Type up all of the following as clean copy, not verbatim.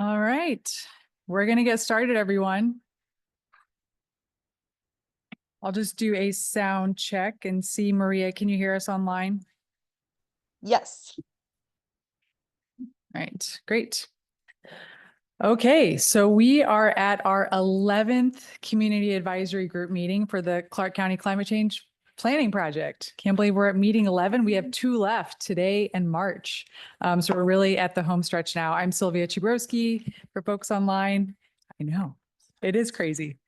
All right, we're going to get started, everyone. I'll just do a sound check and see, Maria, can you hear us online? Yes. All right, great. Okay, so we are at our 11th Community Advisory Group meeting for the Clark County Climate Change Planning Project. Can't believe we're at meeting 11. We have 2 left, today and March. So we're really at the home stretch now. I'm Sylvia Chabrowski for folks online. I know, it is crazy.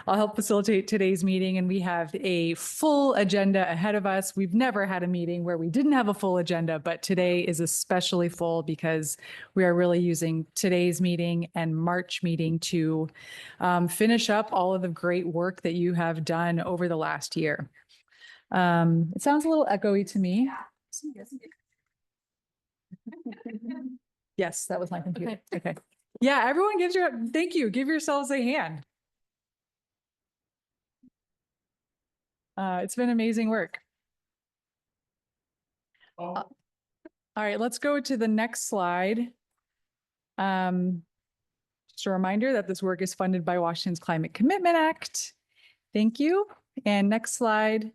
I'll help facilitate today's meeting, and we have a full agenda ahead of us. We've never had a meeting where we didn't have a full agenda, but today is especially full because we are really using today's meeting and March meeting to finish up all of the great work that you have done over the last year. It sounds a little echoey to me. Yes, that was my computer. Okay. Yeah, everyone thank you. Give yourselves a hand. It's been amazing work. All right, let's go to the next slide. Just a reminder that this work is funded by Washington's Climate Commitment Act. Thank you. And next slide.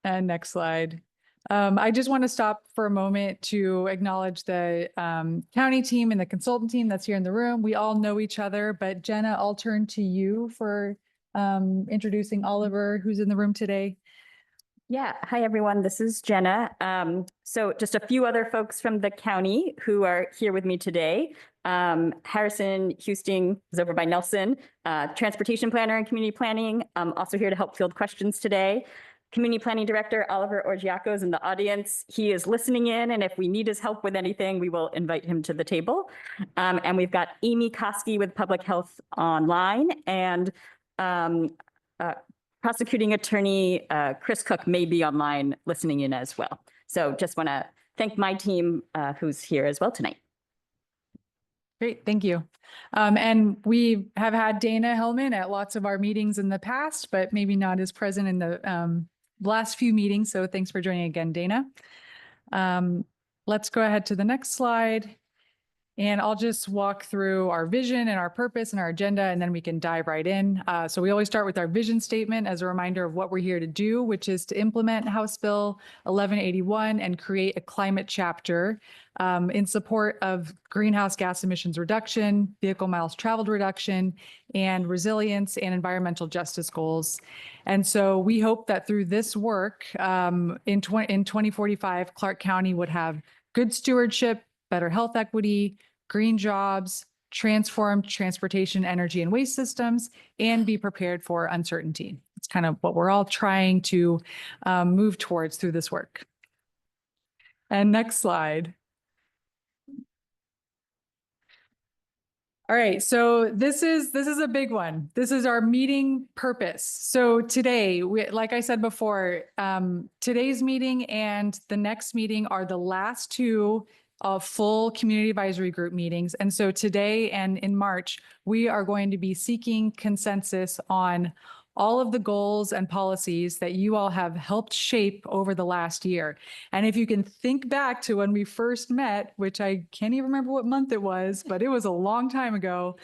And next slide. I just want to stop for a moment to acknowledge the county team and the consultant team that's here in the room. We all know each other, but Jenna, I'll turn to you for introducing Oliver, who's in the room today. Yeah. Hi, everyone. This is Jenna. So just a few other folks from the county who are here with me today. Harrison Houston is over by Nelson, transportation planner and community planning. Also here to help field questions today. Community Planning Director Oliver Orgiaco is in the audience. He is listening in, and if we need his help with anything, we will invite him to the table. And we've got Amy Koski with Public Health online, and prosecuting attorney Chris Cook may be online listening in as well. So just want to thank my team who's here as well tonight. Great, thank you. And we have had Dana Hellman at lots of our meetings in the past, but maybe not as present in the last few meetings. So thanks for joining again, Dana. Let's go ahead to the next slide. And I'll just walk through our vision and our purpose and our agenda, and then we can dive right in. So we always start with our vision statement as a reminder of what we're here to do, which is to implement House Bill 1181 and create a climate chapter in support of greenhouse gas emissions reduction, vehicle miles traveled reduction, and resilience and environmental justice goals. And so we hope that through this work in 2045, Clark County would have good stewardship, better health equity, green jobs, transformed transportation, energy, and waste systems, and be prepared for uncertainty. It's kind of what we're all trying to move towards through this work. And next slide. All right, so this is a big one. This is our meeting purpose. So today, like I said before, today's meeting and the next meeting are the last 2 of full community advisory group meetings. And so today and in March, we are going to be seeking consensus on all of the goals and policies that you all have helped shape over the last year. And if you can think back to when we first met, which I can't even remember what month it was, but it was a long time ago,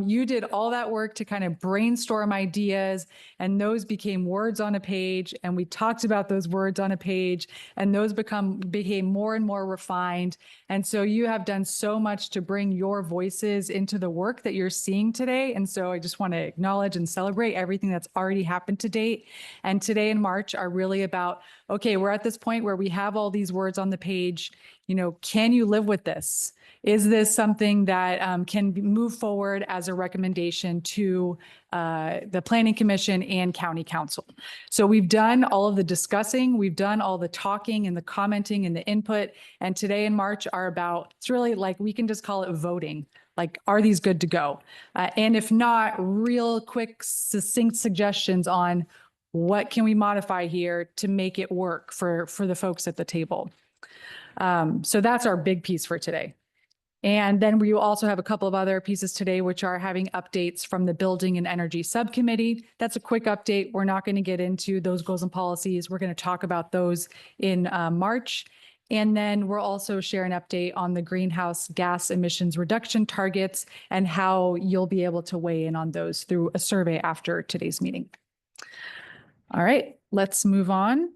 you did all that work to kind of brainstorm ideas, and those became words on a page, and we talked about those words on a page, and those became more and more refined. And so you have done so much to bring your voices into the work that you're seeing today. And so I just want to acknowledge and celebrate everything that's already happened to date. And today in March are really about, okay, we're at this point where we have all these words on the page. You know, can you live with this? Is this something that can move forward as a recommendation to the Planning Commission and County Council? So we've done all of the discussing, we've done all the talking and the commenting and the input. And today in March are about, it's really like, we can just call it voting. Like, are these good to go? And if not, real quick, succinct suggestions on what can we modify here to make it work for the folks at the table. So that's our big piece for today. And then we will also have a couple of other pieces today, which are having updates from the Building and Energy Subcommittee. That's a quick update. We're not going to get into those goals and policies. We're going to talk about those in March. And then we'll also share an update on the greenhouse gas emissions reduction targets and how you'll be able to weigh in on those through a survey after today's meeting. All right, let's move on.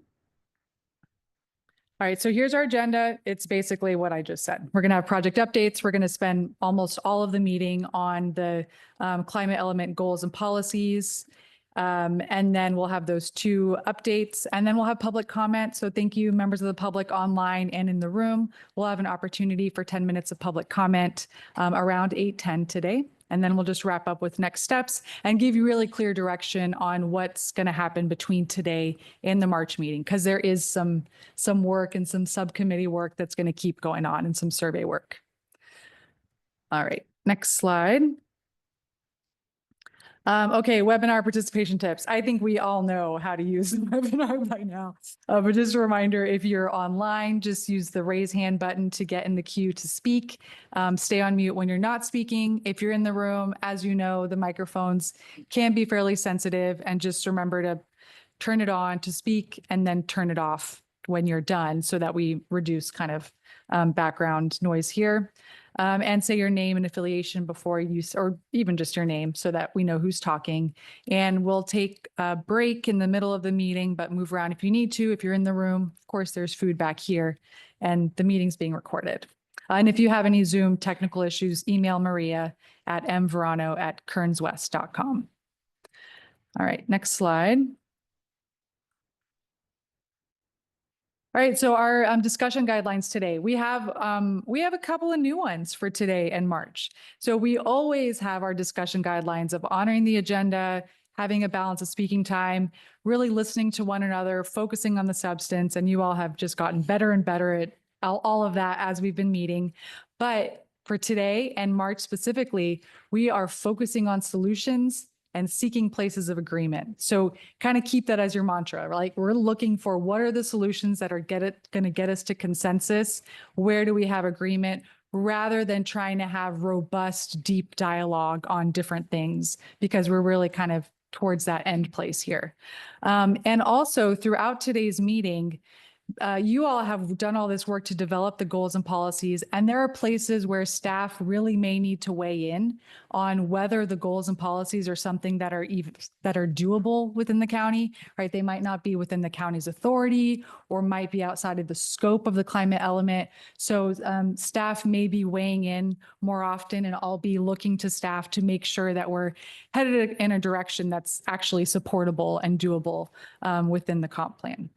All right, so here's our agenda. It's basically what I just said. We're going to have project updates. We're going to spend almost all of the meeting on the climate element goals and policies. And then we'll have those 2 updates, and then we'll have public comment. So thank you, members of the public online and in the room. We'll have an opportunity for 10 minutes of public comment around 8:10 today. And then we'll just wrap up with next steps and give you really clear direction on what's going to happen between today and the March meeting, because there is some work and some subcommittee work that's going to keep going on and some survey work. All right, next slide. Okay, webinar participation tips. I think we all know how to use the webinar by now. But just a reminder, if you're online, just use the raise hand button to get in the queue to speak. Stay on mute when you're not speaking. If you're in the room, as you know, the microphones can be fairly sensitive, and just remember to turn it on to speak and then turn it off when you're done so that we reduce kind of background noise here. And say your name and affiliation before you, or even just your name, so that we know who's talking. And we'll take a break in the middle of the meeting, but move around if you need to. If you're in the room, of course, there's food back here, and the meeting's being recorded. And if you have any Zoom technical issues, email Maria at mverano@kernswest.com. All right, next slide. All right, so our discussion guidelines today, we have a couple of new ones for today and March. So we always have our discussion guidelines of honoring the agenda, having a balance of speaking time, really listening to one another, focusing on the substance, and you all have just gotten better and better at all of that as we've been meeting. But for today and March specifically, we are focusing on solutions and seeking places of agreement. So kind of keep that as your mantra, right? We're looking for what are the solutions that are going to get us to consensus? Where do we have agreement? Rather than trying to have robust, deep dialogue on different things, because we're really kind of towards that end place here. And also throughout today's meeting, you all have done all this work to develop the goals and policies, and there are places where staff really may need to weigh in on whether the goals and policies are something that are doable within the county, right? They might not be within the county's authority or might be outside of the scope of the climate element. So staff may be weighing in more often, and I'll be looking to staff to make sure that we're headed in a direction that's actually supportable and doable within the comp plan.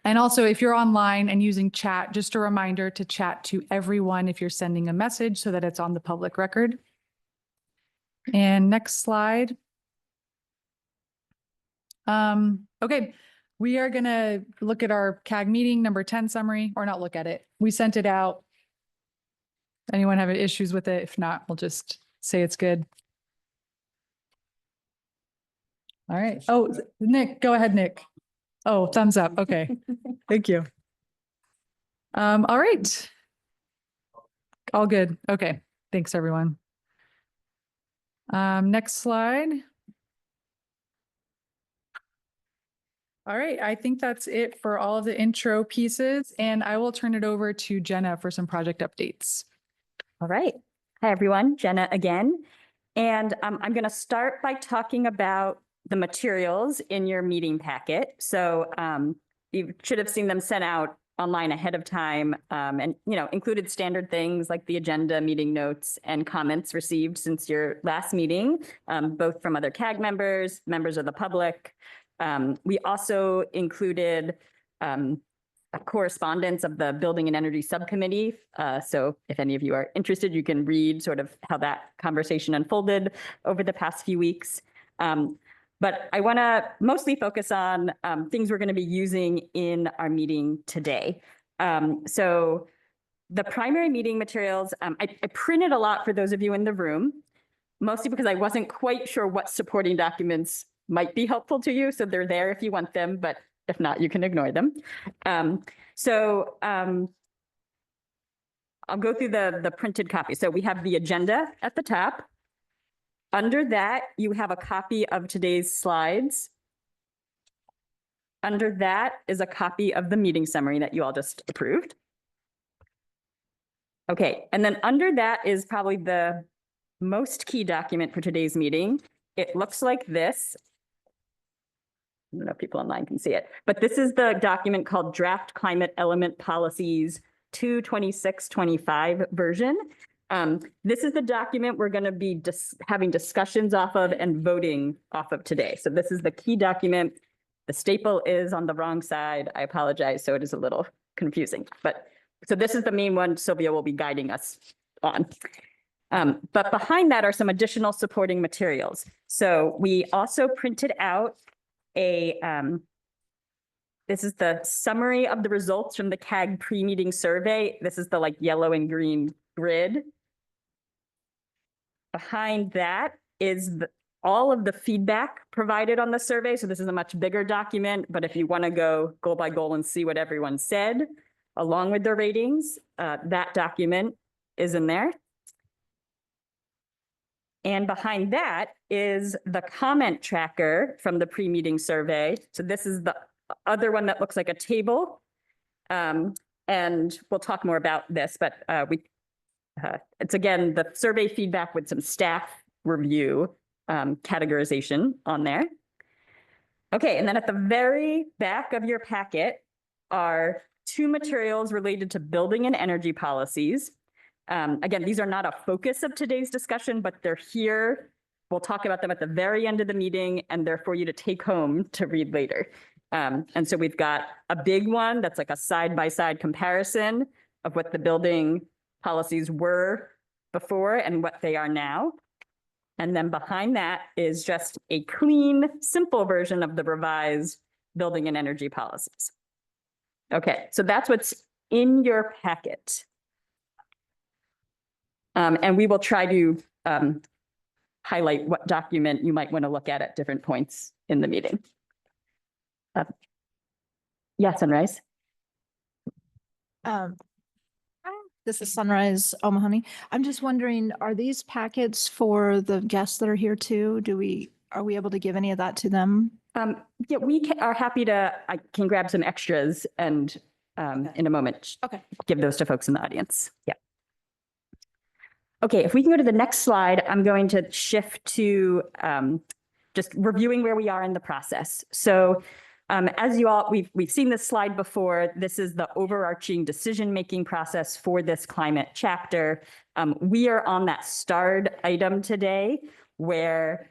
And also, if you're online and using chat, just a reminder to chat to everyone if you're sending a message so that it's on the public record. And next slide. Okay, we are going to look at our CAG meeting number 10 summary, or not look at it. We sent it out. Anyone have issues with it? If not, we'll just say it's good. All right. Oh, Nick, go ahead, Nick. Oh, thumbs up. Okay. Thank you. All right. All good. Okay. Thanks, everyone. Next slide. All right. I think that's it for all of the intro pieces, and I will turn it over to Jenna for some project updates. All right. Hi, everyone. Jenna again. And I'm going to start by talking about the materials in your meeting packet. So you should have seen them sent out online ahead of time, and included standard things like the agenda, meeting notes, and comments received since your last meeting, both from other CAG members, members of the public. We also included a correspondence of the Building and Energy Subcommittee. So if any of you are interested, you can read sort of how that conversation unfolded over the past few weeks. But I want to mostly focus on things we're going to be using in our meeting today. So the primary meeting materials, I printed a lot for those of you in the room, mostly because I wasn't quite sure what supporting documents might be helpful to you. So they're there if you want them, but if not, you can ignore them. I'll go through the printed copy. So we have the agenda at the top. Under that, you have a copy of today's slides. under that is a copy of the meeting summary that you all just approved. Okay, and then under that is probably the most key document for today's meeting. It looks like this. I don't know if people online can see it, but this is the document called Draft Climate Element Policies 22625 version. This is the document we're going to be having discussions off of and voting off of today. So this is the key document. The staple is on the wrong side. I apologize. So it is a little confusing, but so this is the main one Sylvia will be guiding us on. But behind that are some additional supporting materials. So we also printed out this is the summary of the results from the CAG pre-meeting survey. This is the like yellow and green grid. Behind that is all of the feedback provided on the survey. So this is a much bigger document, but if you want to go goal by goal and see what everyone said, along with their ratings, that document is in there. And behind that is the comment tracker from the pre-meeting survey. So this is the other one that looks like a table. And we'll talk more about this, but it's again, the survey feedback with some staff review categorization on there. Okay, and then at the very back of your packet are two materials related to building and energy policies. Again, these are not a focus of today's discussion, but they're here. We'll talk about them at the very end of the meeting, and they're for you to take home to read later. And so we've got a big one that's like a side-by-side comparison of what the building policies were before and what they are now. And then behind that is just a clean, simple version of the revised building and energy policies. Okay, so that's what's in your packet. And we will try to highlight what document you might want to look at different points in the meeting. Yeah, Sunrise. This is Sunrise O'Mahony. I'm just wondering, are these packets for the guests that are here too? Are we able to give any of that to them? Yeah, are happy to, I can grab some extras and in a moment, Okay. give those to folks in the audience. Yeah. Okay, if we can go to the next slide, I'm going to shift to just reviewing where we are in the process. So as you all, we've seen this slide before. This is the overarching decision-making process for this climate chapter. We are on that starred item today where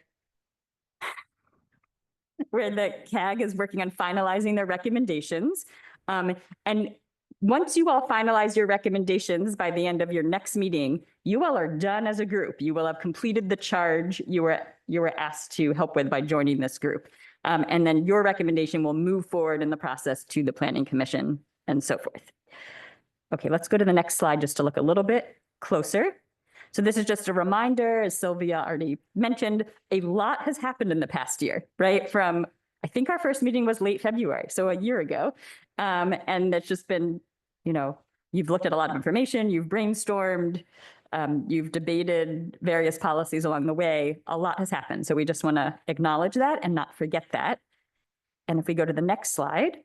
the CAG is working on finalizing their recommendations. And once you all finalize your recommendations by the end of your next meeting, you all are done as a group. You will have completed the charge you were asked to help with by joining this group. And then your recommendation will move forward in the process to the Planning Commission and so forth. Okay, let's go to the next slide just to look a little bit closer. So this is just a reminder, as Sylvia already mentioned, a lot has happened in the past year, right? From, I think our first meeting was late February, so a year ago. And it's just been, you've looked at a lot of information, you've brainstormed, you've debated various policies along the way. A lot has happened. So we just want to acknowledge that and not forget that. And if we go to the next slide,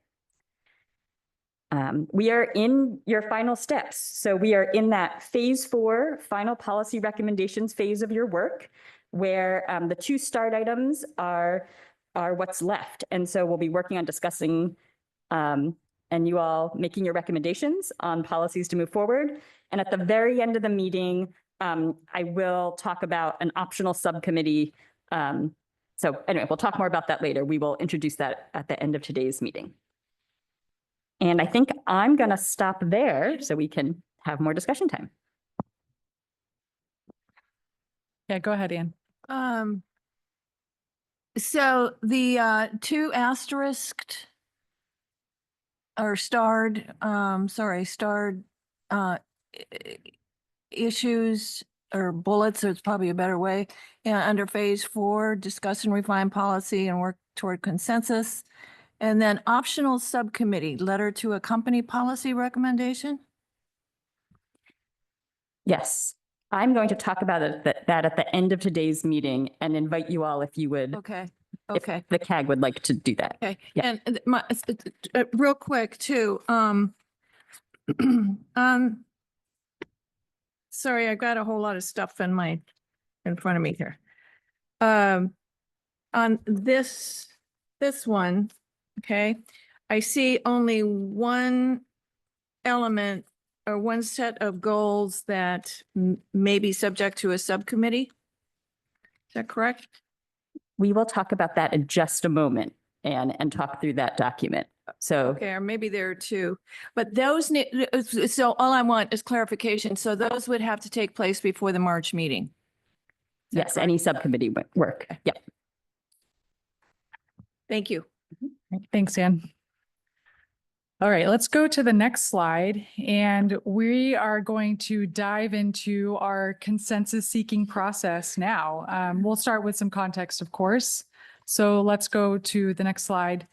we are in your final steps. So we are in that phase 4 final policy recommendations phase of your work, where the 2 start items are what's left. And so we'll be working on discussing and you all making your recommendations on policies to move forward. And at the very end of the meeting, I will talk about an optional subcommittee. So anyway, we'll talk more about that later. We will introduce that at the end of today's meeting. And I think I'm going to stop there so we can have more discussion time. Yeah, go ahead, Ann. So the 2 asterisked or starred, starred issues or bullets, it's probably a better way, under phase 4, discuss and refine policy and work toward consensus. And then optional subcommittee, letter to accompany policy recommendation. Yes, I'm going to talk about that at the end of today's meeting and invite you all if you would Okay. if Okay. the CAG would like to do that. Okay, Yeah. and real quick too, sorry, I've got a whole lot of stuff in front of me here. On this one, okay, I see only one element or one set of goals that may be subject to a subcommittee. Is that correct? We will talk about that in just a moment and talk through that document. So Okay, or maybe there are two, but those, so all I want is clarification. So those would have to take place before the March meeting. Is that yes, any correct? subcommittee work. Yeah. Thank you. Thanks, Ann. All right, let's go to the next slide, and we are going to dive into our consensus seeking process now. We'll start with some context, of course. So let's go to the next slide.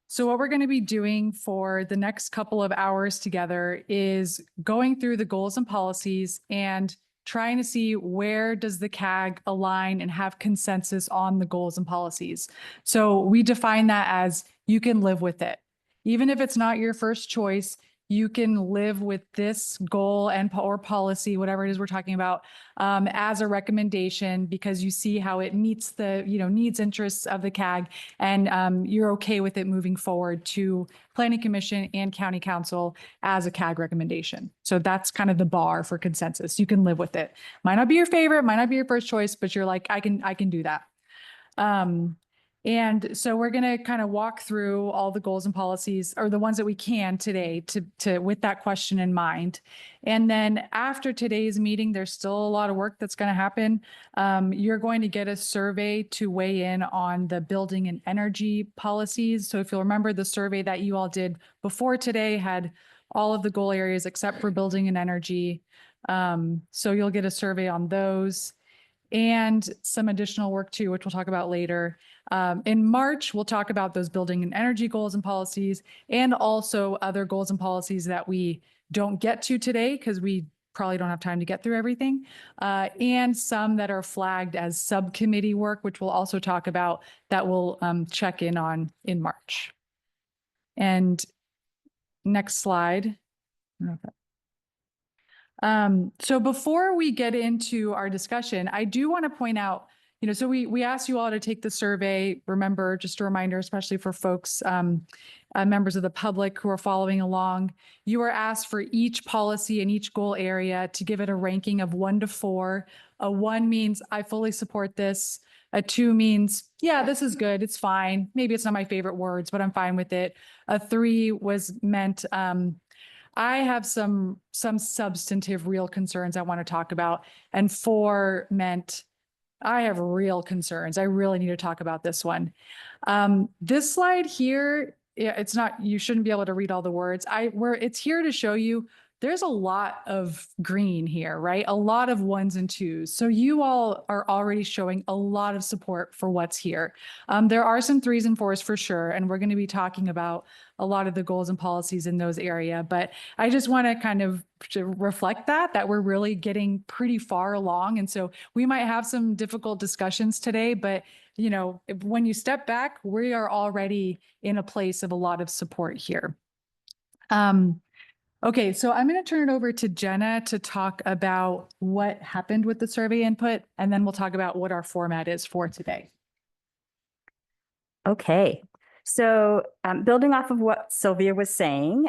So what we're going to be doing for the next couple of hours together is going through the goals and policies and trying to see where does the CAG align and have consensus on the goals and policies. So we define that as you can live with it. Even if it's not your first choice, you can live with this goal and or policy, whatever it is we're talking about, as a recommendation because you see how it meets the needs, interests of the CAG, and you're okay with it moving forward to Planning Commission and County Council as a CAG recommendation. So that's kind of the bar for consensus. You can live with it. Might not be your favorite, might not be your first choice, but you're like, I can do that. And so we're going to kind of walk through all the goals and policies, or the ones that we can today, to with that question in mind. And then after today's meeting, there's still a lot of work that's going to happen. You're going to get a survey to weigh in on the building and energy policies. So if you'll remember, the survey that you all did before today had all of the goal areas except for building and energy. So you'll get a survey on those and some additional work too, which we'll talk about later. In March, we'll talk about those building and energy goals and policies, and also other goals and policies that we don't get to today because we probably don't have time to get through everything, and some that are flagged as subcommittee work, which we'll also talk about, that we'll check in on in March. And next slide. I don't know if that so before we get into our discussion, I do want to point out, so we asked you all to take the survey. Remember, just a reminder, especially for folks, members of the public who are following along, you are asked for each policy and each goal area to give it a ranking of 1 to 4. A 1 means I fully support this. A 2 means, yeah, this is good. It's fine. Maybe it's not my favorite words, but I'm fine with it. A 3 was meant, I have some substantive real concerns I want to talk about. And 4 meant I have real concerns. I really need to talk about this one. This slide here, it's not, you shouldn't be able to read all the words. It's here to show you there's a lot of green here, right? A lot of 1s and 2s. So you all are already showing a lot of support for what's here. There are some 3s and 4s for sure. And we're going to be talking about a lot of the goals and policies in those areas. But I just want to kind of reflect that we're really getting pretty far along. And so we might have some difficult discussions today, but when you step back, we are already in a place of a lot of support here. Okay, so I'm going to turn it over to Jenna to talk about what happened with the survey input, and then we'll talk about what our format is for today. Okay. So building off of what Sylvia was saying,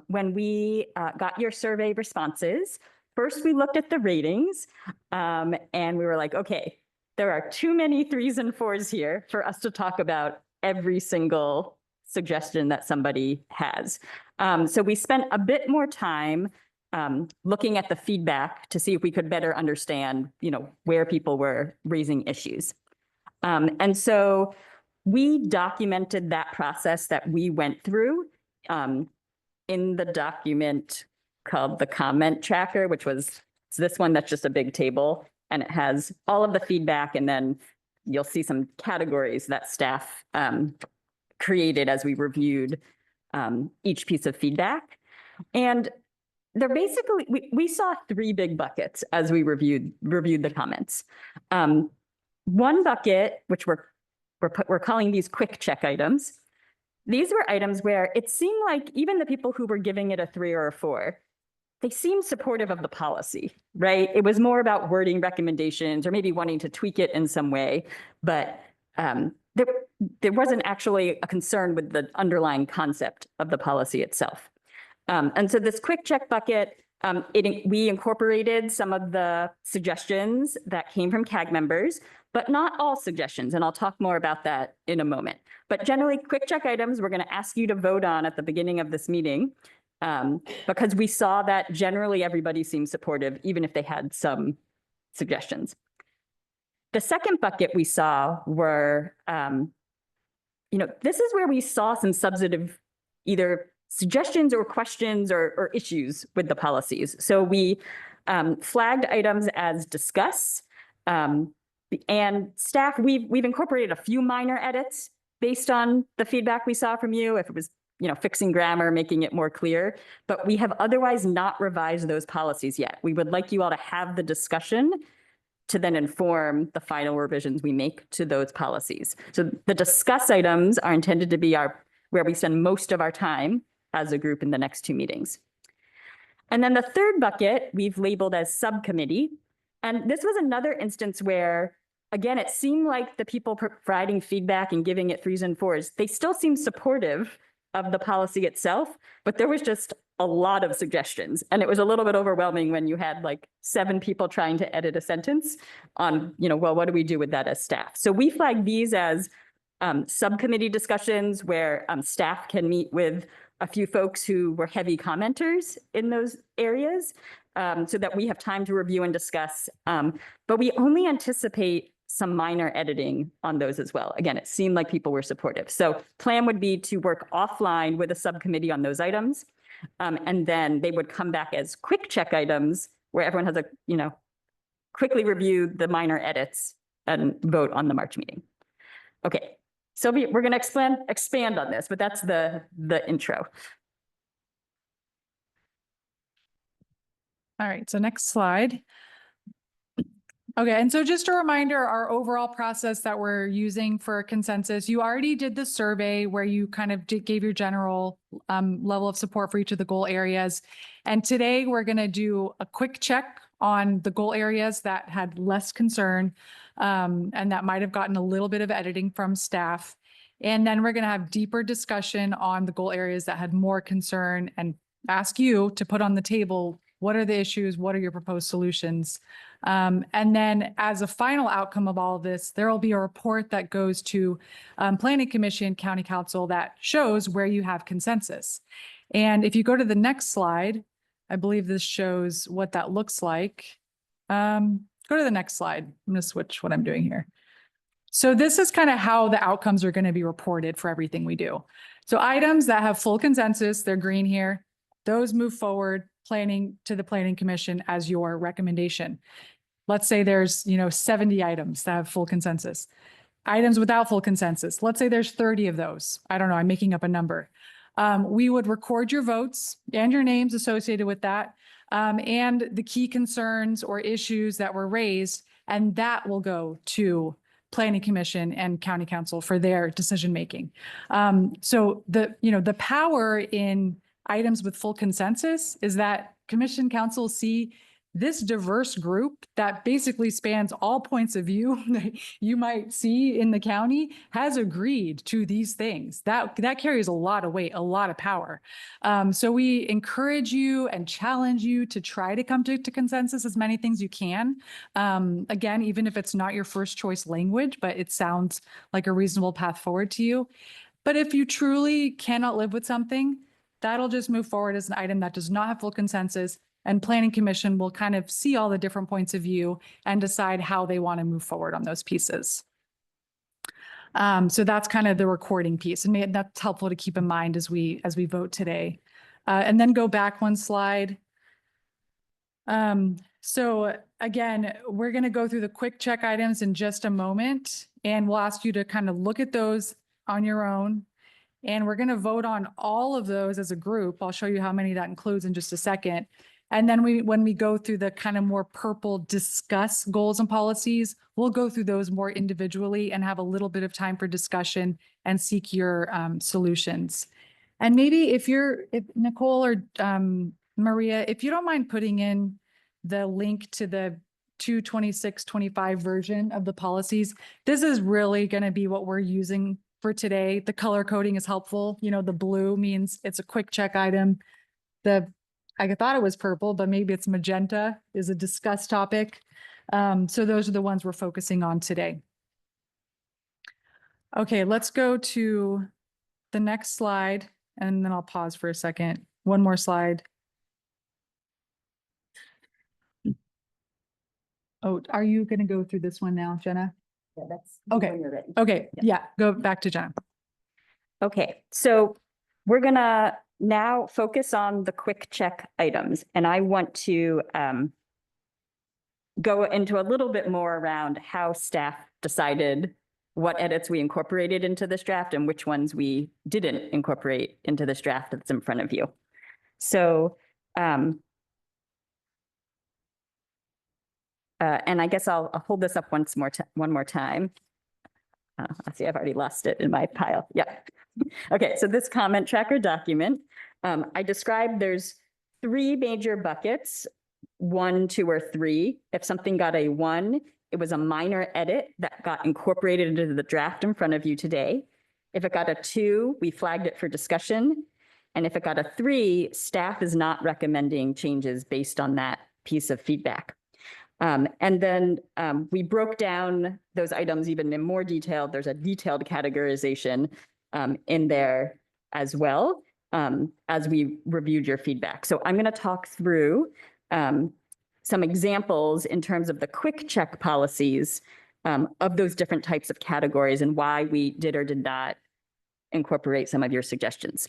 when we got your survey responses, first we looked at the ratings and we were like, okay, there are too many 3s and 4s here for us to talk about every single suggestion that somebody has. So we spent a bit more time looking at the feedback to see if we could better understand, where people were raising issues. And so we documented that process that we went through in the document called the comment tracker, which was this one that's just a big table, and it has all of the feedback, and then you'll see some categories that staff created as we reviewed each piece of feedback. And they're basically, we saw 3 big buckets as we reviewed the comments. One bucket, which we're we're calling these quick check items. These were items where it seemed like even the people who were giving it a 3 or a 4, they seemed supportive of the policy, right? It was more about wording recommendations or maybe wanting to tweak it in some way, but there wasn't actually a concern with the underlying concept of the policy itself. And so this quick check bucket, we incorporated some of the suggestions that came from CAG members, but not all suggestions. And I'll talk more about that in a moment. But generally, quick check items, we're going to ask you to vote on at the beginning of this meeting, because we saw that generally everybody seemed supportive, even if they had some suggestions. The second bucket we saw were, this is where we saw some substantive either suggestions or questions or issues with the policies. So we flagged items as discuss, and staff, we've incorporated a few minor edits based on the feedback we saw from you. If it was, fixing grammar, making it more clear, but we have otherwise not revised those policies yet. We would like you all to have the discussion to then inform the final revisions we make to those policies. So the discuss items are intended to be where we spend most of our time as a group in the next 2 meetings. And then the third bucket we've labeled as subcommittee. And this was another instance where, again, it seemed like the people providing feedback and giving it 3s and 4s, they still seemed supportive of the policy itself, but there was just a lot of suggestions. And it was a little bit overwhelming when you had like 7 people trying to edit a sentence on, well, what do we do with that as staff? So we flag these as subcommittee discussions where staff can meet with a few folks who were heavy commenters in those areas, so that we have time to review and discuss. But we only anticipate some minor editing on those as well. Again, it seemed like people were supportive. So plan would be to work offline with a subcommittee on those items. And then they would come back as quick check items where everyone has quickly review the minor edits and vote on the March meeting. Okay, so we're going to expand on this, but that's the intro. All right, so next slide. Okay, and so just a reminder, our overall process that we're using for consensus, you already did the survey where you kind of gave your general level of support for each of the goal areas. And today we're going to do a quick check on the goal areas that had less concern, and that might have gotten a little bit of editing from staff. And then we're going to have deeper discussion on the goal areas that had more concern and ask you to put on the table, what are the issues? What are your proposed solutions? And then as a final outcome of all of this, there will be a report that goes to Planning Commission, County Council that shows where you have consensus. And if you go to the next slide, I believe this shows what that looks like. Go to the next slide. I'm going to switch what I'm doing here. So this is kind of how the outcomes are going to be reported for everything we do. So items that have full consensus, they're green here. Those move forward to the Planning Commission as your recommendation. Let's say there's, 70 items that have full consensus. Items without full consensus, let's say there's 30 of those. I don't know, I'm making up a number. We would record your votes and your names associated with that, and the key concerns or issues that were raised, and that will go to Planning Commission and County Council for their decision-making. So the power in items with full consensus is that Commission Council see this diverse group that basically spans all points of view that you might see in the county has agreed to these things. That carries a lot of weight, a lot of power. So we encourage you and challenge you to try to come to consensus as many things you can. Again, even if it's not your first choice language, but it sounds like a reasonable path forward to you. But if you truly cannot live with something, that'll just move forward as an item that does not have full consensus, and Planning Commission will kind of see all the different points of view and decide how they want to move forward on those pieces. So that's kind of the recording piece, and that's helpful to keep in mind as we vote today. And then go back one slide. So again, we're going to go through the quick check items in just a moment, and we'll ask you to kind of look at those on your own. And we're going to vote on all of those as a group. I'll show you how many that includes in just a second. And then when we go through the kind of more purple discuss goals and policies, we'll go through those more individually and have a little bit of time for discussion and seek your solutions. And maybe if Nicole or Maria, if you don't mind putting in the link to the 22625 version of the policies, this is really going to be what we're using for today. The color coding is helpful. You know, the blue means it's a quick check item. I thought it was purple, but maybe it's magenta is a discuss topic. So those are the ones we're focusing on today. Okay, let's go to the next slide and then I'll pause for a second. One more slide. Oh, are you going to go through this one now, Jenna? Yeah, that's. Okay. when you're ready. Okay, yeah, go back to Jenna. Okay, so we're gonna now focus on the quick check items, and I want to go into a little bit more around how staff decided what edits we incorporated into this draft and which ones we didn't incorporate into this draft that's in front of you. So, and I guess I'll hold this up one more time. I see I've already lost it in my pile. Yeah. Okay, so this comment tracker document, I described there's 3 major buckets, 1, 2, or 3. If something got a 1, it was a minor edit that got incorporated into the draft in front of you today. If it got a 2, we flagged it for discussion. And if it got a 3, staff is not recommending changes based on that piece of feedback. And then we broke down those items even in more detail. There's a detailed categorization in there as well as we reviewed your feedback. So I'm going to talk through some examples in terms of the quick check policies of those different types of categories and why we did or did not incorporate some of your suggestions.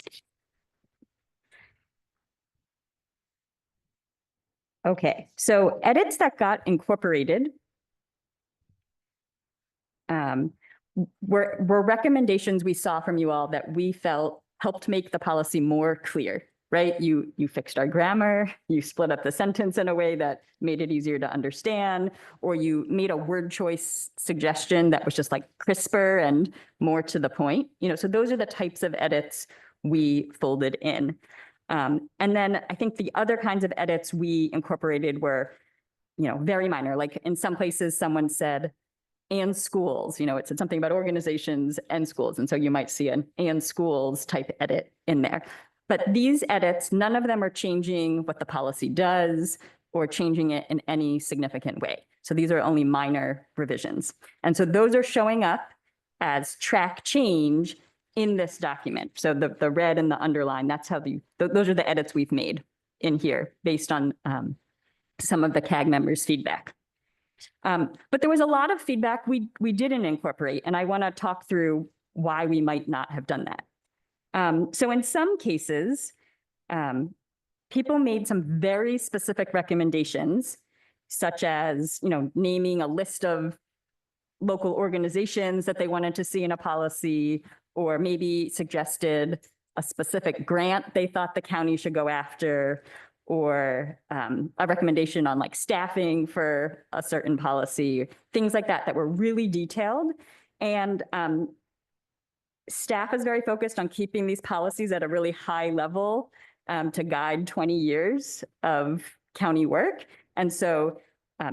Okay, so edits that got incorporated were recommendations we saw from you all that we felt helped make the policy more clear, right? You fixed our grammar, you split up the sentence in a way that made it easier to understand, or you made a word choice suggestion that was just like crisper and more to the point. You know, so those are the types of edits we folded in. And then I think the other kinds of edits we incorporated were, you know, very minor. Like in some places, someone said, and schools, you know, it said something about organizations and schools. And so you might see an and schools type edit in there. But these edits, none of them are changing what the policy does or changing it in any significant way. So these are only minor revisions. And so those are showing up as track change in this document. So the red and the underline, that's how those are the edits we've made in here based on some of the CAG members' feedback. But there was a lot of feedback we didn't incorporate, and I want to talk through why we might not have done that. So in some cases, people made some very specific recommendations, such as, you know, naming a list of local organizations that they wanted to see in a policy, or maybe suggested a specific grant they thought the county should go after, or a recommendation on like staffing for a certain policy, things like that, that were really detailed. And staff is very focused on keeping these policies at a really high level to guide 20 years of county work. And so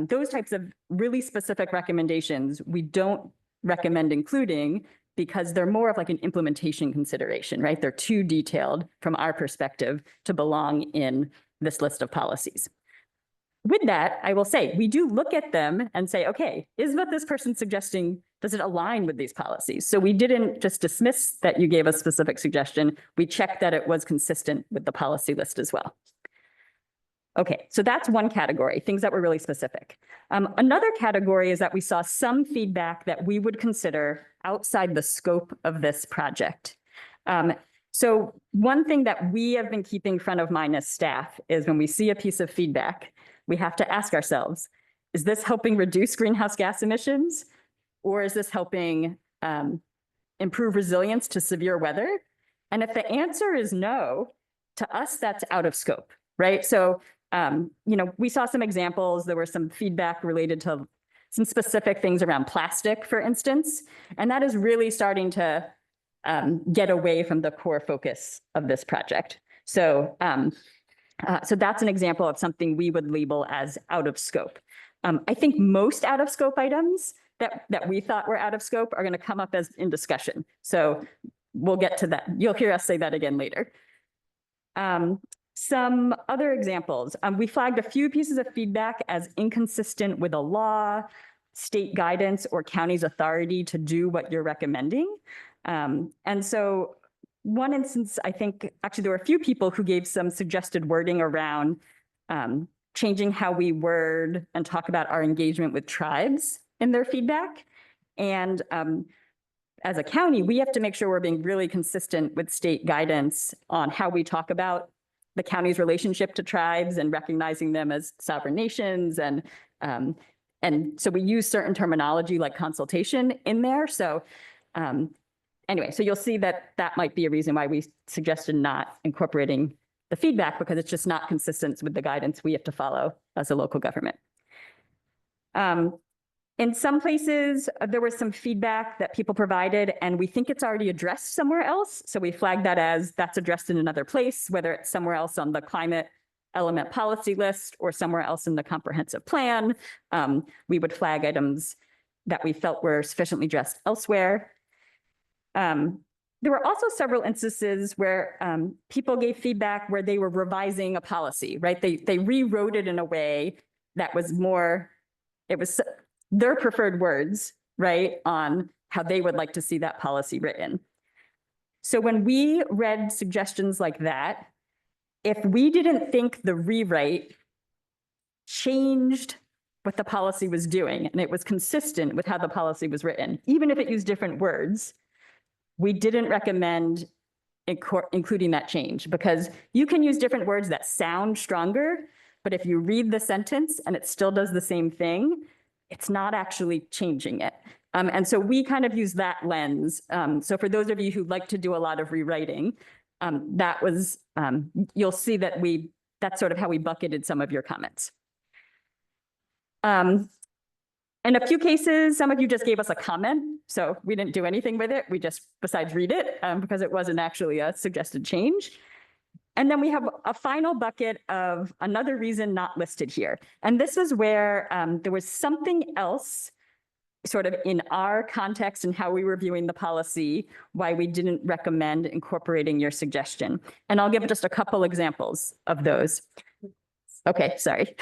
those types of really specific recommendations, we don't recommend including because they're more of like an implementation consideration, right? They're too detailed from our perspective to belong in this list of policies. With that, I will say, we do look at them and say, okay, is what this person's suggesting, does it align with these policies? So we didn't just dismiss that you gave a specific suggestion. We checked that it was consistent with the policy list as well. Okay, so that's one category, things that were really specific. Another category is that we saw some feedback that we would consider outside the scope of this project. So one thing that we have been keeping front of mind as staff is when we see a piece of feedback, we have to ask ourselves, is this helping reduce greenhouse gas emissions? Or is this helping improve resilience to severe weather? And if the answer is no, to us, that's out of scope, right? So We saw some examples. There was some feedback related to some specific things around plastic, for instance, and that is really starting to get away from the core focus of this project. So that's an example of something we would label as out of scope. I think most out of scope items that we thought were out of scope are going to come up as in discussion. So we'll get to that. You'll hear us say that again later. Some other examples. We flagged a few pieces of feedback as inconsistent with a law, state guidance, or county's authority to do what you're recommending. And so one instance, I think, actually, there were a few people who gave some suggested wording around changing how we word and talk about our engagement with tribes in their feedback. And as a county, we have to make sure we're being really consistent with state guidance on how we talk about the county's relationship to tribes and recognizing them as sovereign nations. And so we use certain terminology like consultation in there. So anyway, so you'll see that that might be a reason why we suggested not incorporating the feedback, because it's just not consistent with the guidance we have to follow as a local government. In some places, there was some feedback that people provided, and we think it's already addressed somewhere else. So we flagged that as that's addressed in another place, whether it's somewhere else on the climate element policy list or somewhere else in the comprehensive plan. We would flag items that we felt were sufficiently addressed elsewhere. There were also several instances where people gave feedback where they were revising a policy, right? They rewrote it in a way that was more, it was their preferred words, right, on how they would like to see that policy written. So when we read suggestions like that, if we didn't think the rewrite changed what the policy was doing, and it was consistent with how the policy was written, even if it used different words, we didn't recommend including that change, because you can use different words that sound stronger, but if you read the sentence and it still does the same thing, it's not actually changing it. And so we kind of use that lens. So for those of you who like to do a lot of rewriting, that was, you'll see that that's sort of how we bucketed some of your comments. In a few cases, some of you just gave us a comment, so we didn't do anything with it. We just, besides read it, because it wasn't actually a suggested change. And then we have a final bucket of another reason not listed here. And this is where there was something else sort of in our context and how we were viewing the policy, why we didn't recommend incorporating your suggestion. And I'll give just a couple examples of those. Okay, sorry.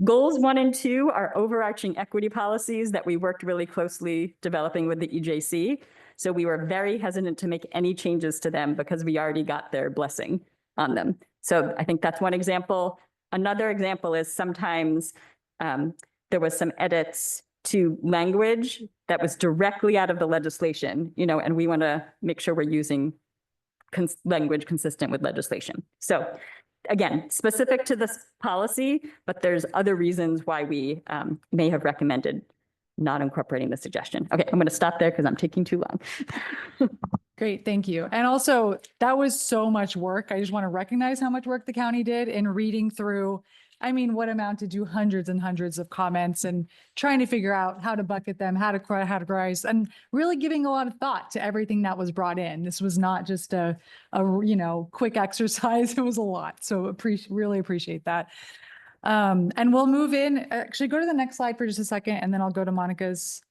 Goals 1 and 2 are overarching equity policies that we worked really closely developing with the EJC. So we were very hesitant to make any changes to them because we already got their blessing on them. So I think that's one example. Another example is sometimes there was some edits to language that was directly out of the legislation, and we want to make sure we're using language consistent with legislation. So again, specific to this policy, but there's other reasons why we may have recommended not incorporating the suggestion. Okay, I'm going to stop there because I'm taking too long. Great, thank you. And also, that was so much work. I just want to recognize how much work the county did in reading through, what amounted to hundreds and hundreds of comments and trying to figure out how to bucket them, how to categorize, and really giving a lot of thought to everything that was brought in. This was not just a quick exercise. It was a lot. So really appreciate that. And we'll move in, actually go to the next slide for just a second, and then I'll go to Monica's.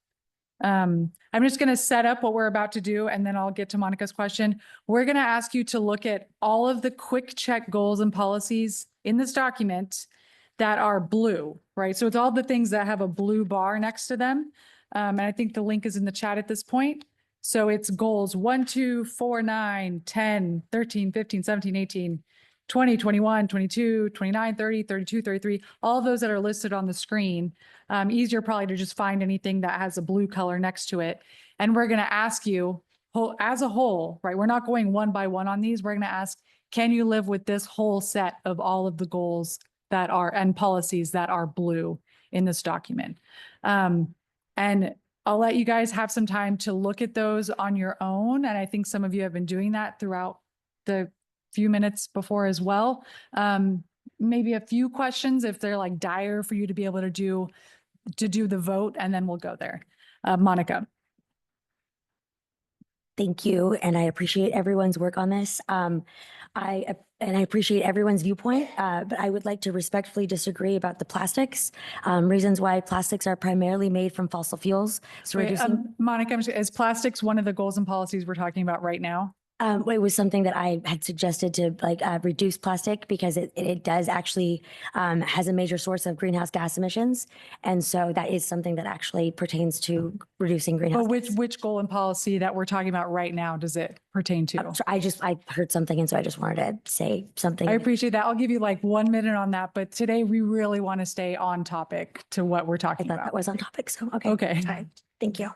I'm just going to set up what we're about to do, and then I'll get to Monica's question. We're going to ask you to look at all of the quick check goals and policies in this document that are blue, right? So it's all the things that have a blue bar next to them. And I think the link is in the chat at this point. So it's goals 1, 2, 4, 9, 10, 13, 15, 17, 18, 20, 21, 22, 29, 30, 32, 33, all of those that are listed on the screen. Easier probably to just find anything that has a blue color next to it. And we're going to ask you as a whole, right? We're not going one by one on these. We're going to ask, can you live with this whole set of all of the goals that are and policies that are blue in this document? And I'll let you guys have some time to look at those on your own. And I think some of you have been doing that throughout the few minutes before as well. maybe a few questions if they're like dire for you to be able to do the vote, and then we'll go there. Monica. Thank you, and I appreciate everyone's work on this. I appreciate everyone's viewpoint, but I would like to respectfully disagree about the plastics. Reasons why plastics are primarily made from fossil fuels. So Wait, reducing, Monica, is plastics one of the goals and policies we're talking about right now? it was something that I had suggested to reduce plastic because it does actually has a major source of greenhouse gas emissions, and so that is something that actually pertains to reducing greenhouse. But gas. which goal and policy that we're talking about right now does it pertain to? So I heard something, and so I just wanted to say something. I appreciate that. I'll give you like 1 minute on that, but today we really want to stay on topic to what we're I talking thought that about. was on topic, so okay. Okay. All right, thank you.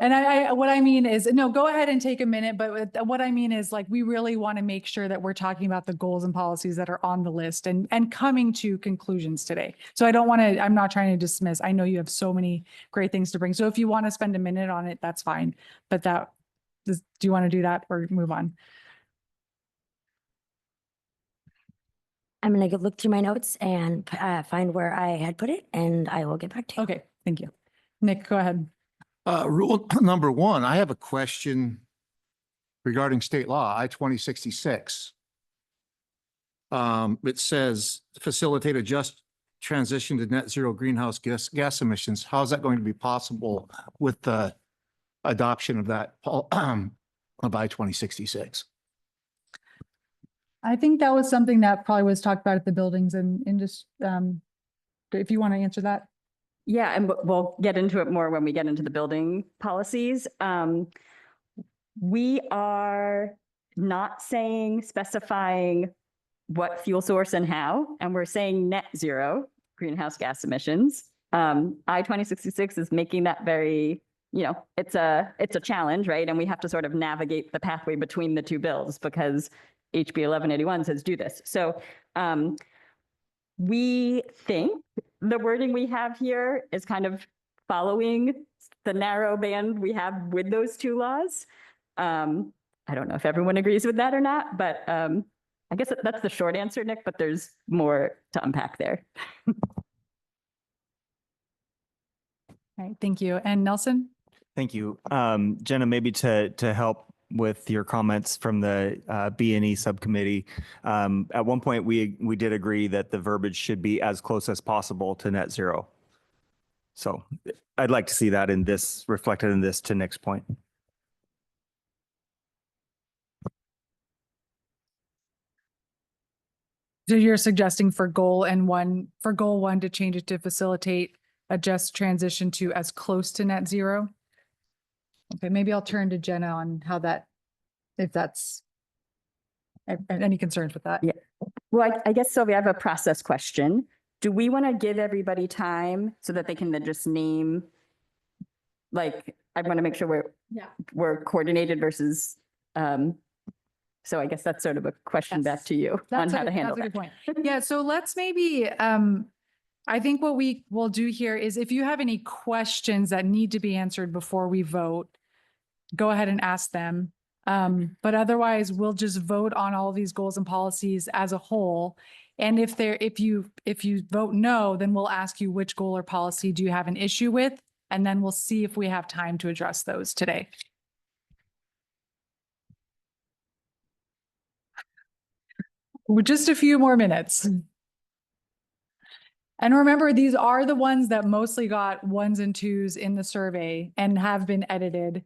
And what I mean is, no, go ahead and take a minute, but what I mean is like, we really want to make sure that we're talking about the goals and policies that are on the list and coming to conclusions today. So I don't want to, I'm not trying to dismiss. I know you have so many great things to bring. So if you want to spend a minute on it, that's fine. But do you want to do that or move on? I'm gonna go look through my notes and find where I had put it, and I will get back to you. Okay, thank you. Nick, go ahead. Rule number one, I have a question regarding state law, I-2066. It says facilitate a just transition to net zero greenhouse gas emissions. How is that going to be possible with the adoption of that of I-2066? I think that was something that probably was talked about at the buildings and just, if you want to answer that. Yeah, and we'll get into it more when we get into the building policies. We are not specifying what fuel source and how, and we're saying net zero greenhouse gas emissions. I-2066 is making that very, it's a challenge, right? And we have to sort of navigate the pathway between the two bills because HB 1181 says do this. So we think the wording we have here is kind of following the narrow band we have with those two laws. I don't know if everyone agrees with that or not, but I guess that's the short answer, Nick, but there's more to unpack there. All right, thank you. And Nelson? Thank you. Jenna, maybe to help with your comments from the B&E subcommittee. At one point, we did agree that the verbiage should be as close as possible to net zero. So I'd like to see that reflected in this to Nick's point. So you're suggesting for goal one to change it to facilitate a just transition to as close to net zero? Okay, maybe I'll turn to Jenna on how that, if that's any concerns with that. Yeah. Well, I guess, Sylvia, I have a process question. Do we want to give everybody time so that they can then just name, like, I want to make sure we're coordinated versus, so I guess that's sort of a question back to you on how to handle That's a that. good point. Yeah, so let's maybe, I think what we will do here is if you have any questions that need to be answered before we vote, go ahead and ask them. But otherwise, we'll just vote on all of these goals and policies as a whole. And if you vote no, then we'll ask you which goal or policy do you have an issue with? And then we'll see if we have time to address those today. With just a few more minutes. And remember, these are the ones that mostly got 1s and 2s in the survey and have been edited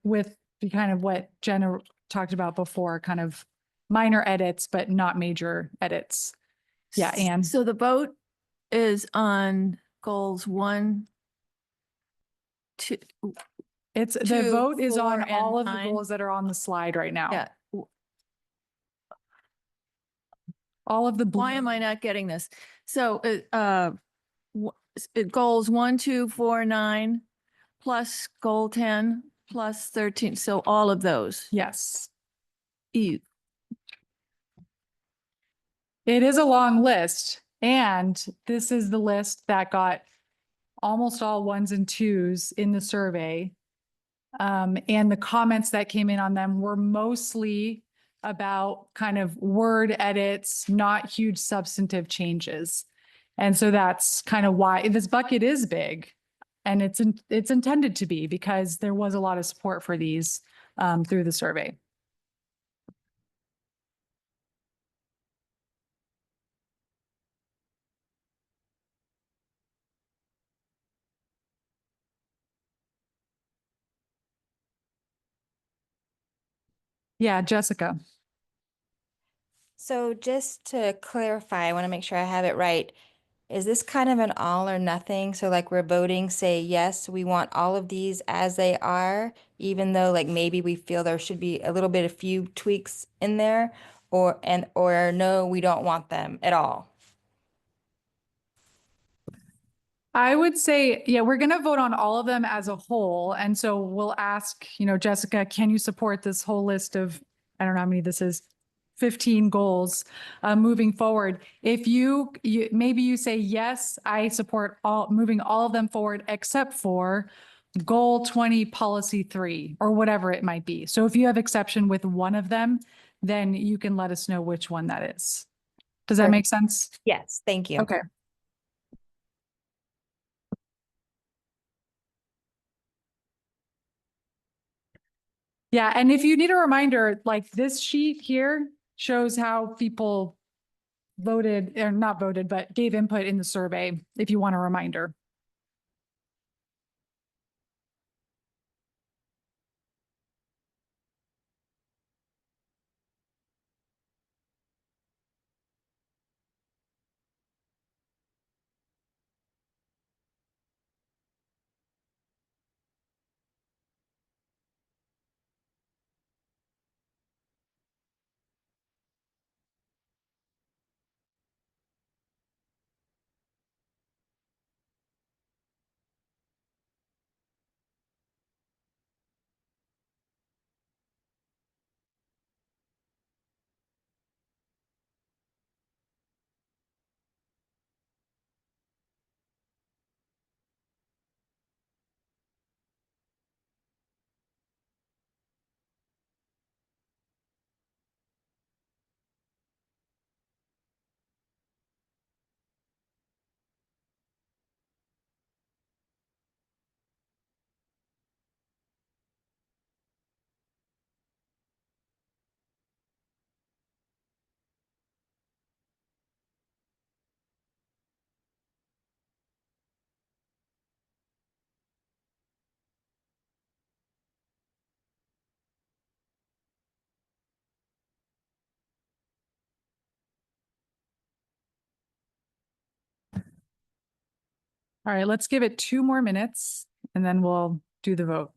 with the kind of what Jenna talked about before, kind of minor edits, but not major edits. Yeah, Anne. So the vote is on goals 1, 2. The 2, vote is 4, on and all of the 9. goals that are on the slide right now. Yeah. All of the. Why am I not getting this? So goals 1, 2, 4, 9 plus goal 10 plus 13. So all of those. Yes. You. It is a long list, and this is the list that got almost all 1s and 2s in the survey. And the comments that came in on them were mostly about kind of word edits, not huge substantive changes. And so that's kind of why this bucket is big. And it's intended to be because there was a lot of support for these through the survey. Yeah, Jessica. So just to clarify, I want to make sure I have it right. Is this kind of an all or nothing? So like we're voting, say, yes, we want all of these as they are, even though like maybe we feel there should be a little bit of few tweaks in there, or no, we don't want them at all. I would say, yeah, we're going to vote on all of them as a whole. And so we'll ask, Jessica, can you support this whole list of, I don't know how many this is, 15 goals moving forward? If maybe you say, yes, I support moving all of them forward except for goal 20, policy 3, or whatever it might be. So if you have exception with one of them, then you can let us know which one that is. Does that make sense? Yes, thank you. Okay. Yeah, and if you need a reminder, like this sheet here shows how people voted, or not voted, but gave input in the survey, if you want a reminder. All right, let's give it 2 more minutes and then we'll do the vote.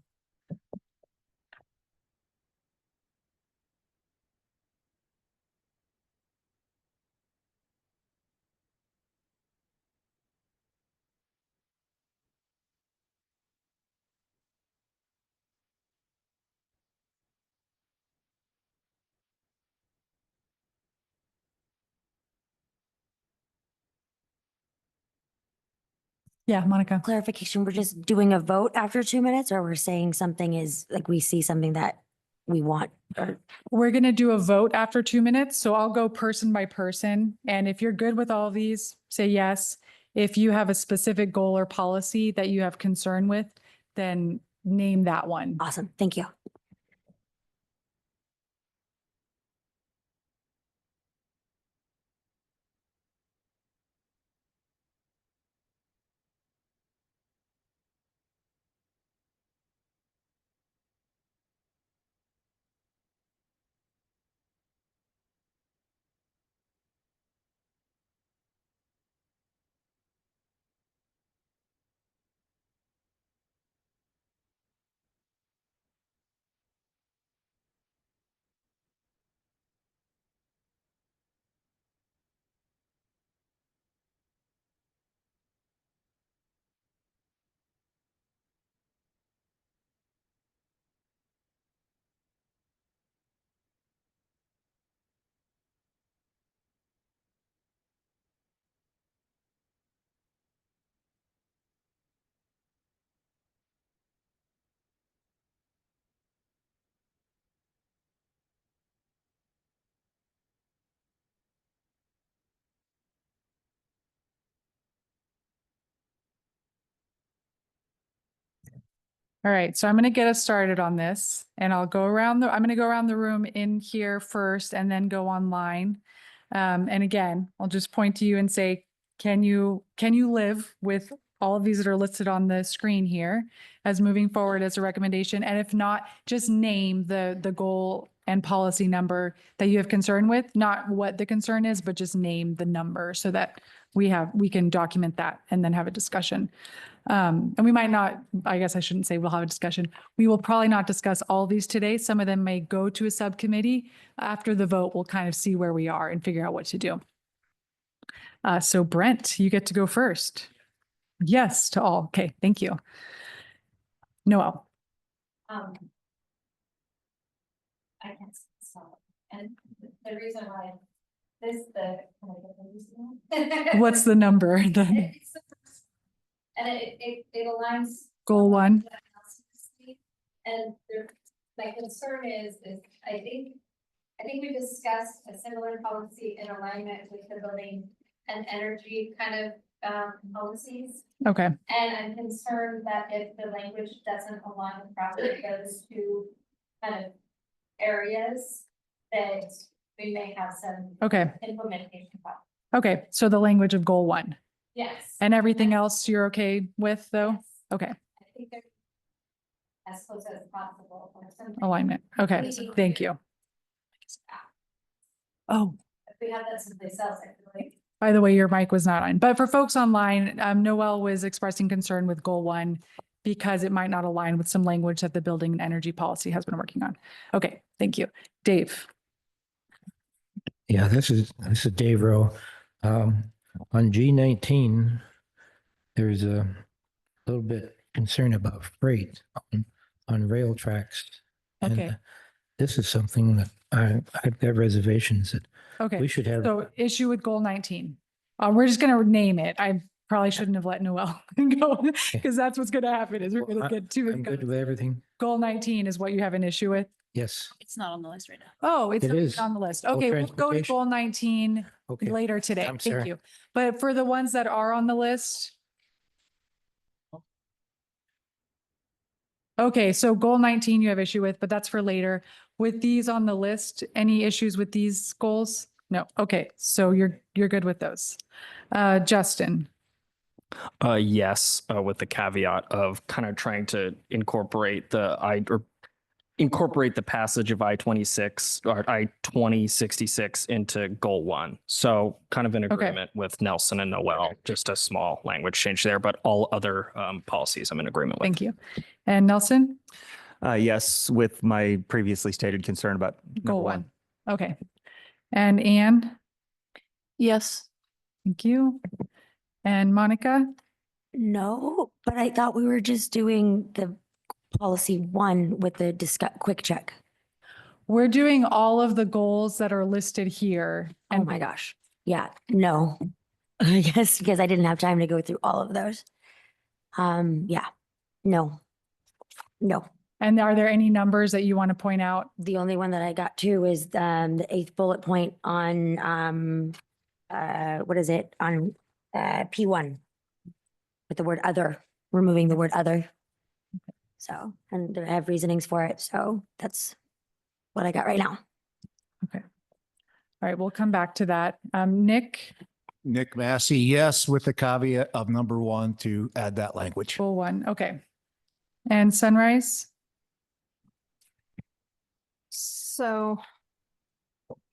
Yeah, Monica. Clarification, we're just doing a vote after 2 minutes, or we're saying something is like we see something that we want, or We're going to do a vote after 2 minutes. So I'll go person by person. And if you're good with all of these, say yes. If you have a specific goal or policy that you have concern with, then name that one. awesome. Thank you. All right, so I'm going to get us started on this and I'm going to go around the room in here first and then go online. And again, I'll just point to you and say, can you live with all of these that are listed on the screen here as moving forward as a recommendation? And if not, just name the goal and policy number that you have concern with, not what the concern is, but just name the number so that we can document that and then have a discussion. And we might not, I guess I shouldn't say we'll have a discussion. We will probably not discuss all these today. Some of them may go to a subcommittee. After the vote, we'll kind of see where we are and figure out what to do. So Brent, you get to go first. Yes to all. Okay, thank you. Noel. I can't stop. And the reason why What's the number? And it aligns. Goal one. And my concern is I think we discussed a similar policy in alignment with the building and energy kind of policies. Okay, And I'm concerned that if the language doesn't align across those two kind of areas, that we may have some okay, implementation problems. okay. So the language of goal one Yes. and everything else you're okay with though? Yes. Okay, I think they're as close as possible. Or something. alignment. Okay, thank you. Oh, If we had that someplace else, I feel like. by the way, your mic was not on, but for folks online, Noel was expressing concern with goal one because it might not align with some language that the building and energy policy has been working on. Okay, thank you. Dave. Yeah, this is Dave Rowe. On G19, there's a little bit concern about freight on rail tracks. And Okay. This is something that I've got reservations that Okay. we should have. So issue with goal 19. We're just going to name it. I probably shouldn't have let Noel go because that's what's going to happen is we're going to get to I'm good with everything. goal 19 is what you have an issue with. Yes. It's not on the list right now. Oh, it's It is. on the list. Goal Okay, we'll go to transportation. goal 19 Okay. later today. I'm Thank sorry. you. But for the ones that are on the list. Okay, so goal 19 you have issue with, but that's for later. With these on the list, any issues with these goals? No. Okay, so you're good with those. Justin. Yes, with the caveat of kind of trying to incorporate the passage of I-26 or I-2066 into goal one. So kind of in agreement with Nelson and Noel, just a small language change there, but all other policies I'm in agreement with. Thank you. And Nelson? Yes, with my previously stated concern about number Goal one. Okay. And Anne? Yes. Thank you. And Monica? No, but I thought we were just doing the policy one with the quick check. We're doing all of the goals that are listed here. Oh my gosh. Yeah, no. I guess because I didn't have time to go through all of those. Yeah, no. And are there any numbers that you want to point out? The only one that I got to is the 8th bullet point on what is it on P1 with the word other, removing the word other. So, and I have reasonings for it. So that's what I got right now. Okay. All right, we'll come back to that. Nick, Nick Massey, yes, with the caveat of number one to add that language. goal one. Okay. And Sunrise? So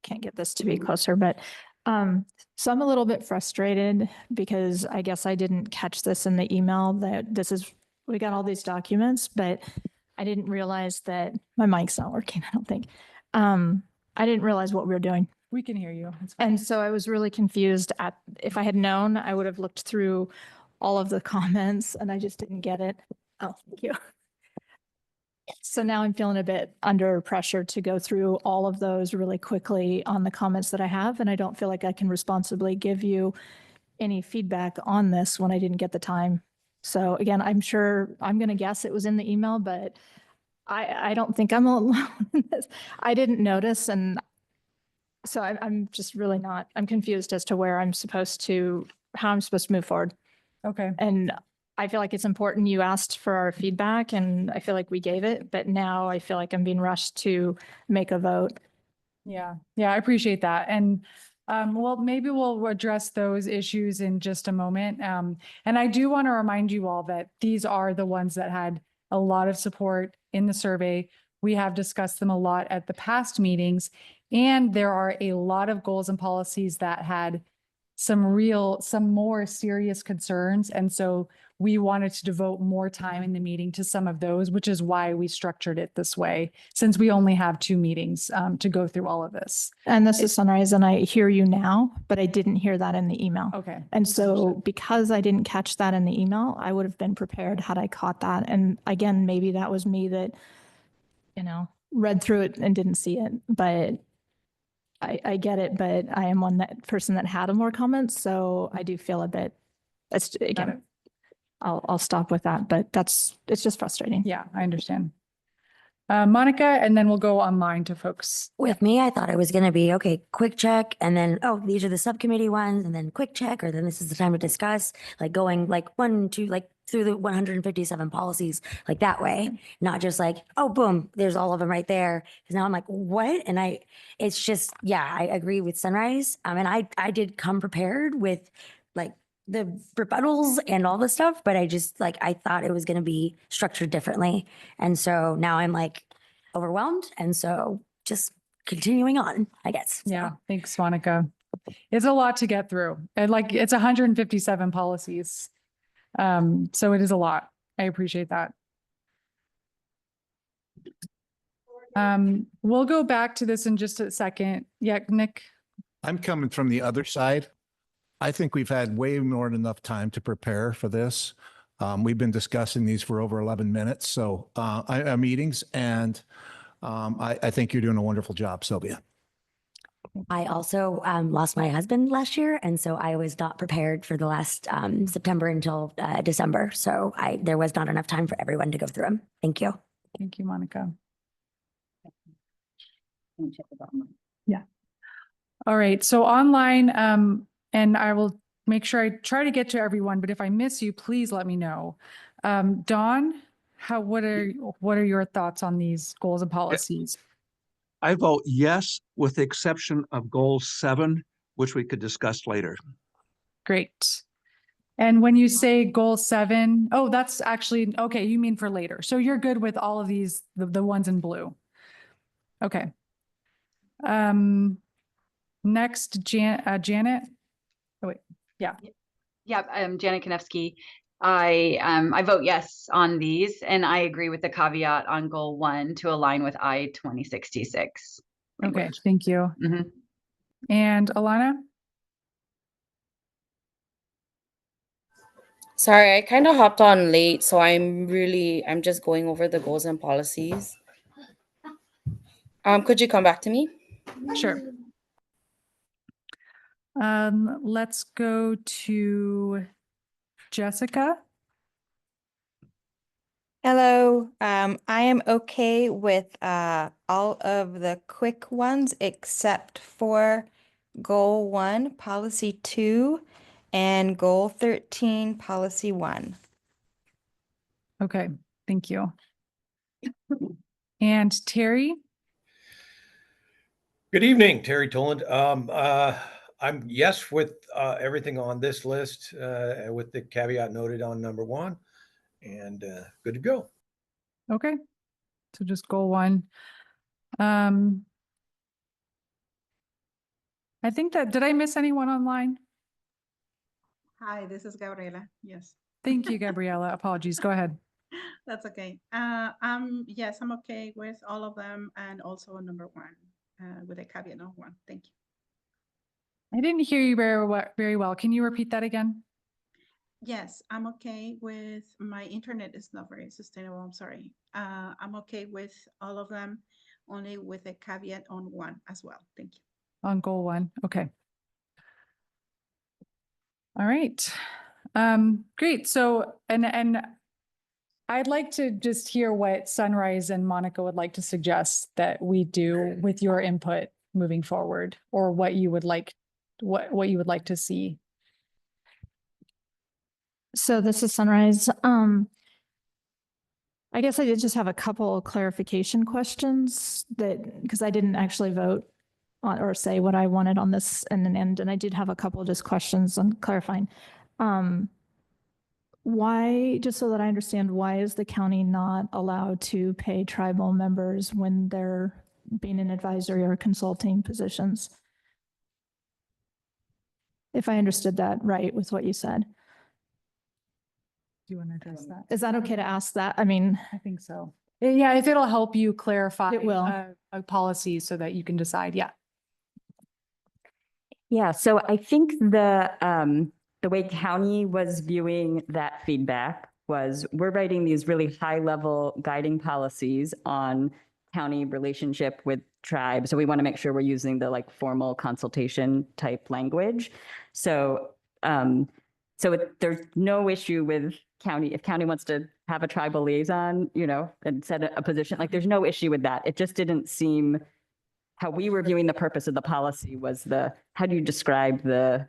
can't get this to be closer, but so I'm a little bit frustrated because I guess I didn't catch this in the email that we got all these documents, but I didn't realize that my mic's not working, I don't think. I didn't realize what we were doing. We can hear you. It's fine. And so I was really confused if I had known, I would have looked through all of the comments and I just didn't get it. Oh, thank you. So now I'm feeling a bit under pressure to go through all of those really quickly on the comments that I have. And I don't feel like I can responsibly give you any feedback on this when I didn't get the time. So again, I'm going to guess it was in the email, but I don't think I'm alone in this. I didn't notice. And so I'm just really I'm confused as to how I'm supposed to move forward. Okay. And I feel like it's important. You asked for our feedback and I feel like we gave it, but now I feel like I'm being rushed to make a vote. Yeah, I appreciate that. And well, maybe we'll address those issues in just a moment. And I do want to remind you all that these are the ones that had a lot of support in the survey. We have discussed them a lot at the past meetings, and there are a lot of goals and policies that had some more serious concerns. And so we wanted to devote more time in the meeting to some of those, which is why we structured it this way, since we only have 2 meetings to go through all of this. And this is Sunrise, and I hear you now, but I didn't hear that in the email. Okay. And so because I didn't catch that in the email, I would have been prepared had I caught that. And again, maybe that was me that, read through it and didn't see it, but I get it, but I am that person that had more comments. So I do feel a bit, again, I'll stop with that, but it's just frustrating. Yeah, I understand. Monica, and then we'll go online to folks. With me, I thought it was going to be, okay, quick check. And then, oh, these are the subcommittee ones, and then quick check, or then this is the time to discuss, like going like 1, 2, like through the 157 policies, like that way, not just like, oh, boom, there's all of them right there. Cause now I'm like, what? And it's just, yeah, I agree with Sunrise. And I did come prepared with like the rebuttals and all the stuff, but I just like, I thought it was going to be structured differently. And so now I'm like overwhelmed. And so just continuing on, I guess. So. Yeah, thanks, Monica. It's a lot to get through. And like, it's 157 policies. So it is a lot. I appreciate that. We'll go back to this in just a second. Yeah, Nick. I'm coming from the other side. I think we've had way more than enough time to prepare for this. We've been discussing these for over 11 minutes, so meetings, and I think you're doing a wonderful job, Sylvia. I also lost my husband last year, and so I was not prepared for the last September until December. So there was not enough time for everyone to go through them. Thank you. Thank you, Monica. Yeah. All right. So online, and I will make sure I try to get to everyone, but if I miss you, please let me know. Dawn, what are your thoughts on these goals and policies? I vote yes, with the exception of goal 7, which we could discuss later. Great. And when you say goal 7, oh, that's actually, okay, you mean for later. So you're good with all of these, the ones in blue. Okay. Next, Janet. Oh, wait, yeah. Yeah, I'm Janet Konevsky. I vote yes on these, and I agree with the caveat on goal 1 to align with I-2066. Okay, thank you. Mm-hmm. And Alana? Sorry, I kind of hopped on late, so I'm just going over the goals and policies. Could you come back to me? Sure. Let's go to Jessica. Hello, I am okay with all of the quick ones except for goal 1, policy 2, and goal 13, policy 1. Okay, thank you. And Terry? Good evening, Terry Toland. I'm yes with everything on this list, with the caveat noted on number 1, and good to go. Okay, so just goal 1. I think did I miss anyone online? Hi, this is Gabriela. Yes. Thank you, Gabriela. Apologies. Go ahead. That's okay. Yes, I'm okay with all of them, and also number 1 with a caveat on 1. Thank you. I didn't hear you very well. Can you repeat that again? Yes, I'm okay with, my internet is not very sustainable. I'm sorry. I'm okay with all of them, only with a caveat on 1 as well. Thank you. On goal 1. Okay. All right. Great. So, and I'd like to just hear what Sunrise and Monica would like to suggest that we do with your input moving forward, or what you would like, what you would like to see. So this is Sunrise. I guess I did just have a couple clarification questions that, because I didn't actually vote on or say what I wanted on this and I did have a couple just questions on clarifying. Why, just so that I understand, why is the county not allowed to pay tribal members when they're being in advisory or consulting positions? If I understood that right with what you said. Do you want to address that? Is that okay to ask that? I mean, I think so. Yeah, if it'll help you clarify It will. a policy so that you can decide, yeah. Yeah, so I think the way county was viewing that feedback was we're writing these really high level guiding policies on county relationship with tribes. So we want to make sure we're using the like formal consultation type language. So there's no issue with county, if county wants to have a tribal liaison, you know, and set a position, like there's no issue with that. It just didn't seem, how we were viewing the purpose of the policy was how do you describe the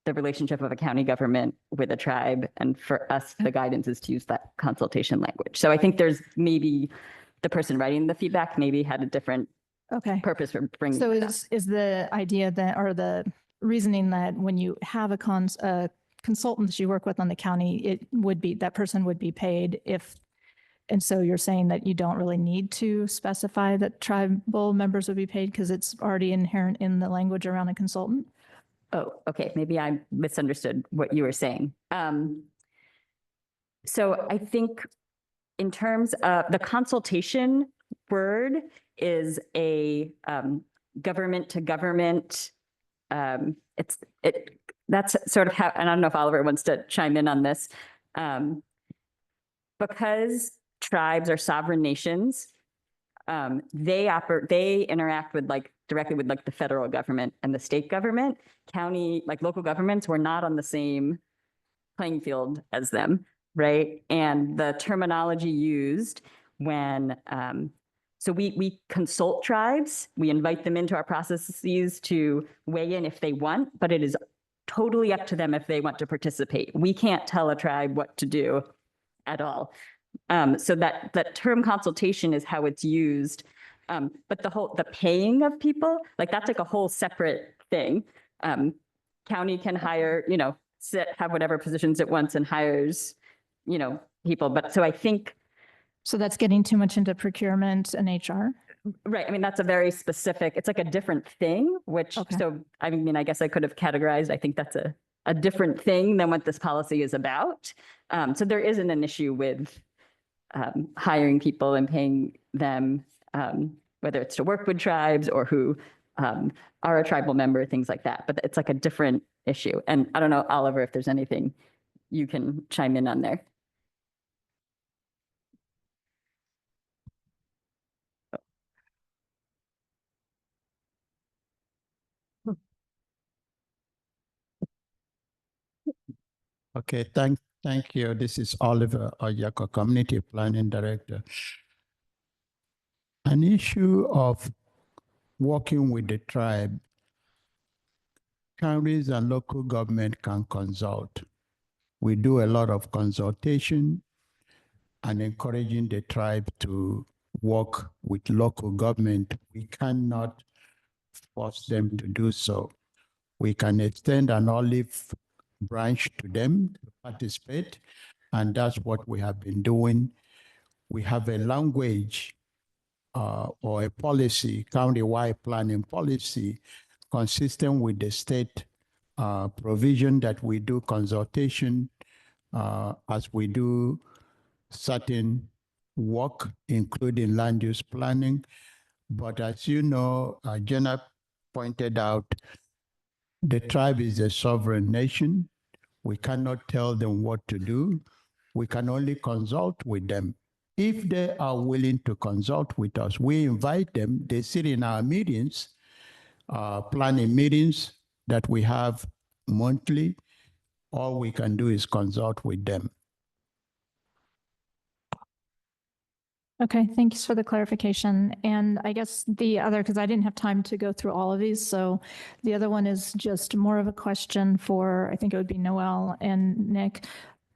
relationship of a county government with a tribe? And for us, the guidance is to use that consultation language. So I think there's maybe the person writing the feedback maybe had a different purpose for bringing so it up. is the idea that, or the reasoning that when you have a consultant that you work with on the county, it would be, that person would be paid if, and so you're saying that you don't really need to specify that tribal members would be paid because it's already inherent in the language around a consultant? Oh, okay. Maybe I misunderstood what you were saying. So I think in terms of the consultation word is a government to government. That's sort of how, and I don't know if Oliver wants to chime in on this. Because tribes are sovereign nations, they interact with directly with the federal government and the state government. County, local governments were not on the same playing field as them, right? And the terminology used when, so we consult tribes, we invite them into our processes to weigh in if they want, but it is totally up to them if they want to participate. We can't tell a tribe what to do at all. So that term consultation is how it's used. But the paying of people, that's a whole separate thing. County can hire, have whatever positions it wants and hires, people. But so I think. So that's getting too much into procurement and HR? Right. I mean, that's a very specific, it's a different thing, which, so, I mean, I guess I could have categorized, I think that's a different thing than what this policy is about. So there isn't an issue with hiring people and paying them, whether it's to work with tribes or who are a tribal member, things like that. But it's a different issue. And I don't know, Oliver, if there's anything you can chime in on there. Okay, thank you. This is Oliver Oyako, Community Planning Director. An issue of working with the tribe, counties and local government can consult. We do a lot of consultation and encouraging the tribe to work with local government. We cannot force them to do so. We can extend an olive branch to them to participate, and that's what we have been doing. We have a language or a policy, countywide planning policy, consistent with the state provision that we do consultation as we do certain work, including land use planning. But as you know, Jenna pointed out, the tribe is a sovereign nation. We cannot tell them what to do. We can only consult with them. If they are willing to consult with us, we invite them. They sit in our meetings, planning meetings that we have monthly. All we can do is consult with them. Okay, thanks for the clarification. And I guess the other, because I didn't have time to go through all of these, so the other one is just more of a question for, I think it would be Noel and Nick,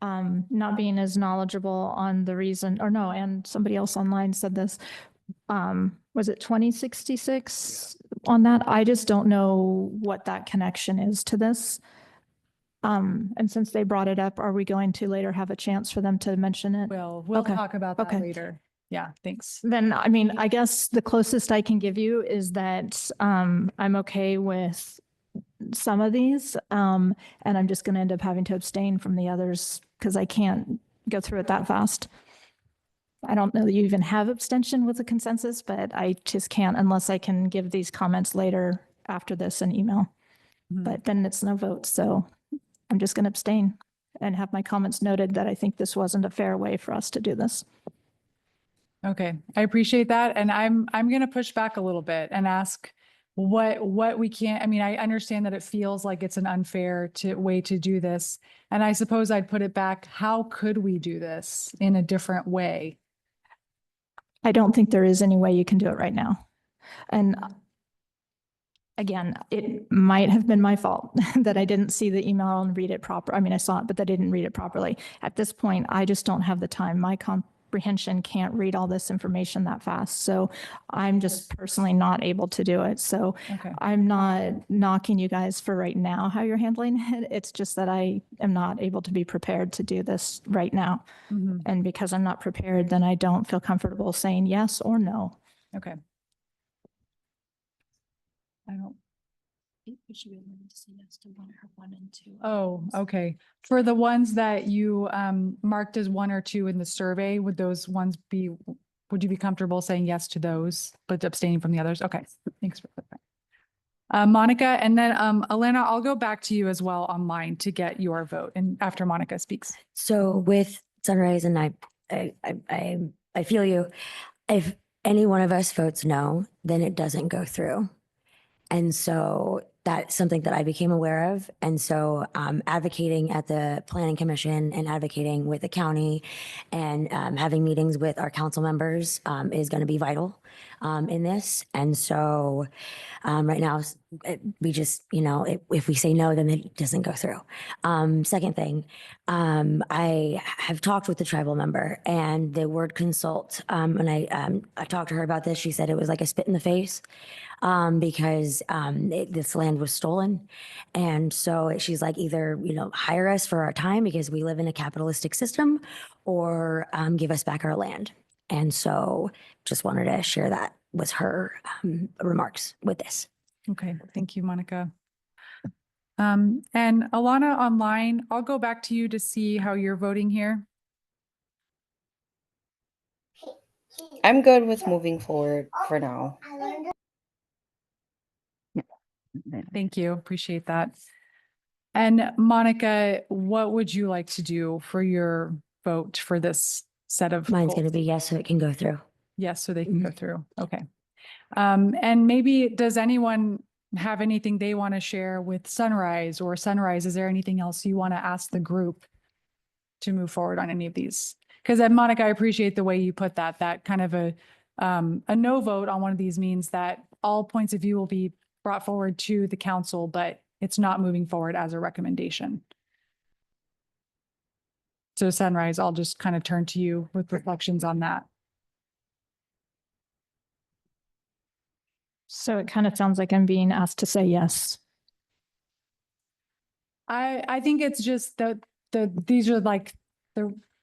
not being as knowledgeable on the reason, or no, and somebody else online said this. Was it 2066 on that? I just don't know what that connection is to this. And since they brought it up, are we going to later have a chance for them to mention it? We'll Okay. talk about that Okay. later. Yeah, thanks. Then, I mean, I guess the closest I can give you is that I'm okay with some of these. And I'm just going to end up having to abstain from the others because I can't go through it that fast. I don't know that you even have abstention with a consensus, but I just can't unless I can give these comments later after this in email. But then it's no vote. So I'm just going to abstain and have my comments noted that I think this wasn't a fair way for us to do this. Okay, I appreciate that. And I'm going to push back a little bit and ask what we can't, I mean, I understand that it feels like it's an unfair way to do this. And I suppose I'd put it back, how could we do this in a different way? I don't think there is any way you can do it right now. And again, it might have been my fault that I didn't see the email and read it proper. I mean, I saw it, but I didn't read it properly. At this point, I just don't have the time. My comprehension can't read all this information that fast. So I'm just personally not able to do it. So Okay. I'm not knocking you guys for right now, how you're handling it. It's just that I am not able to be prepared to do this right now. Mhm. And because I'm not prepared, then I don't feel comfortable saying yes or no. Okay. I don't. We should be able to say yes to one and two. Oh, okay. For the ones that you marked as 1 or 2 in the survey, would those ones be, would you be comfortable saying yes to those, but abstaining from the others? Okay, thanks for clarifying. Monica, and then Elena, I'll go back to you as well online to get your vote and after Monica speaks. So with Sunrise, and I feel you. If any one of us votes no, then it doesn't go through. And so that's something that I became aware of. And so advocating at the Planning Commission and advocating with the county and having meetings with our council members is going to be vital in this. And so right now, we just, if we say no, then it doesn't go through. Second thing, I have talked with the tribal member and the word consult. When I talked to her about this, she said it was like a spit in the face. Because this land was stolen. And so she's like, either, hire us for our time because we live in a capitalistic system or give us back our land. And so just wanted to share that with her remarks with this. Okay, thank you, Monica. And Alana online, I'll go back to you to see how you're voting here. I'm good with moving forward for now. Thank you. Appreciate that. And Monica, what would you like to do for your vote for this set of Mine's going to goals? be yes, so it can go through. Yes, so they can go through. Okay. And maybe does anyone have anything they want to share with Sunrise or Sunrise? Is there anything else you want to ask the group to move forward on any of these? Because Monica, I appreciate the way you put that kind of a no vote on one of these means that all points of view will be brought forward to the council, but it's not moving forward as a recommendation. So Sunrise, I'll just kind of turn to you with reflections on that. So it kind of sounds like I'm being asked to say yes. I think it's just these are like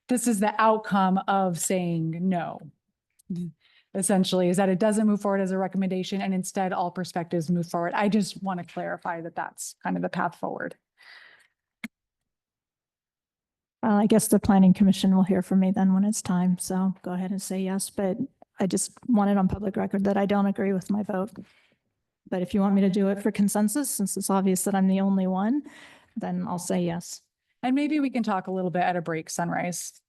this is the outcome of saying no. Essentially, is that it doesn't move forward as a recommendation and instead all perspectives move forward. I just want to clarify that that's kind of the path forward. Well, I guess the Planning Commission will hear from me then when it's time. So go ahead and say yes, but I just want it on public record that I don't agree with my vote. But if you want me to do it for consensus, since it's obvious that I'm the only one, then I'll say yes. And maybe we can talk a little bit at a break, Sunrise.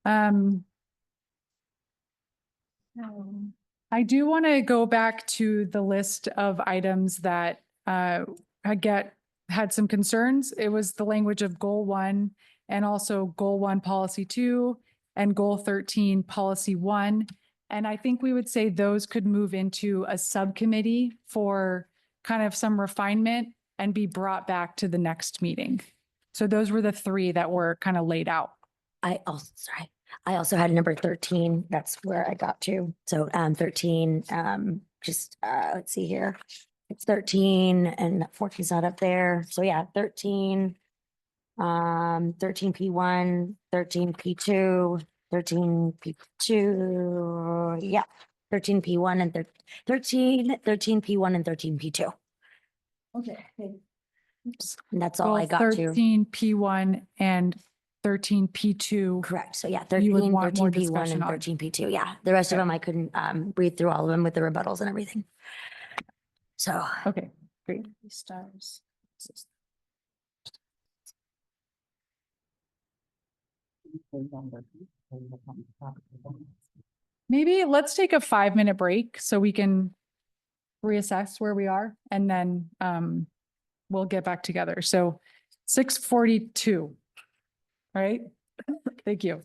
I do want to go back to the list of items that had some concerns. It was the language of goal 1 and also goal 1 policy 2 and goal 13, policy 1. And I think we would say those could move into a subcommittee for kind of some refinement and be brought back to the next meeting. So those were the 3 that were kind of laid out. I also had number 13. That's where I got to. So 13, let's see here. It's 13 and 14 is not up there. So yeah, 13, 13P1, 13P2, 13P2. Yeah, 13P1 and 13P1 and 13P2. Okay. And that's all I got to. 13P1 and 13P2. Correct. So yeah, You would 13, want more 13P1 discussion and on. 13P2. Yeah, the rest of them, I couldn't read through all of them with the rebuttals and everything. So. Okay, great. Stars. Maybe let's take a 5-minute break so we can reassess where we are and then we'll get back together. So 6:42. All right. Thank you.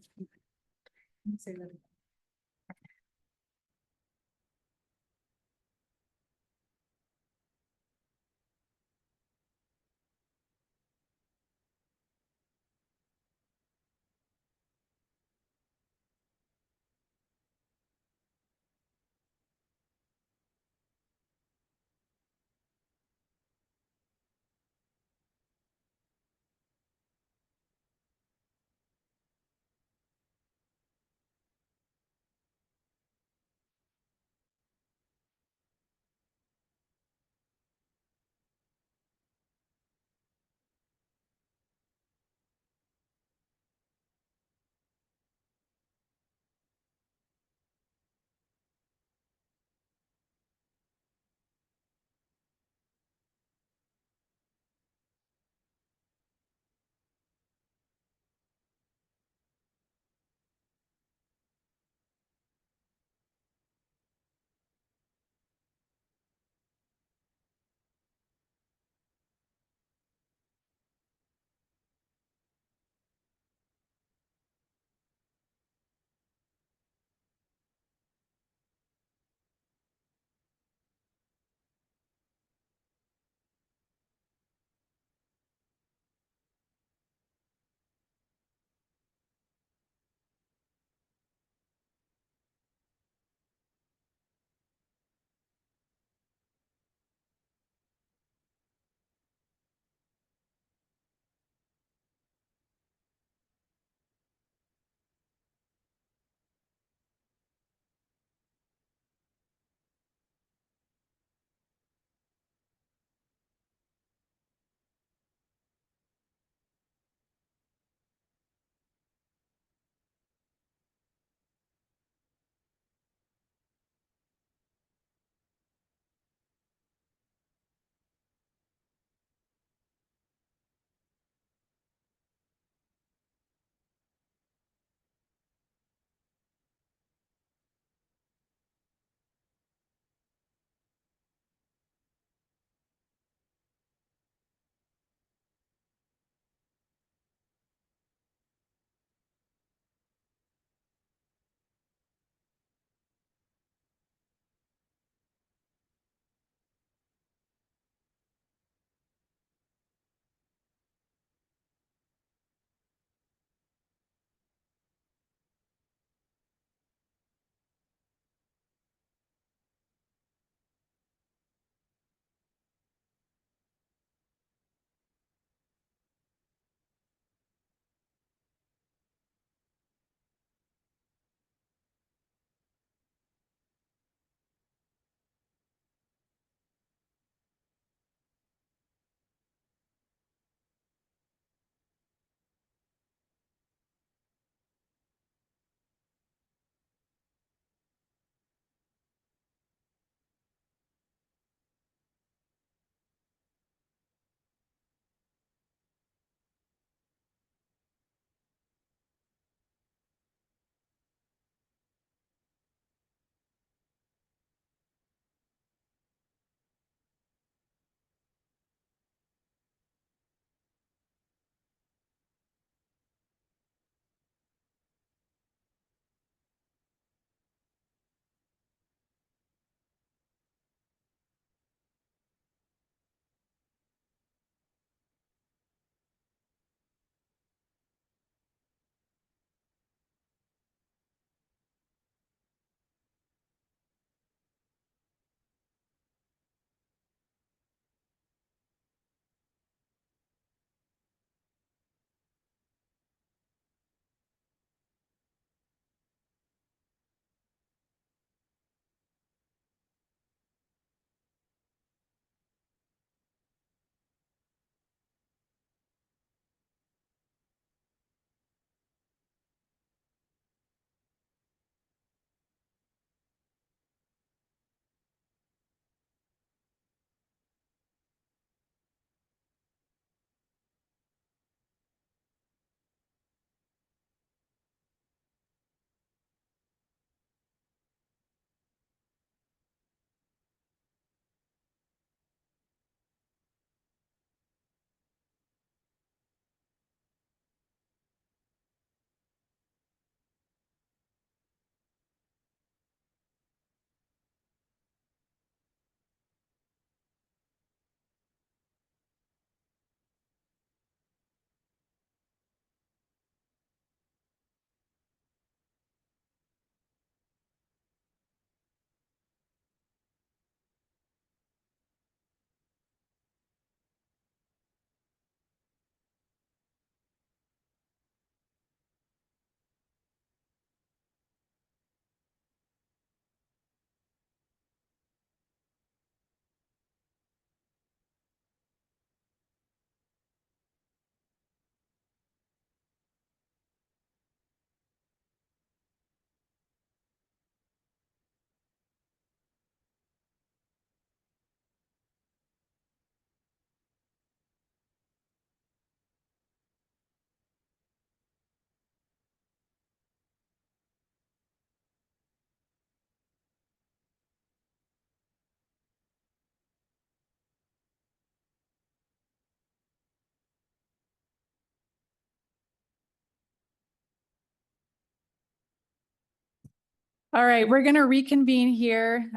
All right, we're going to reconvene here.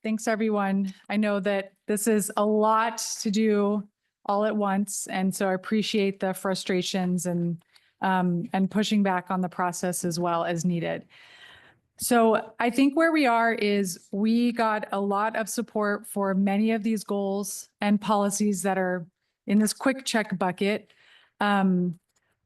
Thanks, everyone. I know that this is a lot to do all at once, and so I appreciate the frustrations and pushing back on the process as well as needed. So I think where we are is we got a lot of support for many of these goals and policies that are in this quick check bucket.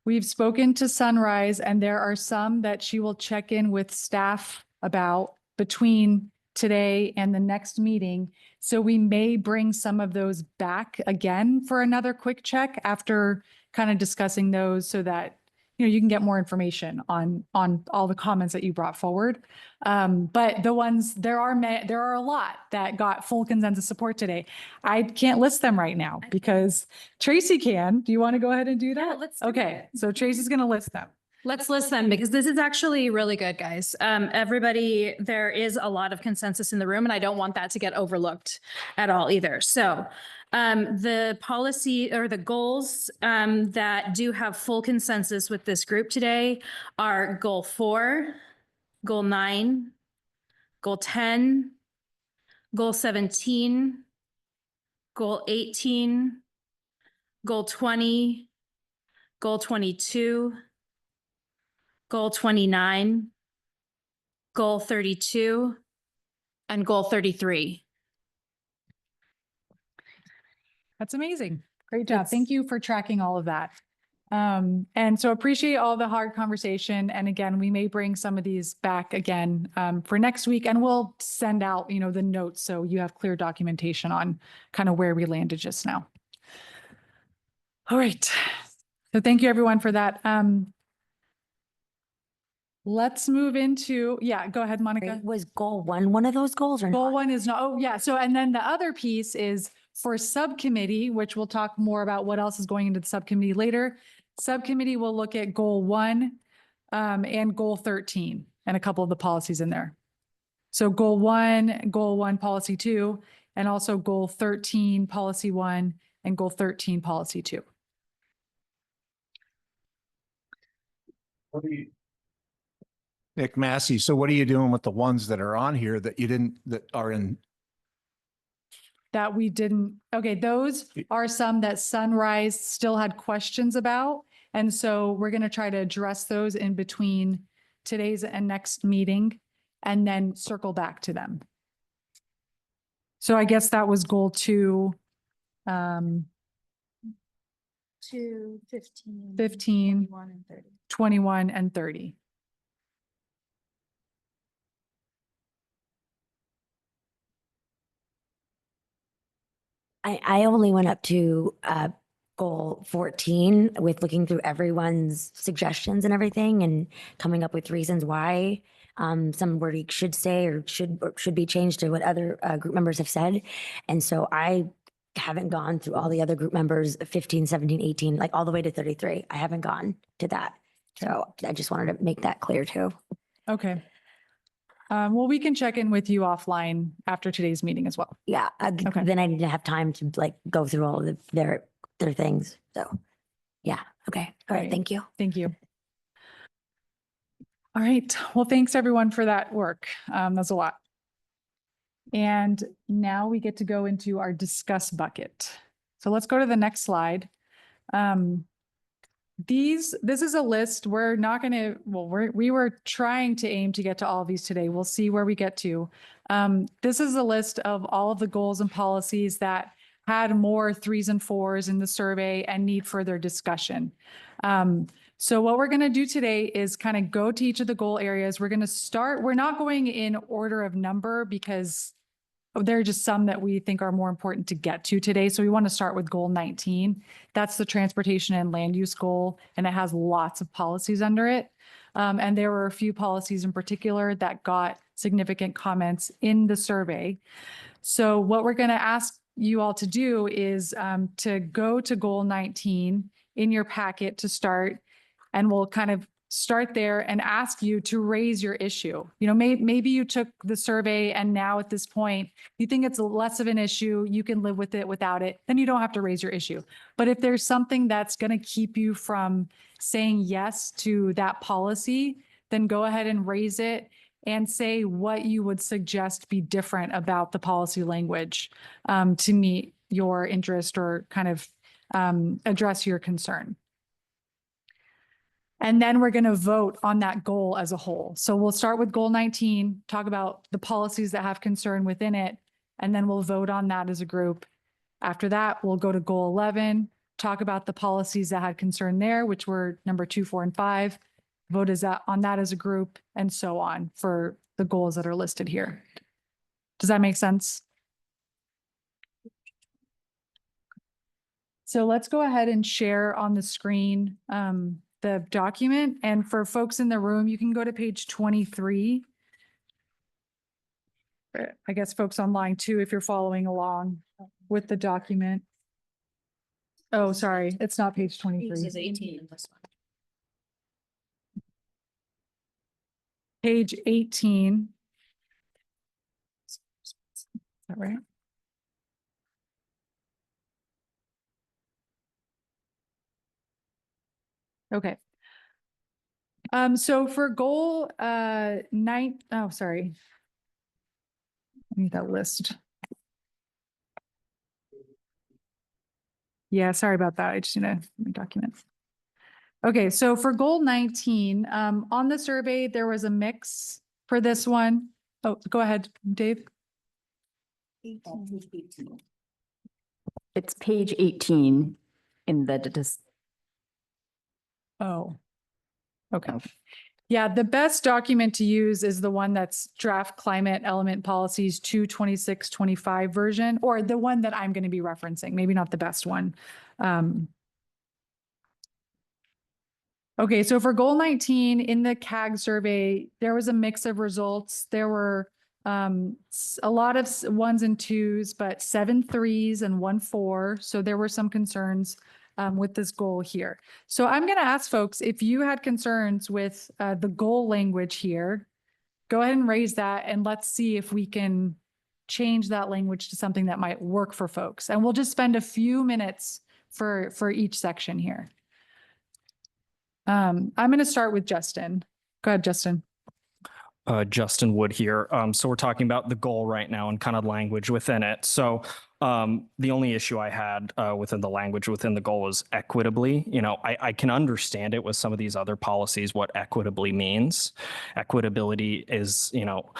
We've spoken to Sunrise, and there are some that she will check in with staff about between today and the next meeting. So we may bring some of those back again for another quick check after kind of discussing those so that, you know, you can get more information on all the comments that you brought forward. But the ones, there are a lot that got full consensus support today. I can't list them right now because Tracy can. Do you want to go ahead and do that? Yeah, let's do Okay, so Tracy's going to list them. Let's list them because this is actually really good, guys. Everybody, there is a lot of consensus in the room and I don't want that to get overlooked at all either. So the policy or the goals that do have full consensus with this group today are goal 4, goal 9, goal 10, goal 17, goal 18, goal 20, goal 22, goal 29, goal 32, and goal 33. That's amazing. Great job. Thank you for tracking all of that. And so appreciate all the hard conversation. And again, we may bring some of these back again for next week, and we'll send out, you know, the notes so you have clear documentation on kind of where we landed just now. All right. So thank you everyone for that. Let's move into, yeah, go ahead, Monica. Was goal 1 one of those goals or Goal not? 1 is not, oh yeah. So, and then the other piece is for subcommittee, which we'll talk more about what else is going into the subcommittee later. Subcommittee will look at goal 1 and goal 13 and a couple of the policies in there. So goal 1, policy 2, and also goal 13, policy 1, and goal 13, policy 2. Nick Massey, so what are you doing with the ones that are on here that you didn't, that are in? That we didn't, okay, those are some that Sunrise still had questions about. And so we're going to try to address those in between today's and next meeting and then circle back to them. So I guess that was goal 2. 2, 15, 15, 21, and 30. 21, and 30. I only went up to goal 14 with looking through everyone's suggestions and everything and coming up with reasons why some wording should stay or should be changed to what other group members have said. And so I haven't gone through all the other group members, 15, 17, 18, like all the way to 33. I haven't gone to that. So I just wanted to make that clear too. Okay. Well, we can check in with you offline after today's meeting as well. Yeah. Then I need to have time to like go through all of their things. So yeah. Okay. All right. Thank you. Thank you. All right. Well, thanks everyone for that work. That's a lot. And now we get to go into our discuss bucket. So let's go to the next slide. This is a list. We're not going to, well, we were trying to aim to get to all of these today. We'll see where we get to. This is a list of all of the goals and policies that had more 3s and 4s in the survey and need further discussion. So what we're going to do today is kind of go to each of the goal areas. We're going to start, we're not going in order of number because there are just some that we think are more important to get to today. So we want to start with goal 19. That's the transportation and land use goal, and it has lots of policies under it. And there were a few policies in particular that got significant comments in the survey. So what we're going to ask you all to do is to go to goal 19 in your packet to start, and we'll kind of start there and ask you to raise your issue. You know, maybe you took the survey and now at this point, you think it's less of an issue, you can live with it without it, then you don't have to raise your issue. But if there's something that's going to keep you from saying yes to that policy, then go ahead and raise it. and say what you would suggest be different about the policy language to meet your interest or kind of address your concern. And then we're going to vote on that goal as a whole. So we'll start with goal 19, talk about the policies that have concern within it, and then we'll vote on that as a group. After that, we'll go to goal 11, talk about the policies that had concern there, which were number 2, 4, and 5. Vote on that as a group, and so on for the goals that are listed here. Does that make sense? So let's go ahead and share on the screen the document. And for folks in the room, you can go to page 23. I guess folks online too, if you're following along with the document. Oh, sorry, it's not page 23. 18. Page 18. Is that right? Okay. So for goal sorry. I need that list. Yeah, sorry about that. I just need a document. Okay, so for goal 19, on the survey, there was a mix for this one. Oh, go ahead, Dave. It's page 18 in the Oh, okay. Yeah, the best document to use is the one that's draft climate element policies 22625 version, or the one that I'm going to be referencing, maybe not the best one. Okay, so for goal 19 in the CAG survey, there was a mix of results. There were a lot of 1s and 2s, but 7 3s and 1 4. So there were some concerns with this goal here. So I'm going to ask folks, if you had concerns with the goal language here, go ahead and raise that and let's see if we can change that language to something that might work for folks. And we'll just spend a few minutes for each section here. I'm going to start with Justin. Go ahead, Justin. Justin Wood here. So we're talking about the goal right now and kind of language within it. So the only issue I had within the language within the goal was equitably. You know, I can understand it with some of these other policies, what equitably means. Equitability is, you know,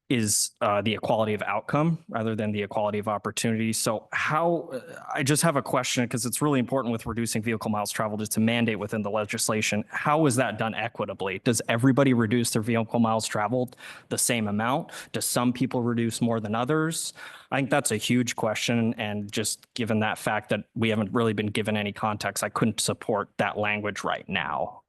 is the equality of outcome rather than the equality of opportunity. So how, I just have a question because it's really important with reducing vehicle miles traveled just to mandate within the legislation. How is that done equitably? Does everybody reduce their vehicle miles traveled the same amount? Does some people reduce more than others? I think that's a huge question. And just given that fact that we haven't really been given any context, I couldn't support that language right now.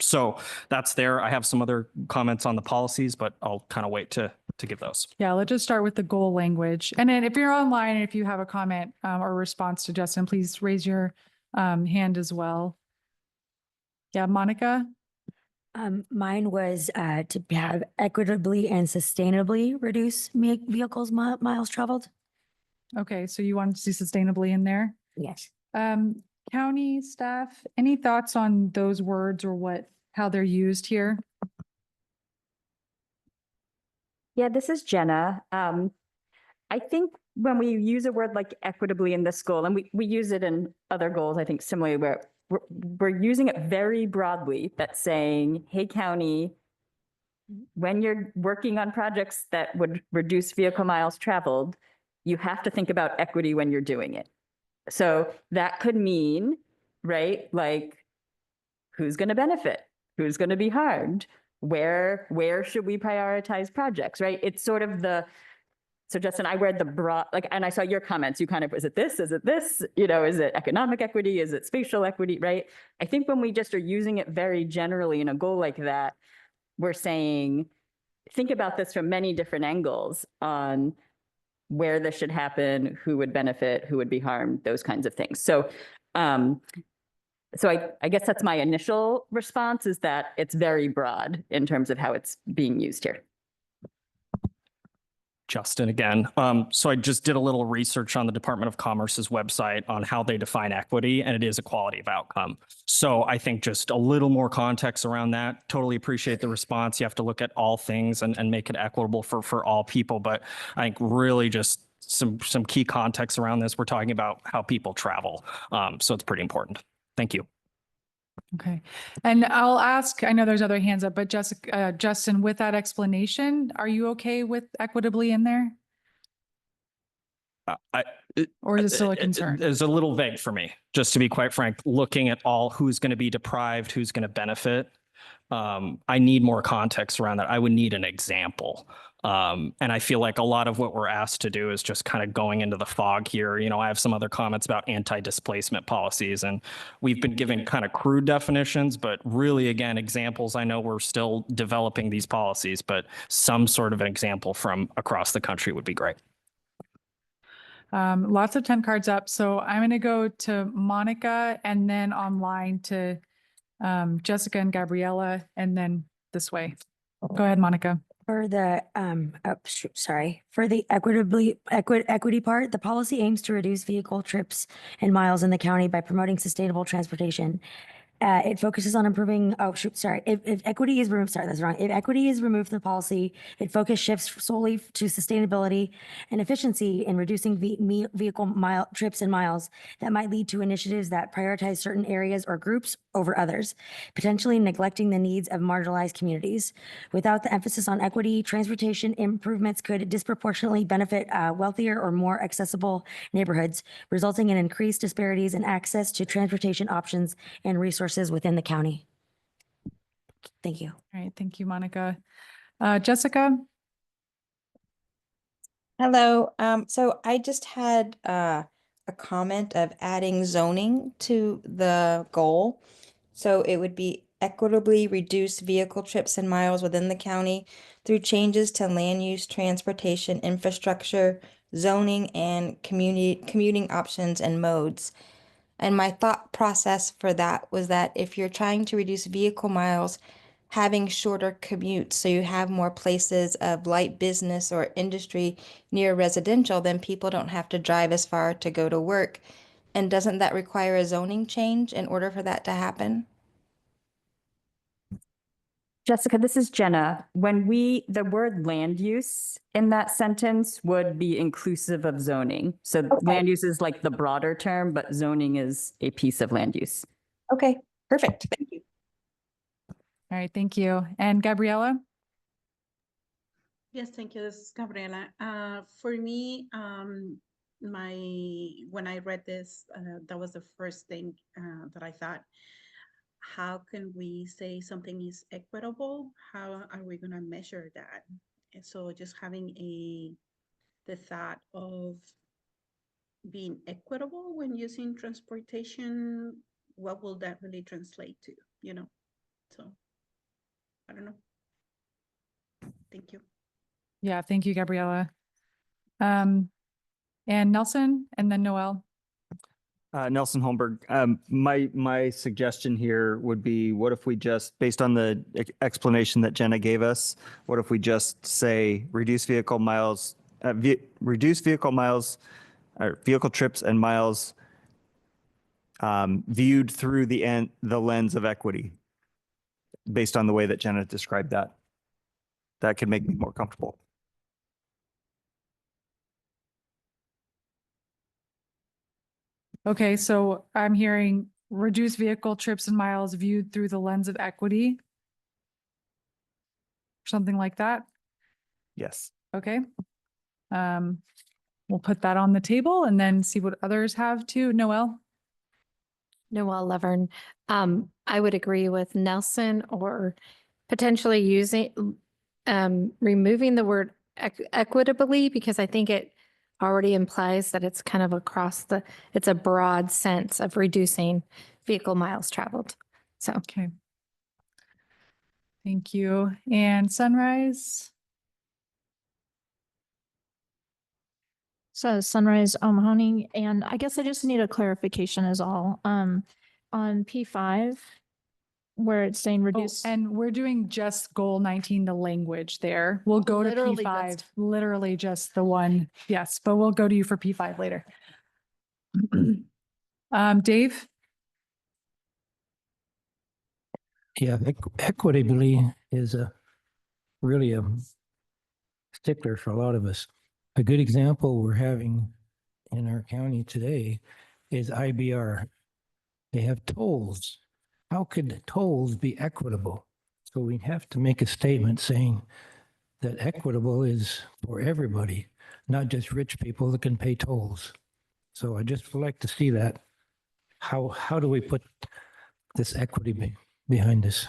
So that's there. I have some other comments on the policies, but I'll kind of wait to give those. Yeah, let's just start with the goal language. And then if you're online and if you have a comment or response to Justin, please raise your hand as well. Yeah, Monica? Mine was to have equitably and sustainably reduce vehicles miles traveled. Okay, so you want to see sustainably in there? Yes. County staff, any thoughts on those words or how they're used here? Yeah, this is Jenna. I think when we use a word like equitably in this goal, and we use it in other goals, I think similarly, where we're using it very broadly, that's saying, hey, county, when you're working on projects that would reduce vehicle miles traveled, you have to think about equity when you're doing it. So that could mean, right, like who's going to benefit? Who's going to be harmed? Where should we prioritize projects, right? It's sort of so Justin, I read the broad, and I saw your comments, you kind of, is it this? Is it this? You know, is it economic equity? Is it spatial equity, right? I think when we just are using it very generally in a goal like that, we're saying, think about this from many different angles on where this should happen, who would benefit, who would be harmed, those kinds of things. So, I guess that's my initial response, is that it's very broad in terms of how it's being used here. Justin again. So I just did a little research on the Department of Commerce's website on how they define equity, and it is equality of outcome. So I think just a little more context around that. Totally appreciate the response. You have to look at all things and make it equitable for all people. But I think really just some key context around this. We're talking about how people travel. So it's pretty important. Thank you. Okay. And I'll ask, I know there's other hands up, but Jessica, Justin, with that explanation, are you okay with equitably in there? Or is it still a concern? It's a little vague for me, just to be quite frank, looking at all who's going to be deprived, who's going to benefit. I need more context around that. I would need an example. And I feel like a lot of what we're asked to do is just kind of going into the fog here. You know, I have some other comments about anti-displacement policies, and we've been giving kind of crude definitions, but really, again, examples. I know we're still developing these policies, but some sort of an example from across the country would be great. Lots of 10 cards up. So I'm going to go to Monica and then online to Jessica and Gabriella, and then this way. Go ahead, Monica. For the, for the equity part, the policy aims to reduce vehicle trips and miles in the county by promoting sustainable transportation. It focuses on improving, if equity is removed, that's wrong. If equity is removed from the policy, it focus shifts solely to sustainability and efficiency in reducing vehicle trips and miles that might lead to initiatives that prioritize certain areas or groups over others, potentially neglecting the needs of marginalized communities. Without the emphasis on equity, transportation improvements could disproportionately benefit wealthier or more accessible neighborhoods, resulting in increased disparities in access to transportation options and resources within the county. Thank you. All right. Thank you, Monica. Jessica? Hello. So I just had a comment of adding zoning to the goal. So it would be equitably reduce vehicle trips and miles within the county through changes to land use, transportation, infrastructure, zoning, and commuting options and modes. And my thought process for that was that if you're trying to reduce vehicle miles, having shorter commutes, so you have more places of light business or industry near residential, then people don't have to drive as far to go to work. And doesn't that require a zoning change in order for that to happen? Jessica, this is Jenna. When the word land use in that sentence would be inclusive of zoning. So land use is like the broader term, but zoning is a piece of land use. Okay, perfect. Thank you. All right. Thank you. And Gabriella? Yes, thank you. This is Gabriela. For me, when I read this, that was the first thing that I thought. How can we say something is equitable? How are we going to measure that? And so just having the thought of being equitable when using transportation, what will that really translate to, you know? So I don't know. Thank you. Yeah, thank you, Gabriella. And Nelson, and then Noel. Nelson Holmberg, my suggestion here would be, what if we just, based on the explanation that Jenna gave us, what if we just say reduce vehicle miles, or vehicle trips and miles viewed through the lens of equity, based on the way that Jenna described that. That could make me more comfortable. Okay, so I'm hearing reduce vehicle trips and miles viewed through the lens of equity. Something like that. Yes. Okay. We'll put that on the table and then see what others have too. Noel? Noel Levern. I would agree with Nelson, or potentially removing the word equitably, because I think it already implies that it's kind of it's a broad sense of reducing vehicle miles traveled. So. Okay. Thank you. And Sunrise? So Sunrise O'Mahony, and I guess I just need a clarification is all. On P5, where it's saying reduce. And we're doing just goal 19, the language there. We'll go to Literally P5, just- literally just the one. Yes, but we'll go to you for P5 later. Dave? Yeah, equitably is really a stickler for a lot of us. A good example we're having in our county today is IBR. They have tolls. How could tolls be equitable? So we have to make a statement saying that equitable is for everybody, not just rich people that can pay tolls. So I just would like to see that. How do we put this equity behind this?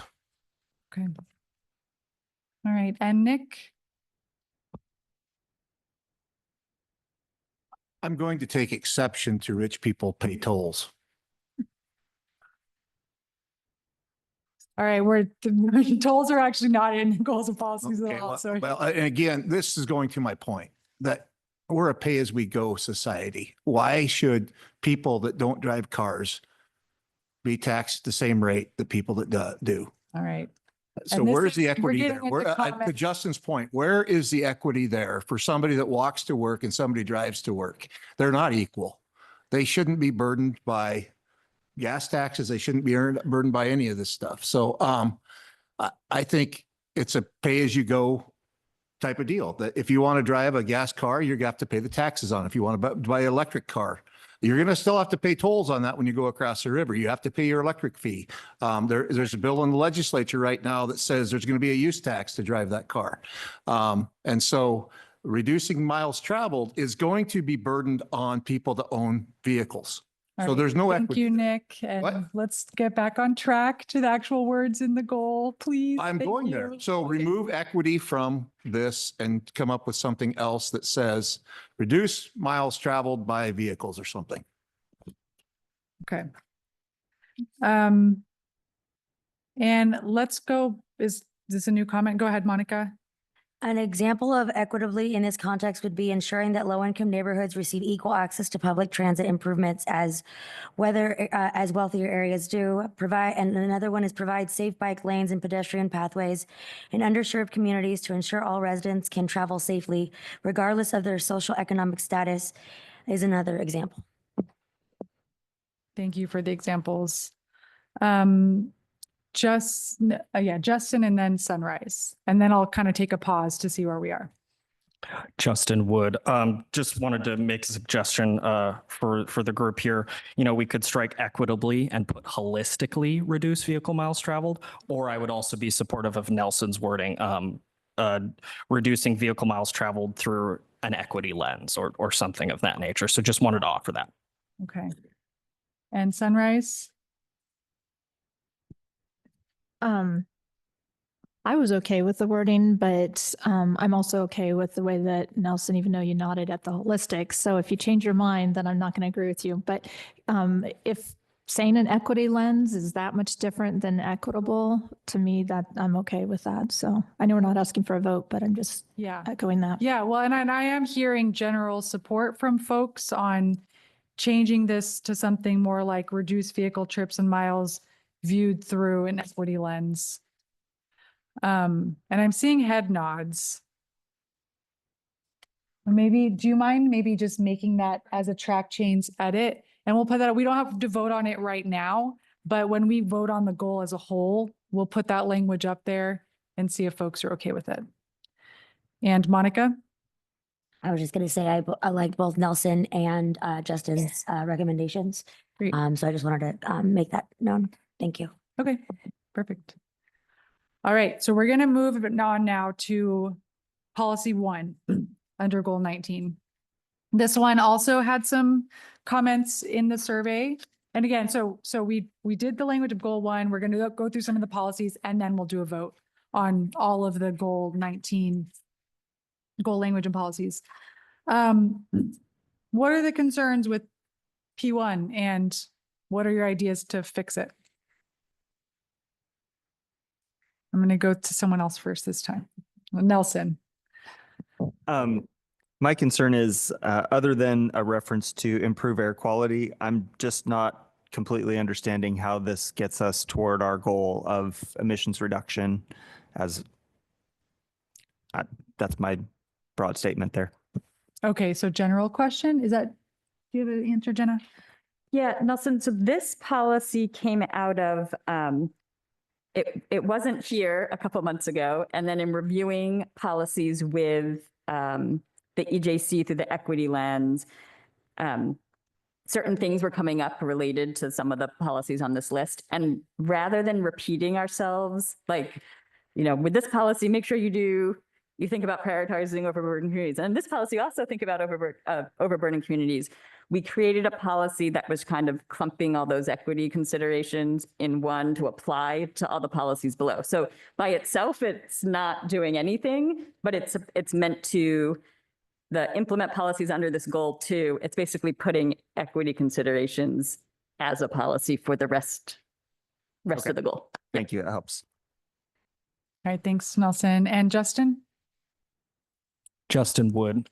Okay. All right, and Nick? I'm going to take exception to rich people pay tolls. All right, the tolls are actually not in goals and policies at Okay, all, so. well, and again, this is going to my point that we're a pay-as-we-go society. Why should people that don't drive cars be taxed the same rate that people that do? All right. So And this where's the is- we're equity getting there? into Where, to comments. Justin's point, where is the equity there for somebody that walks to work and somebody drives to work? They're not equal. They shouldn't be burdened by gas taxes. They shouldn't be burdened by any of this stuff. So I think it's a pay-as-you-go type of deal, that if you want to drive a gas car, you're going to have to pay the taxes on it. If you want to buy an electric car, you're going to still have to pay tolls on that when you go across the river. You have to pay your electric fee. There's a bill in the legislature right now that says there's going to be a use tax to drive that car. And so reducing miles traveled is going to be burdened on people that own vehicles. All So right, there's no Thank equity. you, Nick. And let's get back on track to the actual words in the goal, please. I'm Thank going there. you. So remove equity from this and come up with something else that says reduce miles traveled by vehicles or something. Okay. And let's go, is this a new comment? Go ahead, Monica. An example of equitably in this context would be ensuring that low-income neighborhoods receive equal access to public transit improvements as wealthier areas do. And another one is provide safe bike lanes and pedestrian pathways in underserved communities to ensure all residents can travel safely, regardless of their social economic status, is another example. Thank you for the examples. Justin and then Sunrise. And then I'll kind of take a pause to see where we are. Justin Wood, just wanted to make a suggestion for the group here. You know, we could strike equitably and put holistically reduce vehicle miles traveled, or I would also be supportive of Nelson's wording, reducing vehicle miles traveled through an equity lens or something of that nature. So just wanted to offer that. Okay. And Sunrise? I was okay with the wording, but I'm also okay with the way that Nelson, even though you nodded at the holistic. So if you change your mind, then I'm not going to agree with you. But if saying an equity lens is that much different than equitable, to me, that I'm okay with that. So I know we're not asking for a vote, but I'm just echoing that. Yeah, well, and I am hearing general support from folks on changing this to something more like reduce vehicle trips and miles viewed through an equity lens. And I'm seeing head nods. Maybe, do you mind maybe just making that as a track change edit? And we'll put that, we don't have to vote on it right now, but when we vote on the goal as a whole, we'll put that language up there and see if folks are okay with it. And Monica? I was just going to say, I like both Nelson and Justin's recommendations. Great. So I just wanted to make that known. Thank you. Okay, perfect. All right, so we're going to move on now to policy 1 under goal 19. This one also had some comments in the survey. And again, so we did the language of goal 1. We're going to go through some of the policies and then we'll do a vote on all of the goal 19 goal language and policies. What are the concerns with P1 and what are your ideas to fix it? I'm going to go to someone else first this time. Nelson. My concern is, other than a reference to improve air quality, I'm just not completely understanding how this gets us toward our goal of emissions reduction as that's my broad statement there. Okay, so general question, is that, do you have an answer, Jenna? Yeah, Nelson, so this policy came out of, it wasn't here a couple months ago. And then in reviewing policies with the EJC through the equity lens, certain things were coming up related to some of the policies on this list. And rather than repeating ourselves, like, with this policy, make sure you think about prioritizing overburdened communities. And this policy also think about overburdened communities. We created a policy that was kind of clumping all those equity considerations in one to apply to all the policies below. So by itself, it's not doing anything, but it's meant to implement policies under this goal too. It's basically putting equity considerations as a policy for the rest Okay. of the goal. Thank you. That helps. All right, thanks, Nelson. And Justin? Justin Wood.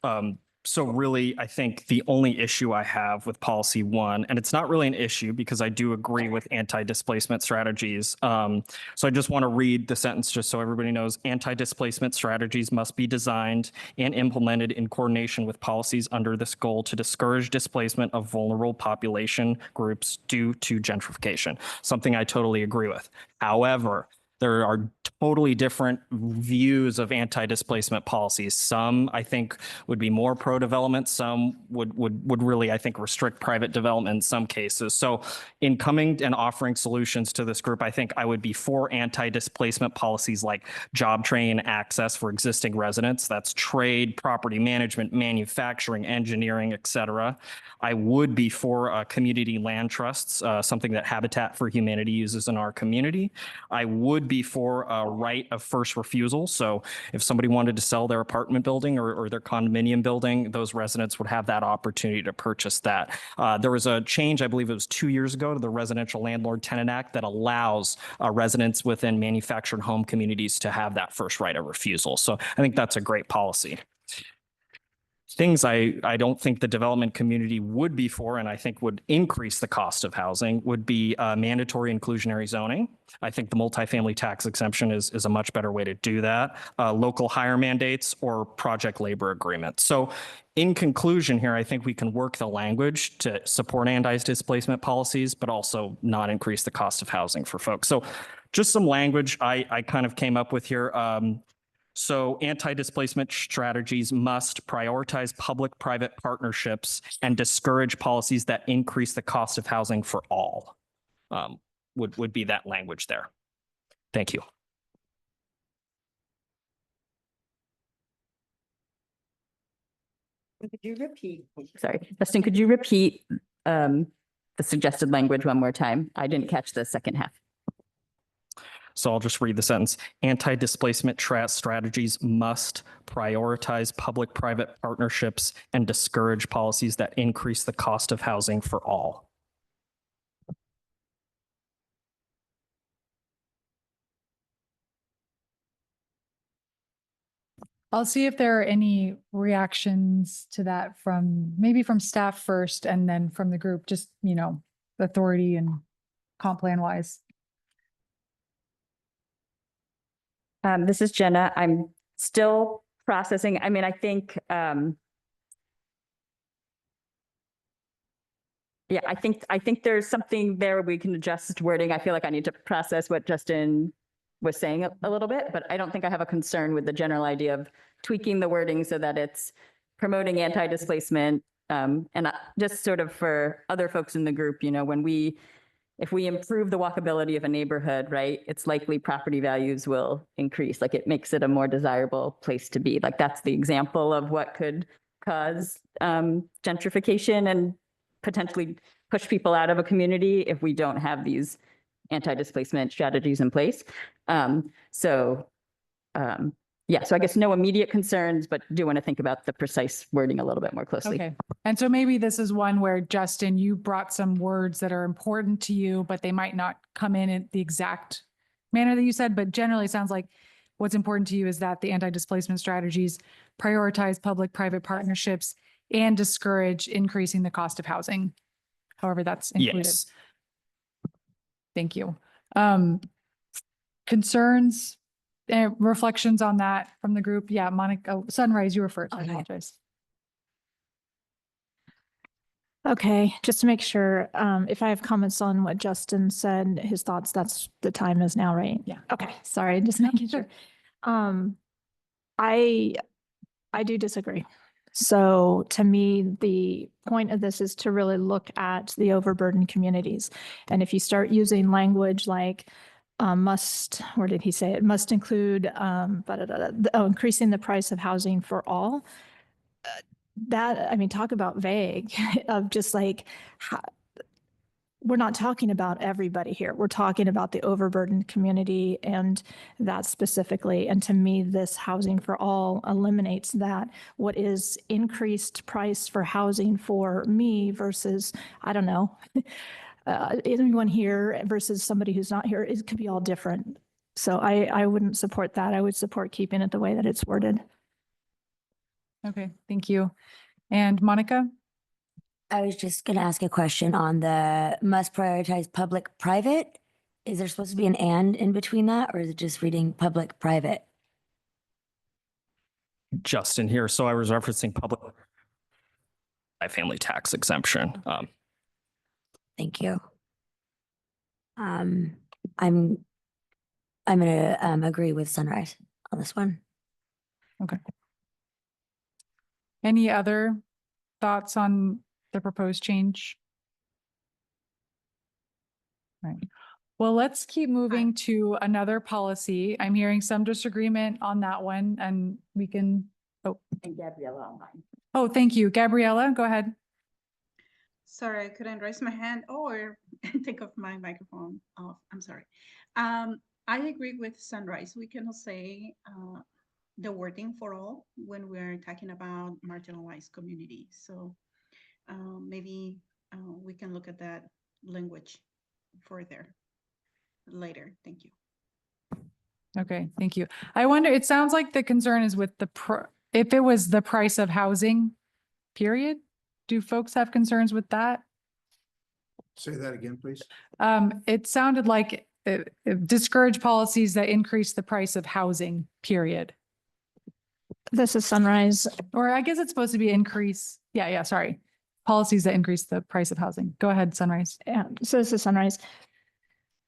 So really, I think the only issue I have with policy 1, and it's not really an issue because I do agree with anti-displacement strategies. So I just want to read the sentence just so everybody knows. Anti-displacement strategies must be designed and implemented in coordination with policies under this goal to discourage displacement of vulnerable population groups due to gentrification, something I totally agree with. However, there are totally different views of anti-displacement policies. Some, I think, would be more pro-development. Some would really, I think, restrict private development in some cases. So in coming and offering solutions to this group, I think I would be for anti-displacement policies like job training and access for existing residents. That's trade, property management, manufacturing, engineering, et cetera. I would be for community land trusts, something that Habitat for Humanity uses in our community. I would be for a right of first refusal. So if somebody wanted to sell their apartment building or their condominium building, those residents would have that opportunity to purchase that. There was a change, I believe it was 2 years ago, to the Residential Landlord Tenant Act that allows residents within manufactured home communities to have that first right of refusal. So I think that's a great policy. Things I don't think the development community would be for, and I think would increase the cost of housing, would be mandatory inclusionary zoning. I think the multifamily tax exemption is a much better way to do that. Local hire mandates or project labor agreements. So in conclusion here, I think we can work the language to support anti-displacement policies, but also not increase the cost of housing for folks. So just some language I kind of came up with here. So anti-displacement strategies must prioritize public-private partnerships and discourage policies that increase the cost of housing for all, would be that language there. Thank you. Could you repeat? Sorry, Justin, could you repeat the suggested language one more time? I didn't catch the second half. So I'll just read the sentence. Anti-displacement strategies must prioritize public-private partnerships and discourage policies that increase the cost of housing for all. I'll see if there are any reactions to that maybe from staff first and then from the group, just, authority and comp plan wise. This is Jenna. I'm still processing. I mean, I think, I think there's something there we can adjust wording. I feel like I need to process what Justin was saying a little bit, but I don't think I have a concern with the general idea of tweaking the wording so that it's promoting anti-displacement. And just sort of for other folks in the group, if we improve the walkability of a neighborhood, right, it's likely property values will increase. Like it makes it a more desirable place to be. Like that's the example of what could cause gentrification and potentially push people out of a community if we don't have these anti-displacement strategies in place. Yeah, so I guess no immediate concerns, but do want to think about the precise wording a little bit more closely. Okay. And so maybe this is one where, Justin, you brought some words that are important to you, but they might not come in the exact manner that you said, but generally it sounds like what's important to you is that the anti-displacement strategies prioritize public-private partnerships and discourage increasing the cost of housing, however that's included. Yes. thank you. Concerns, reflections on that from the group? Yeah, Monica, oh, Sunrise, you were first. I apologize. Okay, just to make sure, if I have comments on what Justin said, his thoughts, that's the time is now, right? Yeah. Okay, sorry, just making sure. I do disagree. So to me, the point of this is to really look at the overburdened communities. And if you start using language like must, where did he say it? Must include increasing the price of housing for all. That, I mean, talk about vague of just like, we're not talking about everybody here. We're talking about the overburdened community and that specifically. And to me, this housing for all eliminates that. What is increased price for housing for me versus, I don't know, anyone here versus somebody who's not here, it could be all different. So I wouldn't support that. I would support keeping it the way that it's worded. Okay, thank you. And Monica? I was just going to ask a question on the must prioritize public-private. Is there supposed to be an and in between that, or is it just reading public-private? Justin here. So I was referencing public family tax exemption. Thank you. I'm going to agree with Sunrise on this one. Okay. Any other thoughts on the proposed change? All right. Well, let's keep moving to another policy. I'm hearing some disagreement on that one, and we can, And Gabriella online. oh, thank you. Gabriella, go ahead. Sorry, I couldn't raise my hand or take off my microphone off. I'm sorry. I agree with Sunrise. We cannot say the wording for all when we're talking about marginalized communities. So maybe we can look at that language further later. Thank you. Okay, thank you. I wonder, it sounds like the concern is with if it was the price of housing, period. Do folks have concerns with that? Say that again, please. It sounded like discourage policies that increase the price of housing, period. This is Sunrise. Or I guess it's supposed to be increase. Yeah, sorry. Policies that increase the price of housing. Go ahead, Sunrise. Yeah, so this is Sunrise.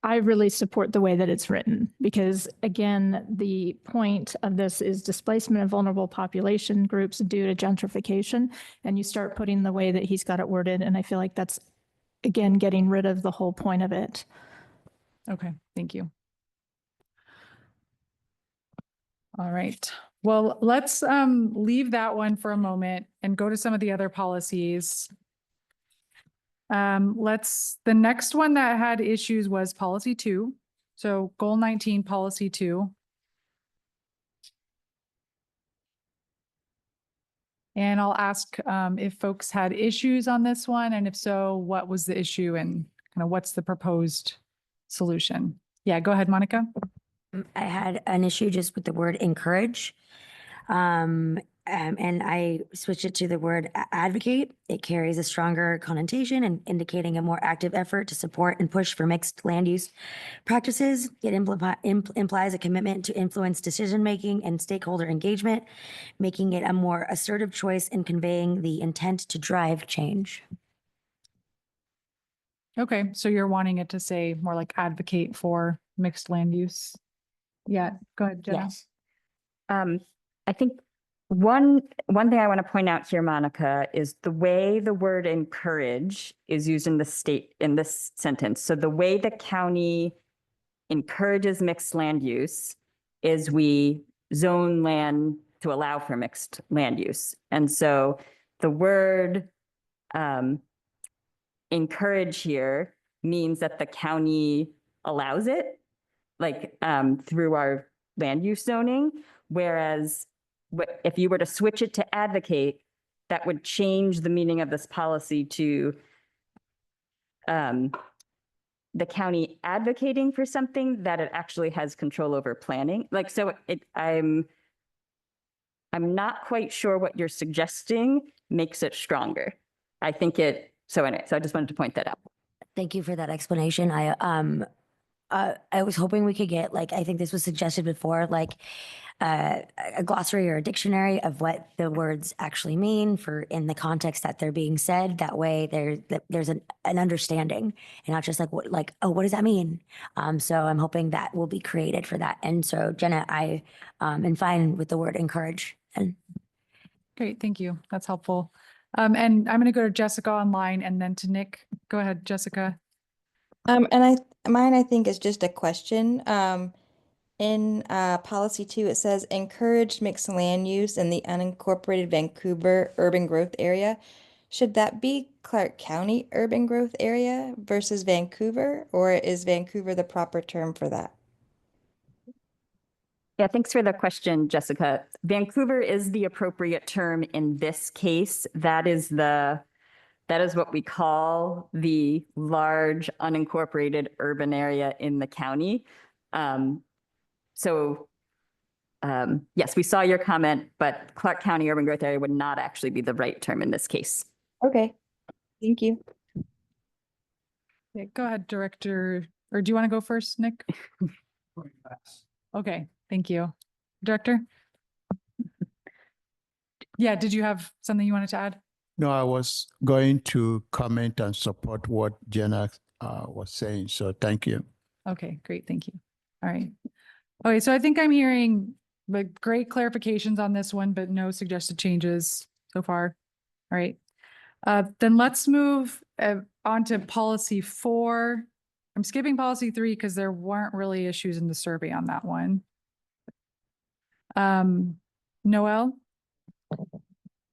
I really support the way that it's written because again, the point of this is displacement of vulnerable population groups due to gentrification. And you start putting the way that he's got it worded. And I feel like that's, again, getting rid of the whole point of it. Okay, thank you. All right. Well, let's leave that one for a moment and go to some of the other policies. The next one that had issues was policy 2. So goal 19, policy 2. And I'll ask if folks had issues on this one, and if so, what was the issue and kind of what's the proposed solution? Yeah, go ahead, Monica. I had an issue just with the word encourage. And I switched it to the word advocate. It carries a stronger connotation and indicating a more active effort to support and push for mixed land use practices. It implies a commitment to influence decision-making and stakeholder engagement, making it a more assertive choice in conveying the intent to drive change. Okay, so you're wanting it to say more like advocate for mixed land use. Yeah, go ahead, Jenna. Yes. I think one thing I want to point out here, Monica, is the way the word encourage is used in this sentence. So the way the county encourages mixed land use is we zone land to allow for mixed land use. And so the word encourage here means that the county allows it, like through our land use zoning, whereas if you were to switch it to advocate, that would change the meaning of this policy to the county advocating for something that it actually has control over planning. Like, so I'm not quite sure what you're suggesting makes it stronger. I think so anyway, so I just wanted to point that out. Thank you for that explanation. I was hoping we could get, like, I think this was suggested before, like a glossary or a dictionary of what the words actually mean for in the context that they're being said. That way there's an understanding and not just like what, like, oh, what does that mean? So I'm hoping that will be created for that. And so Jenna, I am fine with the word encourage. And Great, thank you. That's helpful. And I'm going to go to Jessica online and then to Nick. Go ahead, Jessica. Mine I think is just a question. In policy 2, it says encourage mixed land use in the unincorporated Vancouver urban growth area. Should that be Clark County urban growth area versus Vancouver, or is Vancouver the proper term for that? Yeah, thanks for the question, Jessica. Vancouver is the appropriate term in this case. That is what we call the large unincorporated urban area in the county. Yes, we saw your comment, but Clark County urban growth area would not actually be the right term in this case. Okay, thank you. Yeah, go ahead, Director, or do you want to go first, Nick? Okay, thank you. Director? Yeah, did you have something you wanted to add? No, I was going to comment and support what Jenna was saying. So thank you. Okay, great, thank you. All right. Okay, so I think I'm hearing like great clarifications on this one, but no suggested changes so far. All right. Then let's move on to policy 4. I'm skipping policy 3 because there weren't really issues in the survey on that one. Noelle?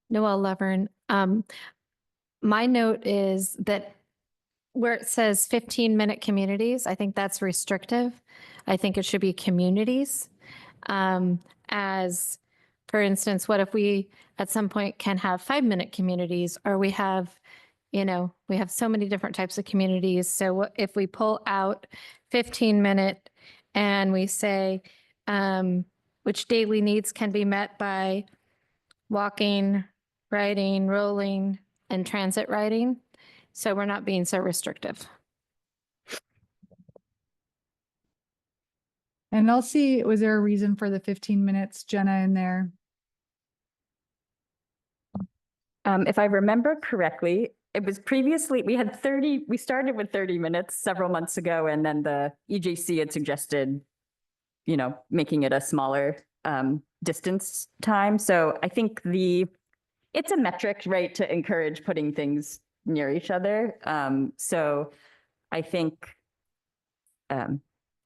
Noelle Levern. My note is that where it says 15-minute communities, I think that's restrictive. I think it should be communities. As, for instance, what if we at some point can have 5-minute communities, or we have, we have so many different types of communities. So if we pull out 15-minute and we say, which daily needs can be met by walking, riding, rolling, and transit riding. So we're not being so restrictive. And I'll see, was there a reason for the 15 minutes, Jenna, in there? If I remember correctly, it was previously, we started with 30 minutes several months ago, and then the EJC had suggested, making it a smaller distance time. So I think it's a metric, right, to encourage putting things near each other. So I think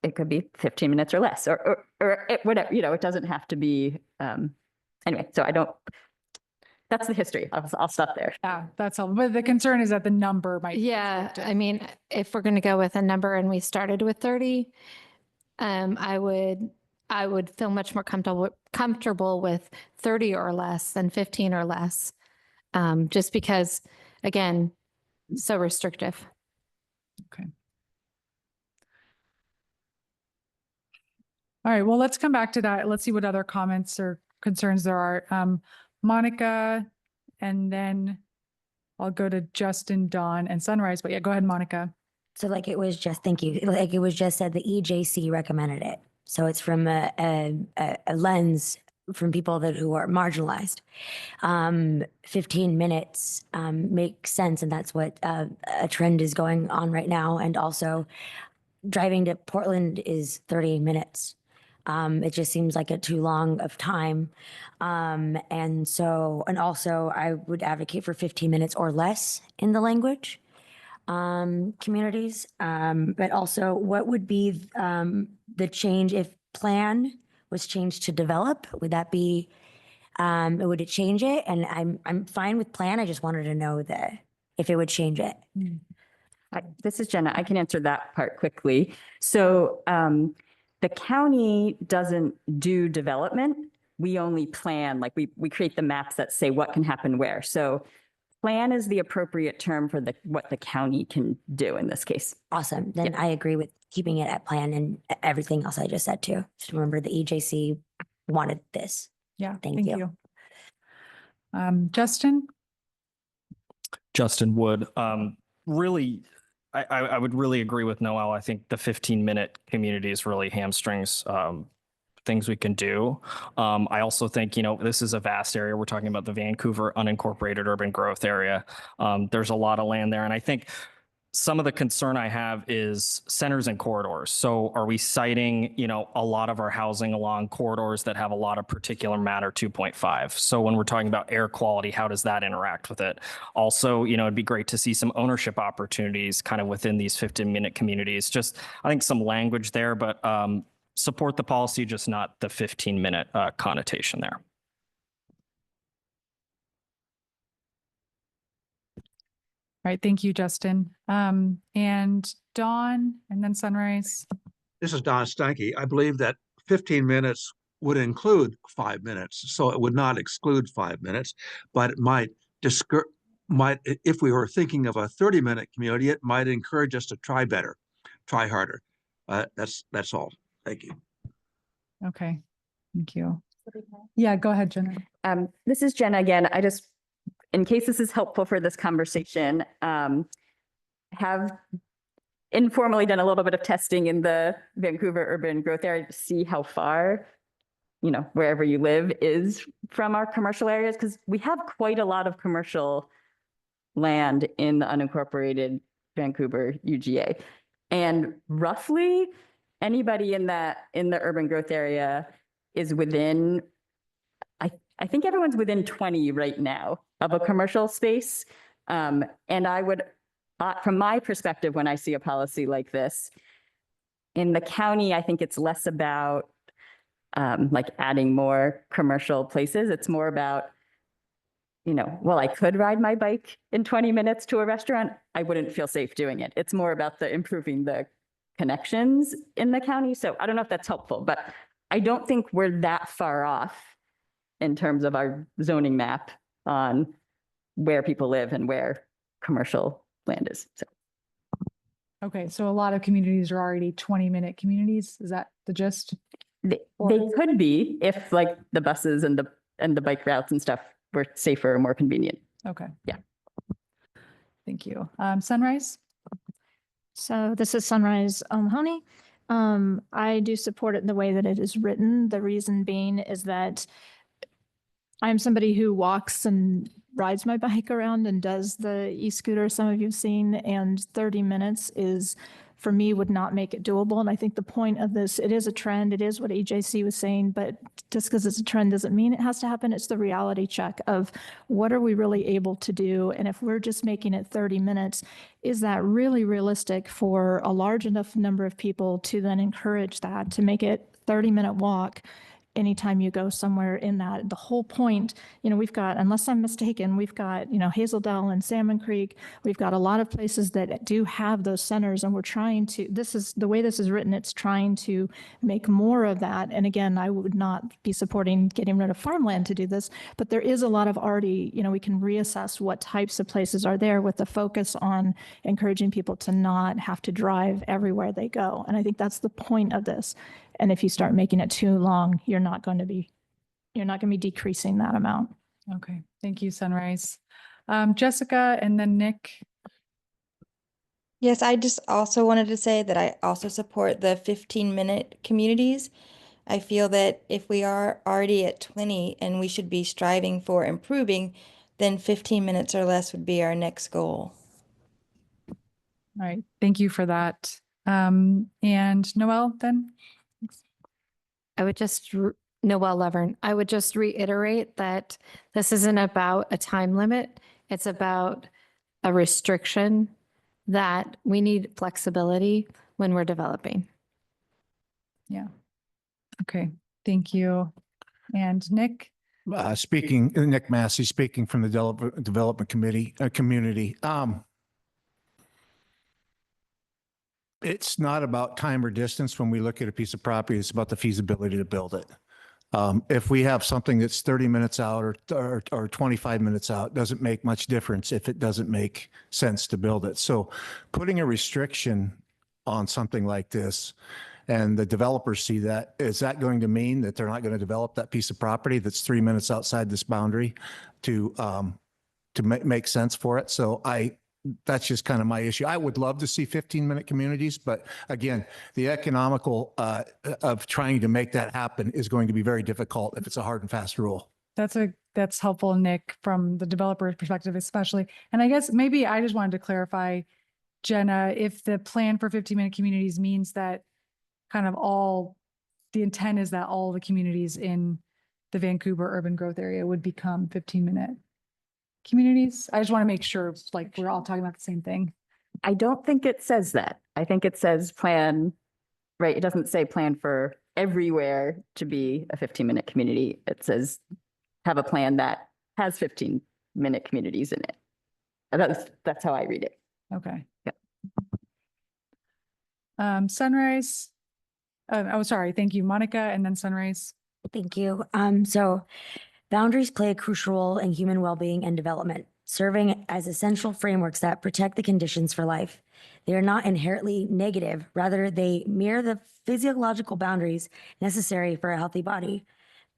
it could be 15 minutes or less, or whatever, it doesn't have to be, anyway, so that's the history. I'll stop there. Yeah, that's all. But the concern is that the number might. Yeah, I mean, if we're going to go with a number and we started with 30, I would feel much more comfortable with 30 or less than 15 or less. Just because, again, so restrictive. Okay. All right, well, let's come back to that. Let's see what other comments or concerns there are. Monica, and then I'll go to Justin, Dawn, and Sunrise. But yeah, go ahead, Monica. so like it was just, thank you. Like it was just said the EJC recommended it. So it's from a lens from people who are marginalized. 15 minutes makes sense. And that's what a trend is going on right now. And also driving to Portland is 30 minutes. It just seems like too long of time. And also I would advocate for 15 minutes or less in the language, communities. But also what would be, the change if plan was changed to develop? Would that be, would it change it? And I'm fine with plan. I just wanted to know if it would change it. This is Jenna. I can answer that part quickly. So, the county doesn't do development. We only plan, like we create the maps that say what can happen where. So plan is the appropriate term for what the county can do in this case. Awesome. Then I agree with keeping it at plan and everything else I just said too. Just remember the EJC wanted this. Yeah, thank you. Justin? Justin Wood, really I would really agree with Noel. I think the 15-minute communities really hamstrings things we can do. I also think, this is a vast area. We're talking about the Vancouver unincorporated urban growth area. There's a lot of land there. And I think some of the concern I have is centers and corridors. So are we citing, a lot of our housing along corridors that have a lot of particular matter 2.5? So when we're talking about air quality, how does that interact with it? Also, it'd be great to see some ownership opportunities kind of within these 15-minute communities. Just, I think some language there, but support the policy, just not the 15-minute connotation there. All right, thank you, Justin. And Dawn, and then Sunrise. This is Don Stanky. I believe that 15 minutes would include 5 minutes, so it would not exclude 5 minutes, but it might if we were thinking of a 30-minute community, it might encourage us to try better, try harder. That's all. Thank you. Okay, thank you. Yeah, go ahead, Jenna. This is Jenna again. I just, in case this is helpful for this conversation, have informally done a little bit of testing in the Vancouver urban growth area to see how far, wherever you live is from our commercial areas, because we have quite a lot of commercial land in the unincorporated Vancouver UGA. And roughly anybody in the urban growth area is within, I think everyone's within 20 right now of a commercial space. And I would, from my perspective, when I see a policy like this, in the county, I think it's less about like adding more commercial places. It's more about, well, I could ride my bike in 20 minutes to a restaurant. I wouldn't feel safe doing it. It's more about improving the connections in the county. So I don't know if that's helpful, but I don't think we're that far off in terms of our zoning map on where people live and where commercial land is. So. Okay, so a lot of communities are already 20-minute communities. Is that the gist? They could be if like the buses and the bike routes and stuff were safer and more convenient. Okay. Yeah. Thank you. Sunrise? So this is Sunrise O'Mahony. I do support it in the way that it is written. The reason being is that I'm somebody who walks and rides my bike around and does the e-scooter some of you've seen, and 30 minutes is, for me, would not make it doable. And I think the point of this, it is a trend. It is what EJC was saying, but just because it's a trend doesn't mean it has to happen. It's the reality check of what are we really able to do? And if we're just making it 30 minutes, is that really realistic for a large enough number of people to then encourage that, to make it 30-minute walk anytime you go somewhere in that? The whole point, we've got, unless I'm mistaken, we've got, Hazel Dell and Salmon Creek. We've got a lot of places that do have those centers, and we're trying to, this is the way this is written, it's trying to make more of that. And again, I would not be supporting getting rid of farmland to do this, but there is a lot of already, we can reassess what types of places are there with the focus on encouraging people to not have to drive everywhere they go. And I think that's the point of this. And if you start making it too long, you're not going to be decreasing that amount. Okay, thank you, Sunrise. Jessica and then Nick. Yes, I just also wanted to say that I also support the 15-minute communities. I feel that if we are already at 20 and we should be striving for improving, then 15 minutes or less would be our next goal. All right, thank you for that. And Noelle then? I would just, Noelle Levern, I would just reiterate that this isn't about a time limit. It's about a restriction, that we need flexibility when we're developing. Yeah. Okay, thank you. And Nick? Nick Massey, speaking from the Development Committee, community. It's not about time or distance when we look at a piece of property. It's about the feasibility to build it. If we have something that's 30 minutes out or 25 minutes out, doesn't make much difference if it doesn't make sense to build it. So putting a restriction on something like this, and the developers see that, is that going to mean that they're not going to develop that piece of property that's 3 minutes outside this boundary to make sense for it? So that's just kind of my issue. I would love to see 15-minute communities, but again, the economical of trying to make that happen is going to be very difficult if it's a hard and fast rule. That's helpful, Nick, from the developer's perspective, especially. And I guess maybe I just wanted to clarify, Jenna, if the plan for 15-minute communities means that kind of the intent is that all the communities in the Vancouver urban growth area would become 15-minute communities. I just want to make sure like we're all talking about the same thing. I don't think it says that. I think it says plan, right? It doesn't say plan for everywhere to be a 15-minute community. It says have a plan that has 15-minute communities in it. That's how I read it. Okay. Yeah. Sunrise. Oh, sorry. Thank you, Monica, and then Sunrise. Thank you. So boundaries play a crucial role in human well-being and development, serving as essential frameworks that protect the conditions for life. They are not inherently negative. Rather, they mirror the physiological boundaries necessary for a healthy body.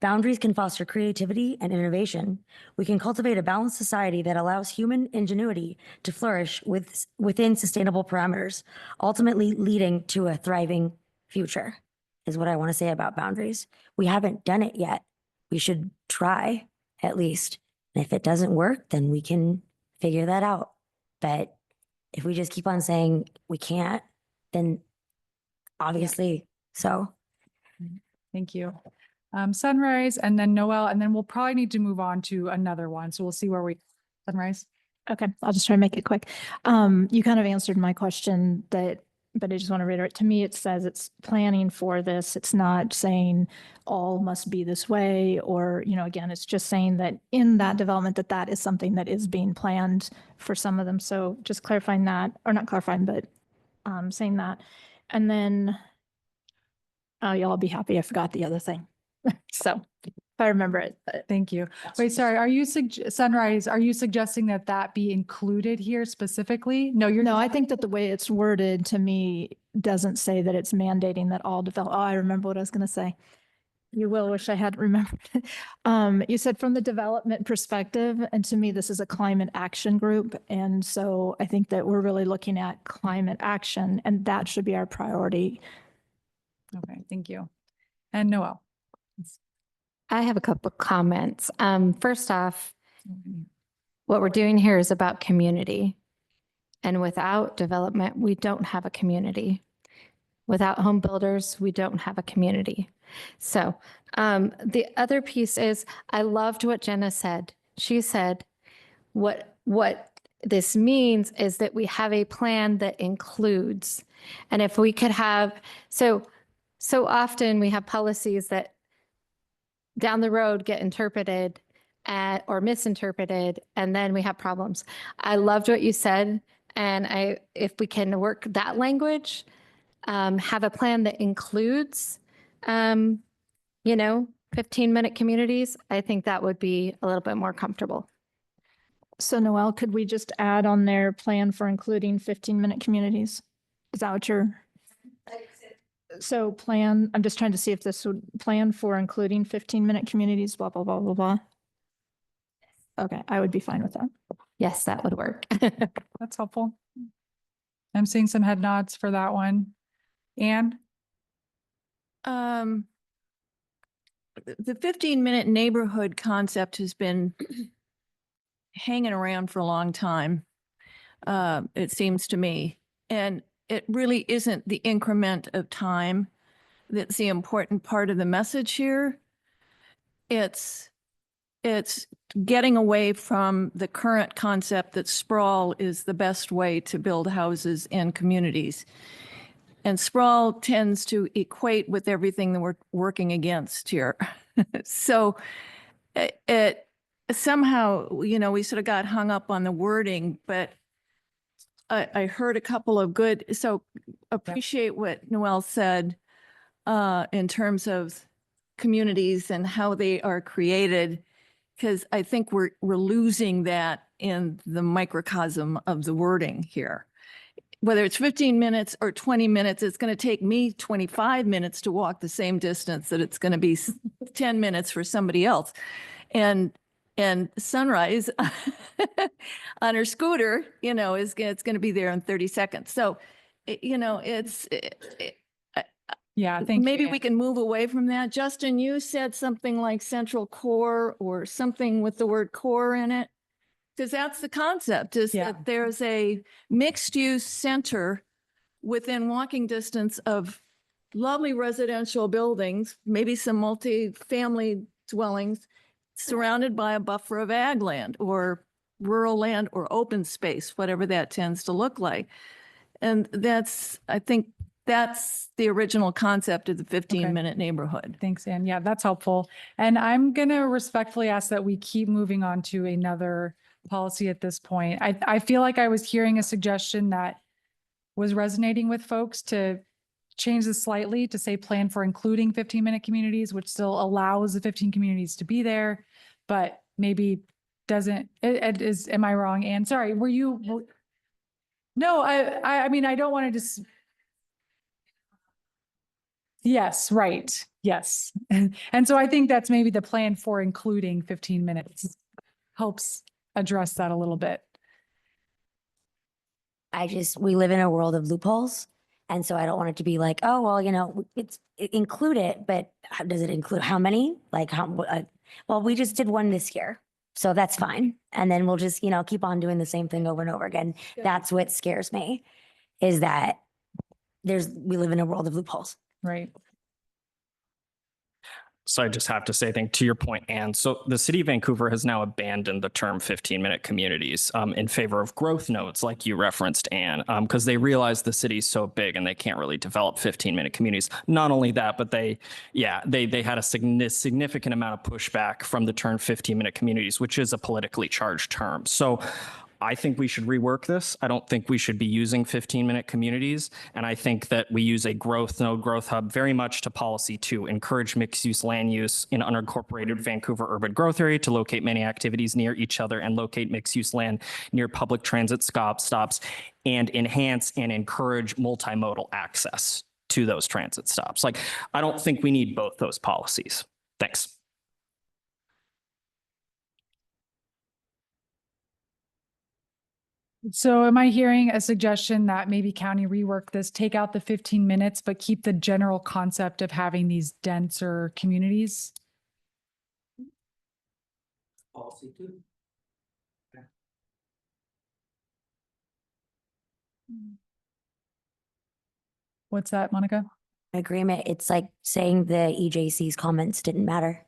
Boundaries can foster creativity and innovation. We can cultivate a balanced society that allows human ingenuity to flourish within sustainable parameters, ultimately leading to a thriving future, is what I want to say about boundaries. We haven't done it yet. We should try at least. And if it doesn't work, then we can figure that out. But if we just keep on saying we can't, then obviously so. Thank you. Sunrise, and then Noel, and then we'll probably need to move on to another one. So we'll see where we, Sunrise. Okay, I'll just try to make it quick. You kind of answered my question but I just want to reiterate, to me, it says it's planning for this. It's not saying all must be this way, or, again, it's just saying that in that development, that is something that is being planned for some of them. So just clarifying that, or not clarifying, but saying that. And then y'all be happy I forgot the other thing. So if I remember it. Thank you. Wait, sorry. Are you Sunrise? Are you suggesting that be included here specifically? No, No, I think that the way it's worded to me doesn't say that it's mandating that all develop. Oh, I remember what I was going to say. You will wish I had remembered. You said from the development perspective, and to me, this is a climate action group. And so I think that we're really looking at climate action, and that should be our priority. Okay, thank you. And Noel. I have a couple of comments. First off, what we're doing here is about community. And without development, we don't have a community. Without home builders, we don't have a community. So the other piece is, I loved what Jenna said. She said, what this means is that we have a plan that includes. And if we could have, so often we have policies that down the road get interpreted or misinterpreted, and then we have problems. I loved what you said. And if we can work that language, have a plan that includes, 15-minute communities, I think that would be a little bit more comfortable. So Noel, could we just add on their plan for including 15-minute communities? Is that what you're? So plan, I'm just trying to see if this would plan for including 15-minute communities, blah, blah, blah, blah, blah. Okay, I would be fine with that. Yes, that would work. That's helpful. I'm seeing some head nods for that one. Anne? The 15-minute neighborhood concept has been hanging around for a long time, it seems to me. And it really isn't the increment of time that's the important part of the message here. It's getting away from the current concept that sprawl is the best way to build houses and communities. And sprawl tends to equate with everything that we're working against here. So it somehow, we sort of got hung up on the wording, but I heard a couple of good, so appreciate what Noel said in terms of communities and how they are created, because I think we're losing that in the microcosm of the wording here. Whether it's 15 minutes or 20 minutes, it's going to take me 25 minutes to walk the same distance that it's going to be 10 minutes for somebody else. And And Sunrise on her scooter, you know, it's going to be there in 30 seconds. So, you know, Yeah, thank you. maybe we Ann. can move away from that. Justin, you said something like central core or something with the word core in it. Because that's the concept, is Yeah. that there's a mixed use center within walking distance of lovely residential buildings, maybe some multi-family dwellings, surrounded by a buffer of ag land or rural land or open space, whatever that tends to look like. And that's, I think that's the original concept of the 15-minute neighborhood. Thanks, Ann. Yeah, that's helpful. And I'm going to respectfully ask that we keep moving on to another policy at this point. I feel like I was hearing a suggestion that was resonating with folks to change this slightly to say plan for including 15-minute communities, which still allows the 15 communities to be there, but maybe doesn't, am I wrong? Ann, sorry, no, I mean, I don't want to just. Yes, right. Yes. And so I think that's maybe the plan for including 15 minutes helps address that a little bit. We live in a world of loopholes. And so I don't want it to be like, oh, well, you know, include it, but does it include how many? Like well, we just did one this year, so that's fine. And then we'll just, you know, keep on doing the same thing over and over again. That's what scares me, is that we live in a world of loopholes. Right. So I just have to say, I think to your point, Anne, so the city of Vancouver has now abandoned the term 15-minute communities in favor of growth nodes, like you referenced, Anne, because they realize the city's so big and they can't really develop 15-minute communities. Not only that, but they had a significant amount of pushback from the term 15-minute communities, which is a politically charged term. So I think we should rework this. I don't think we should be using 15-minute communities. And I think that we use a growth node, growth hub very much to policy to encourage mixed use land use in unincorporated Vancouver urban growth area, to locate many activities near each other and locate mixed use land near public transit stops, and enhance and encourage multimodal access to those transit stops. Like, I don't think we need both those policies. Thanks. So am I hearing a suggestion that maybe county rework this, take out the 15 minutes, but keep the general concept of having these denser communities? Policy too. What's that, Monica? Agreement. It's like saying the EJC's comments didn't matter.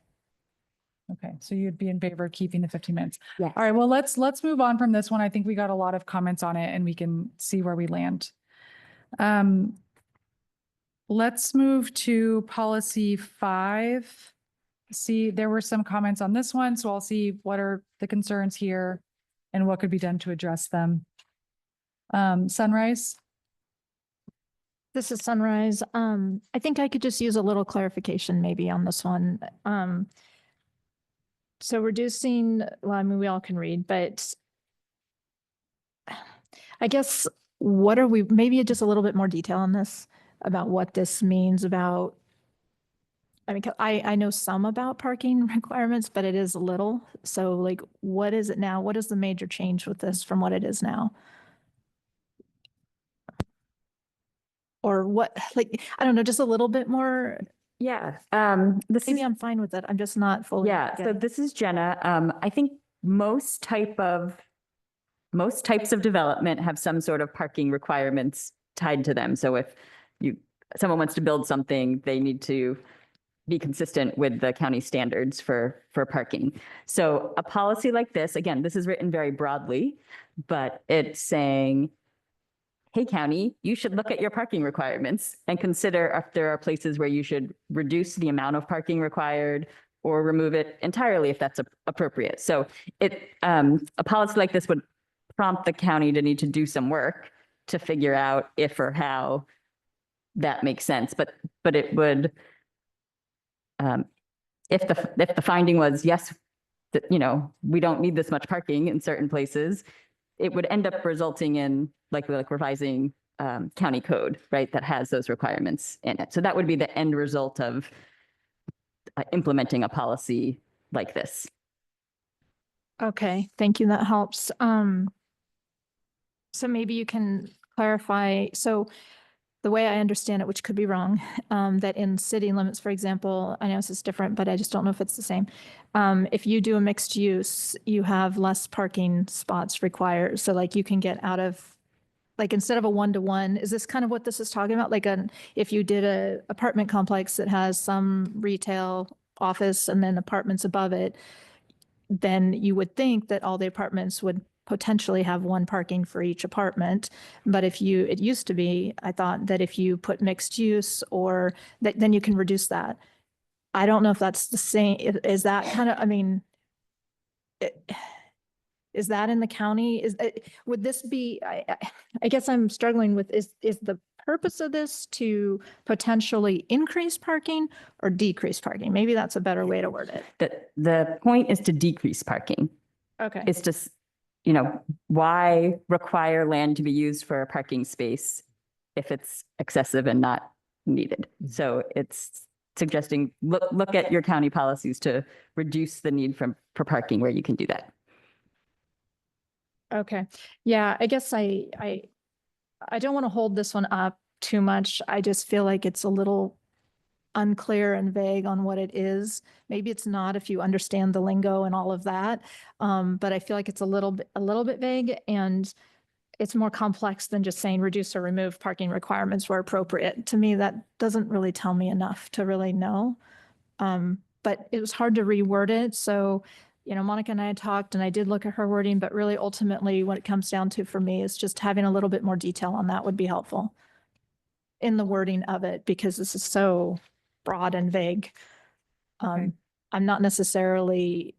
Okay, so you'd be in favor of keeping the 15 minutes. Yes. All right, well, let's move on from this one. I think we got a lot of comments on it and we can see where we land. Let's move to policy 5. See, there were some comments on this one, so I'll see what are the concerns here and what could be done to address them. Sunrise. This is Sunrise. I think I could just use a little clarification maybe on this one. So reducing, well, I mean, we all can read, but I guess what are we, maybe just a little bit more detail on this about what this means about, I mean, I know some about parking requirements, but it is a little. So like, what is it now? What is the major change with this from what it is now? Or what, like, I don't know, just a little bit more. Yeah. Maybe I'm fine with it. I'm just not fully. Yeah. So this is Jenna. I think most types of development have some sort of parking requirements tied to them. So if someone wants to build something, they need to be consistent with the county standards for parking. So a policy like this, again, this is written very broadly, but it's saying, hey, county, you should look at your parking requirements and consider if there are places where you should reduce the amount of parking required or remove it entirely if that's appropriate. So a policy like this would prompt the county to need to do some work to figure out if or how that makes sense. But it would, if the finding was, yes, we don't need this much parking in certain places, it would end up resulting in like revising county code, right, that has those requirements in it. So that would be the end result of implementing a policy like this. Okay, thank you. That helps. So maybe you can clarify. So the way I understand it, which could be wrong, that in city limits, for example, I know this is different, but I just don't know if it's the same. If you do a mixed use, you have less parking spots required. So like you can get out of, like instead of a 1-to-1, is this kind of what this is talking about? Like if you did a apartment complex that has some retail office and then apartments above it, then you would think that all the apartments would potentially have one parking for each apartment. But it used to be, I thought that if you put mixed use or that, then you can reduce that. I don't know if that's the same. Is that kind of, I mean, is that in the county? Would this be, I guess I'm struggling with, is the purpose of this to potentially increase parking or decrease parking? Maybe that's a better way to word it. The point is to decrease parking. Okay. It's just, why require land to be used for a parking space if it's excessive and not needed? So it's suggesting, look at your county policies to reduce the need for parking where you can do that. Okay. Yeah, I guess I don't want to hold this one up too much. I just feel like it's a little unclear and vague on what it is. Maybe it's not if you understand the lingo and all of that. But I feel like it's a little bit vague, and it's more complex than just saying reduce or remove parking requirements where appropriate. To me, that doesn't really tell me enough to really know. But it was hard to reword it. So, Monica and I had talked and I did look at her wording, but really ultimately what it comes down to for me is just having a little bit more detail on that would be helpful in the wording of it, because this is so broad and vague. I'm not necessarily,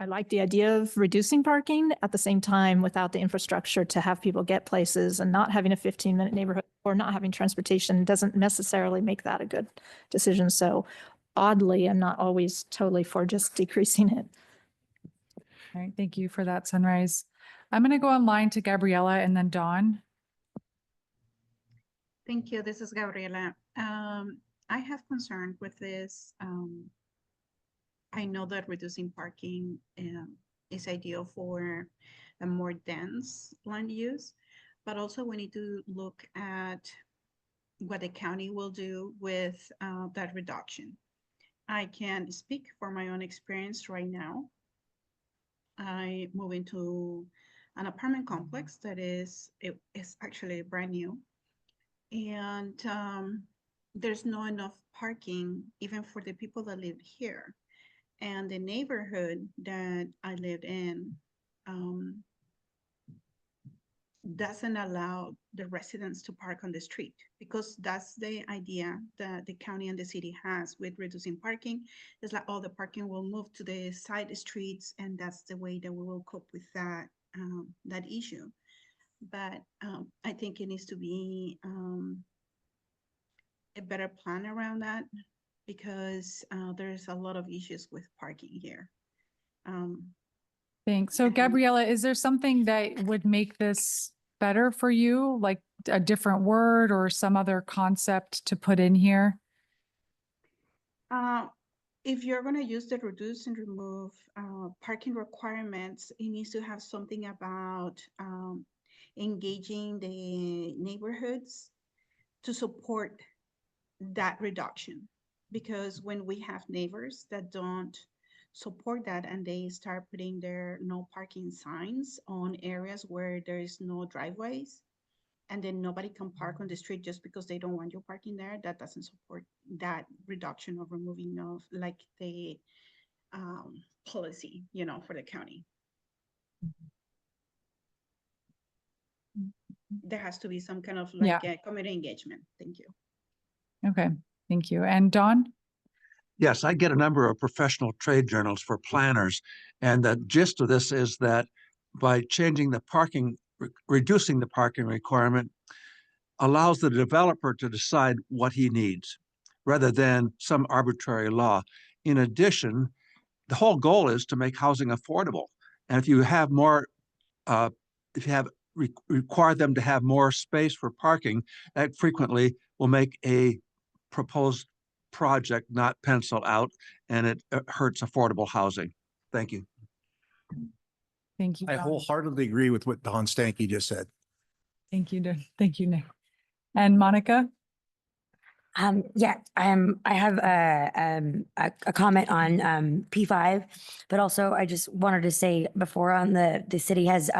I like the idea of reducing parking at the same time without the infrastructure to have people get places, and not having a 15-minute neighborhood or not having transportation doesn't necessarily make that a good decision. So oddly, I'm not always totally for just decreasing it. All right, thank you for that, Sunrise. I'm going to go online to Gabriella and then Dawn. Thank you. This is Gabriela. I have concern with this. I know that reducing parking is ideal for a more dense land use, but also we need to look at what the county will do with that reduction. I can speak for my own experience right now. I moved into an apartment complex that is actually brand new, and there's not enough parking even for the people that live here. And the neighborhood that I lived in doesn't allow the residents to park on the street, because that's the idea that the county and the city has with reducing parking. It's like all the parking will move to the side streets, and that's the way that we will cope with that that issue. But I think it needs to be a better plan around that, because there's a lot of issues with parking here. Thanks. So Gabriella, is there something that would make this better for you? Like a different word or some other concept to put in here? If you're going to use the reduce and remove parking requirements, it needs to have something about engaging the neighborhoods to support that reduction. Because when we have neighbors that don't support that and they start putting their no parking signs on areas where there is no driveways, and then nobody can park on the street just because they don't want you parking there, that doesn't support that reduction or removing of like the policy, for the county. There has to be some kind of community engagement. Thank you. Okay, thank you. And Dawn? Yes, I get a number of professional trade journals for planners. And the gist of this is that by changing the parking, reducing the parking requirement, allows the developer to decide what he needs rather than some arbitrary law. In addition, the whole goal is to make housing affordable. And if you have more, require them to have more space for parking, that frequently will make a proposed project not pencil out, and it hurts affordable housing. Thank you. Thank you. I Don. wholeheartedly agree with what Don Stanky just said. Thank you, thank you, Nick. And Monica? Yeah, I have a comment on P5, but also I just wanted to say before on the city has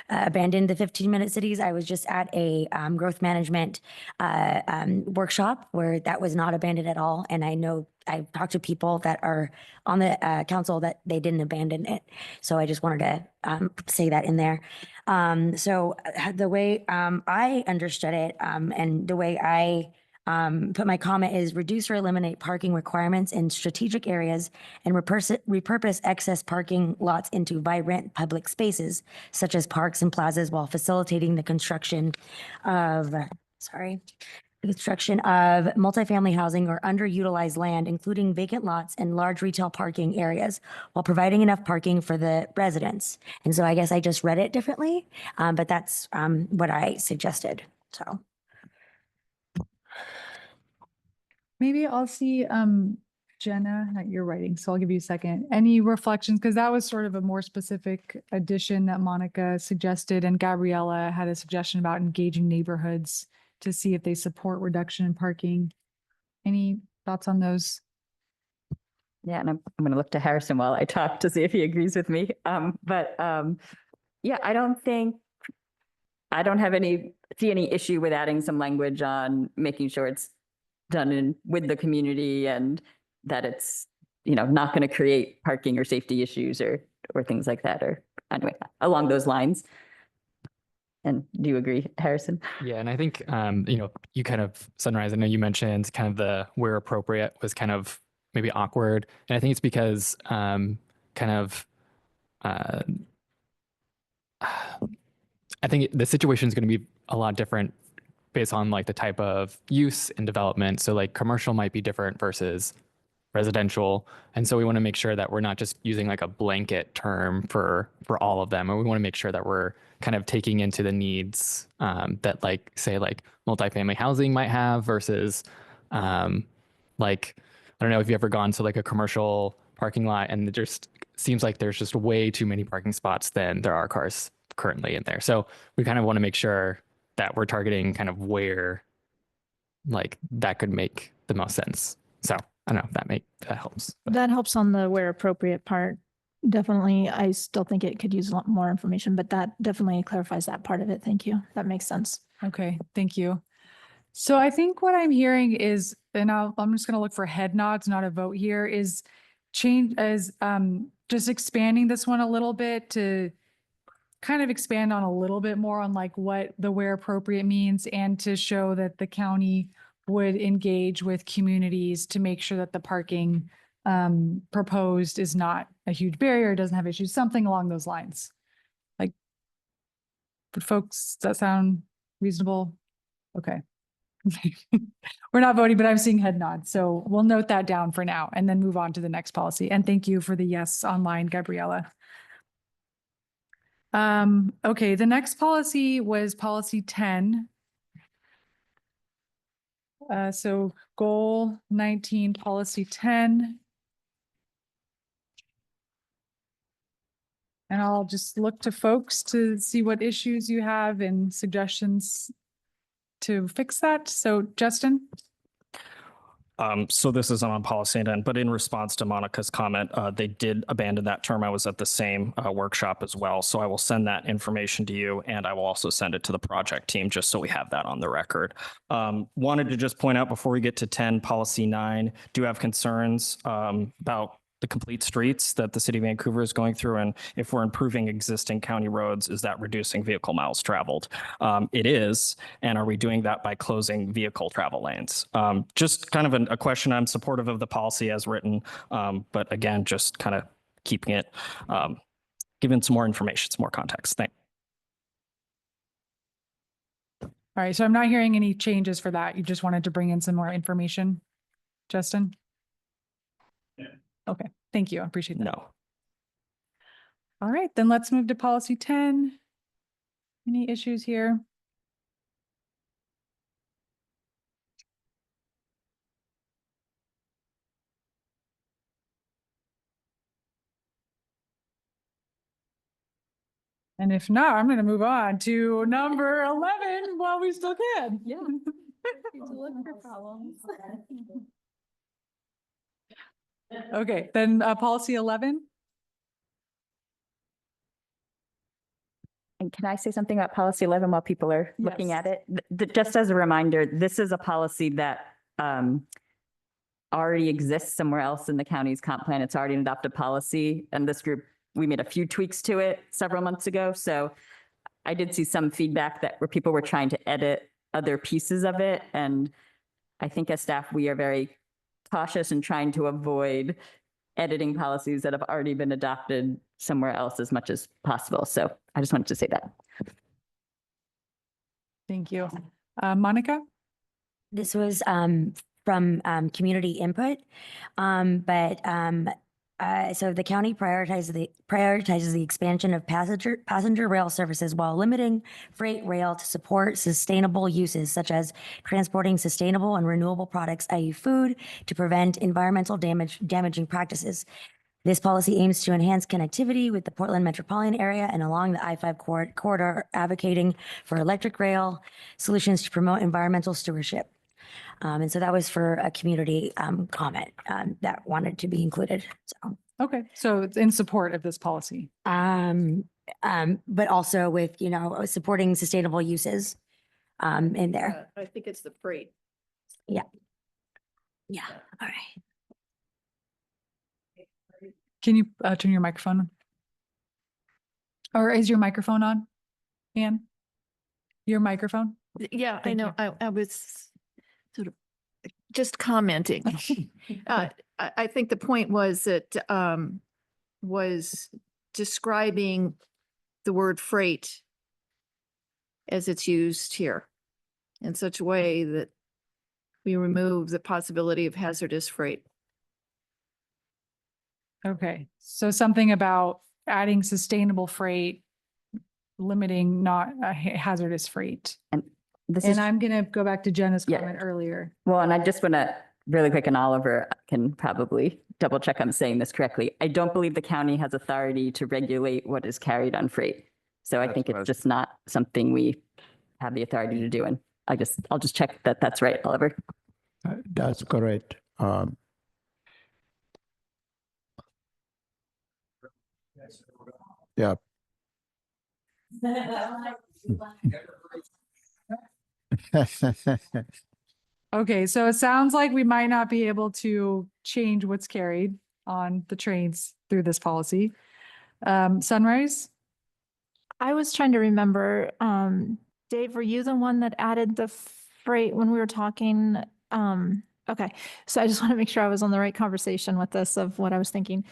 abandoned the 15-minute cities. I was just at a growth management workshop where that was not abandoned at all. And I know I've talked to people that are on the council that they didn't abandon it. So I just wanted to say that in there. So the way I understood it and the way I put my comment is reduce or eliminate parking requirements in strategic areas and repurpose excess parking lots into vibrant public spaces, such as parks and plazas, while facilitating the construction of, multifamily housing or underutilized land, including vacant lots and large retail parking areas, while providing enough parking for the residents. And so I guess I just read it differently, but that's what I suggested, so. Maybe I'll see, Jenna, at your writing, so I'll give you a second. Any reflections? Because that was sort of a more specific addition that Monica suggested, and Gabriella had a suggestion about engaging neighborhoods to see if they support reduction in parking. Any thoughts on those? Yeah, and I'm going to look to Harrison while I talk to see if he agrees with me. Yeah, I don't see any issue with adding some language on making sure it's done with the community and that it's, not going to create parking or safety issues or things like that, or anyway, along those lines. And do you agree, Harrison? Yeah, and I think, you kind of, Sunrise, I know you mentioned kind of the where appropriate was kind of maybe awkward. And I think it's because I think the situation is going to be a lot different based on like the type of use and development. So like commercial might be different versus residential. And so we want to make sure that we're not just using like a blanket term for all of them. And we want to make sure that we're kind of taking into the needs that like, say like multifamily housing might have versus like, I don't know if you've ever gone to like a commercial parking lot and it just seems like there's just way too many parking spots than there are cars currently in there. So we kind of want to make sure that we're targeting kind of where like that could make the most sense. So I don't know if that helps. That helps on the where appropriate part. Definitely, I still think it could use a lot more information, but that definitely clarifies that part of it. Thank you. That makes sense. Okay, thank you. So I think what I'm hearing is, and I'm just going to look for head nods, not a vote here, is just expanding this one a little bit to kind of expand on a little bit more on like what the where appropriate means, and to show that the county would engage with communities to make sure that the parking proposed is not a huge barrier, doesn't have issues, something along those lines. Like, but folks, does that sound reasonable? Okay. We're not voting, but I'm seeing head nods. So we'll note that down for now and then move on to the next policy. And thank you for the yes online, Gabriella. Okay, the next policy was policy 10. So goal 19, policy 10. And I'll just look to folks to see what issues you have and suggestions to fix that. So Justin? So this isn't on policy then, but in response to Monica's comment, they did abandon that term. I was at the same workshop as well. So I will send that information to you, and I will also send it to the project team just so we have that on the record. Wanted to just point out before we get to 10, policy 9, do have concerns about the complete streets that the city of Vancouver is going through. And if we're improving existing county roads, is that reducing vehicle miles traveled? It is. And are we doing that by closing vehicle travel lanes? Just kind of a question. I'm supportive of the policy as written, but again, just kind of keeping it, giving some more information, some more context. Thanks. All right, so I'm not hearing any changes for that. You just wanted to bring in some more information, Justin? Yeah. Okay, thank you. I appreciate that. No. All right, then let's move to policy 10. Any issues here? And if not, I'm going to move on to number 11 while we still can. Yeah. Look for problems. Okay, then policy 11. And can I say something about policy 11 while people are looking Yes. at it? Just as a reminder, this is a policy that already exists somewhere else in the county's comp plan. It's already an adopted policy. And this group, we made a few tweaks to it several months ago. So I did see some feedback that where people were trying to edit other pieces of it. And I think as staff, we are very cautious in trying to avoid editing policies that have already been adopted somewhere else as much as possible. So I just wanted to say that. Thank you. Monica? This was from community input, so the county prioritizes the expansion of passenger rail services while limiting freight rail to support sustainable uses such as transporting sustainable and renewable products, i.e. food, to prevent environmental damaging practices. This policy aims to enhance connectivity with the Portland metropolitan area and along the I-5 corridor, advocating for electric rail solutions to promote environmental stewardship. And so that was for a community comment that wanted to be included. So, okay, so it's in support of this policy. But also with, supporting sustainable uses in there. I think it's the freight. Yeah. Yeah, all right. Can you turn your microphone on? Or is your microphone on, Anne? Your microphone? Yeah, I Thank know. I was sort of just commenting. I think the point was that was describing the word freight as it's used here in such a way that we remove the possibility of hazardous freight. Okay, so something about adding sustainable freight, limiting not hazardous freight. And this And is, I'm going to go back to Jenna's Yeah. comment earlier. well, and I just want to really quick, and Oliver can probably double check I'm saying this correctly. I don't believe the county has authority to regulate what is carried on freight. So I think it's just not something we have the authority to do. And I'll just check that that's right, Oliver. That's correct. Yeah. Okay, so it sounds like we might not be able to change what's carried on the trains through this policy. Sunrise? I was trying to remember, Dave, were you the one that added the freight when we were talking? Okay, so I just want to make sure I was on the right conversation with this of what I was thinking.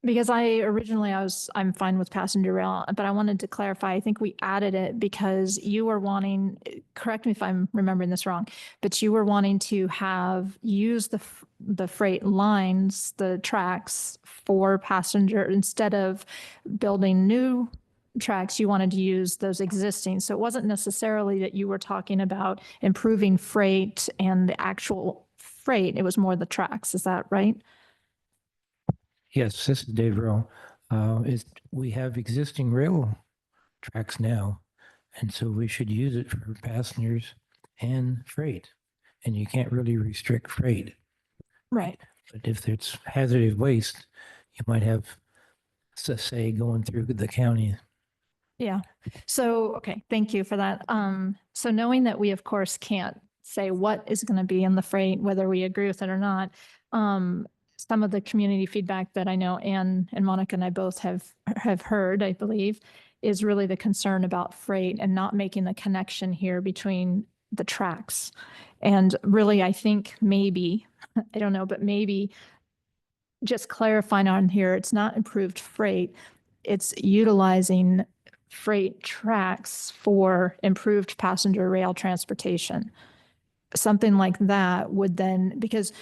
Because I'm fine with passenger rail, but I wanted to clarify, I think we added it because you were wanting, correct me if I'm remembering this wrong, but you were wanting to use the freight lines, the tracks for passenger, instead of building new tracks, you wanted to use those existing. So it wasn't necessarily that you were talking about improving freight and the actual freight, it was more the tracks. Is that right? Yes, this is Dave Rowe. We have existing rail tracks now, and so we should use it for passengers and freight. And you can't really restrict freight. Right. But if it's hazardous waste, you might have, say, going through the county. Yeah. So, okay, thank you for that. So knowing that we, of course, can't say what is going to be in the freight, whether we agree with it or not, some of the community feedback that I know Anne and Monica and I both have heard, I believe, is really the concern about freight and not making the connection here between the tracks. And really, I think maybe, I don't know, but maybe just clarifying on here, it's not improved freight, it's utilizing freight tracks for improved passenger rail transportation. Something like that would then, because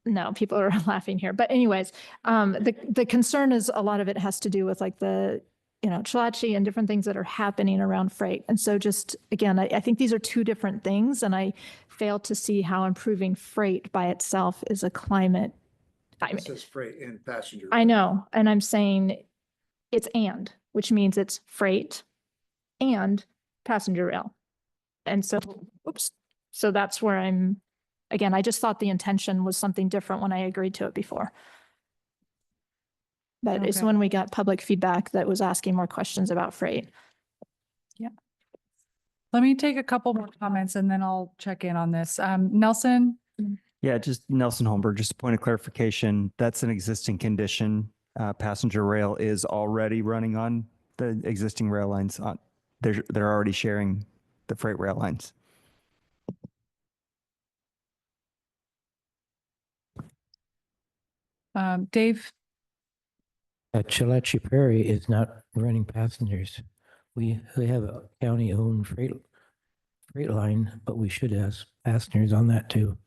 no, people are laughing here. But anyways, the concern is a lot of it has to do with like the, Chalachi and different things that are happening around freight. And so just, again, I think these are two different things. And I fail to see how improving freight by itself is a climate. This is freight and passenger. I know. And I'm saying it's and. which means it's freight and passenger rail. And so, oops, so that's where again, I just thought the intention was something different when I agreed to it before. But it's Okay. when we got public feedback that was asking more questions about freight. Yeah. Let me take a couple more comments and then I'll check in on this. Nelson? Yeah, just Nelson Holmberg, just a point of clarification. That's an existing condition. Passenger rail is already running on the existing rail lines. They're already sharing the freight rail lines. Dave? Chilachi Prairie is not running passengers. We have a county-owned freight line, but we should have passengers on that too.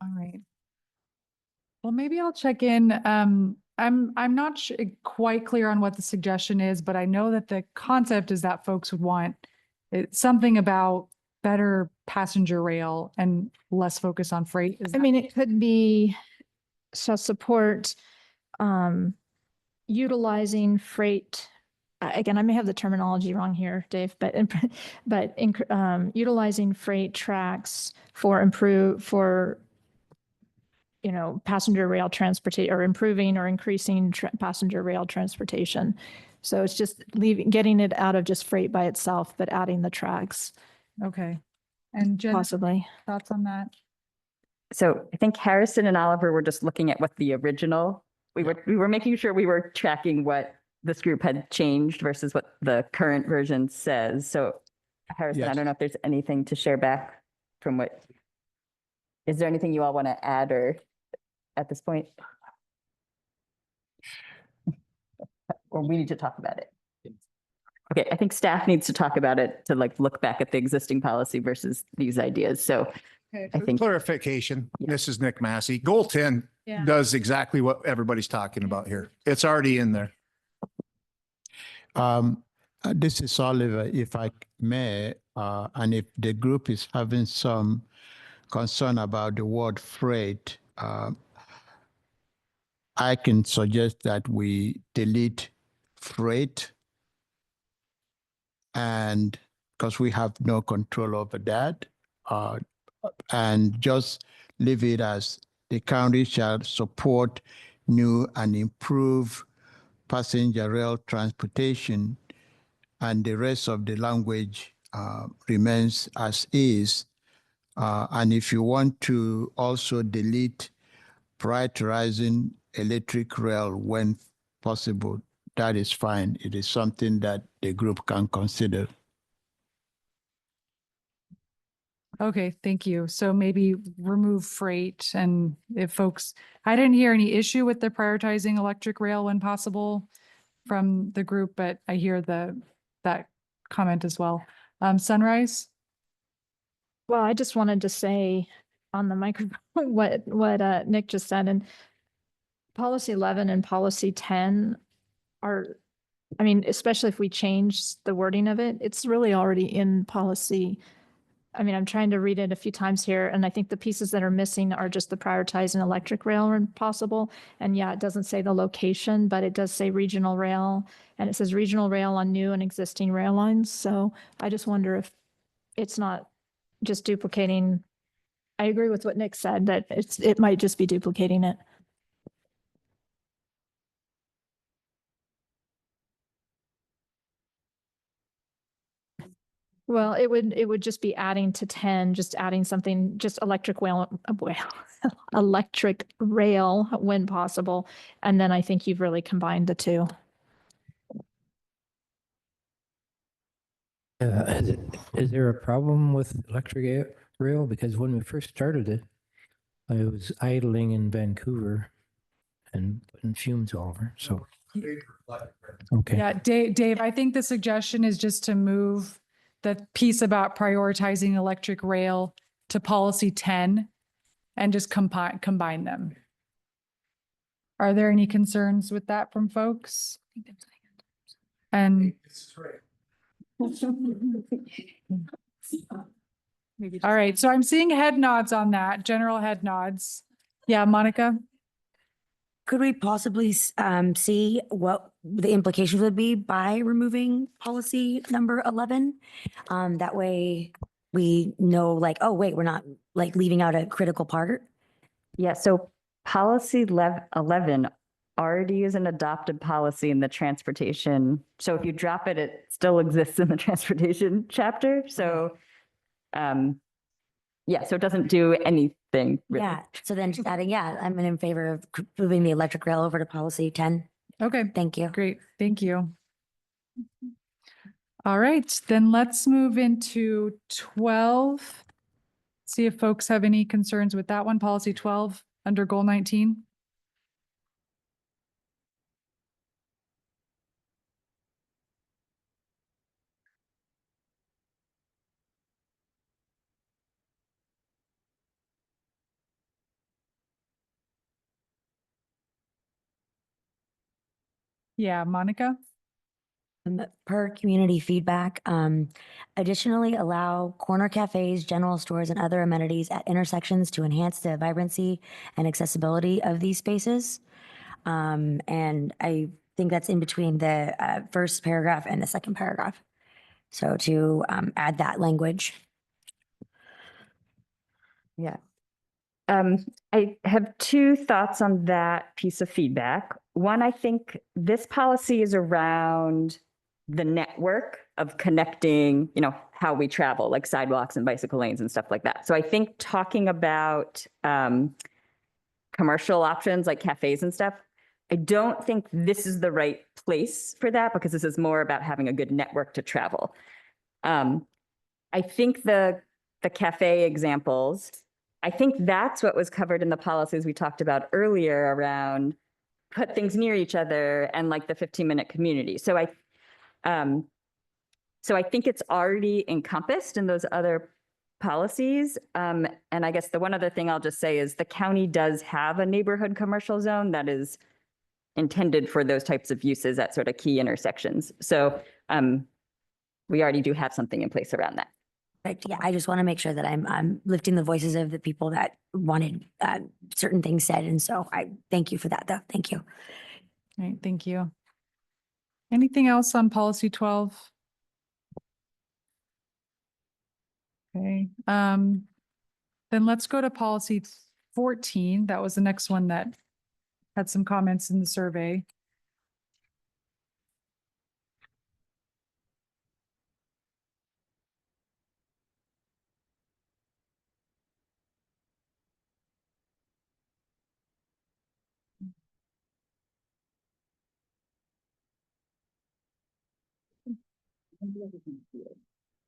All right. Well, maybe I'll check in. I'm not quite clear on what the suggestion is, but I know that the concept is that folks would want something about better passenger rail and less focus on freight. I mean, it could be, shall support utilizing freight. Again, I may have the terminology wrong here, Dave, but utilizing freight tracks for passenger rail transportation, or improving or increasing passenger rail transportation. So it's just getting it out of just freight by itself, but adding the tracks. Okay. And Jen, Possibly. thoughts on that? So I think Harrison and Oliver were just looking at what the original, we were making sure we were tracking what this group had changed versus what the current version says. So Harrison, I Yes. don't know if there's anything to share back from what, is there anything you all want to add or at this point? Or we need to talk about it? Okay, I think staff needs to talk about it to look back at the existing policy versus these ideas. So I think Clarification, this is Nick Massey. Goal 10 Yeah. does exactly what everybody's talking about here. It's already in there. This is Oliver, if I may, and if the group is having some concern about the word freight, I can suggest that we delete freight, and because we have no control over that, and just leave it as the county shall support new and improve passenger rail transportation, and the rest of the language remains as is. And if you want to also delete prioritizing electric rail when possible, that is fine. It is something that the group can consider. Okay, thank you. So maybe remove freight, and if folks, I didn't hear any issue with the prioritizing electric rail when possible from the group, but I hear that comment as well. Sunrise? Well, I just wanted to say on the microphone what Nick just said, and policy 11 and policy 10 are, I mean, especially if we change the wording of it, it's really already in policy. I mean, I'm trying to read it a few times here, and I think the pieces that are missing are just the prioritizing electric rail when possible. And yeah, it doesn't say the location, but it does say regional rail, and it says regional rail on new and existing rail lines. So I just wonder if it's not just duplicating. I agree with what Nick said, that it might just be duplicating it. Well, it would just be adding to 10, just adding something, just electric electric rail when possible. And then I think you've really combined the two. Is there a problem with electric rail? Because when we first started it, I was idling in Vancouver and putting fumes all over. So, okay. Yeah, Dave, I think the suggestion is just to move the piece about prioritizing electric rail to policy 10 and just combine them. Are there any concerns with that from folks? And all right, so I'm seeing head nods on that, general head nods. Yeah, Monica? Could we possibly see what the implications would be by removing policy number 11? That way we know like, oh, wait, we're not like leaving out a critical part. Yeah, so policy 11 already is an adopted policy in the transportation. So if you drop it, it still exists in the transportation chapter. So, yeah, so it doesn't do anything really. Yeah. So then just adding, yeah, I'm in favor of moving the electric rail over to policy 10. Okay, Thank you. great. Thank you. All right, then let's move into 12. See if folks have any concerns with that one, policy 12 under goal 19. Yeah, Monica? Per community feedback, additionally allow corner cafes, general stores, and other amenities at intersections to enhance the vibrancy and accessibility of these spaces. And I think that's in between the first paragraph and the second paragraph. So to add that language. Yeah. I have two thoughts on that piece of feedback. One, I think this policy is around the network of connecting, you know, how we travel, like sidewalks and bicycle lanes and stuff like that. So I think talking about commercial options like cafes and stuff, I don't think this is the right place for that because this is more about having a good network to travel. I think the cafe examples, I think that's what was covered in the policies we talked about earlier around put things near each other and like the 15-minute community. So I think it's already encompassed in those other policies. And I guess the one other thing I'll just say is the county does have a neighborhood commercial zone that is intended for those types of uses at sort of key intersections. So we already do have something in place around that. Right. Yeah, I just want to make sure that I'm lifting the voices of the people that wanted certain things said. And so I thank you for that, though. Thank you. All right, thank you. Anything else on policy 12? Okay, then let's go to policy 14. That was the next one that had some comments in the survey.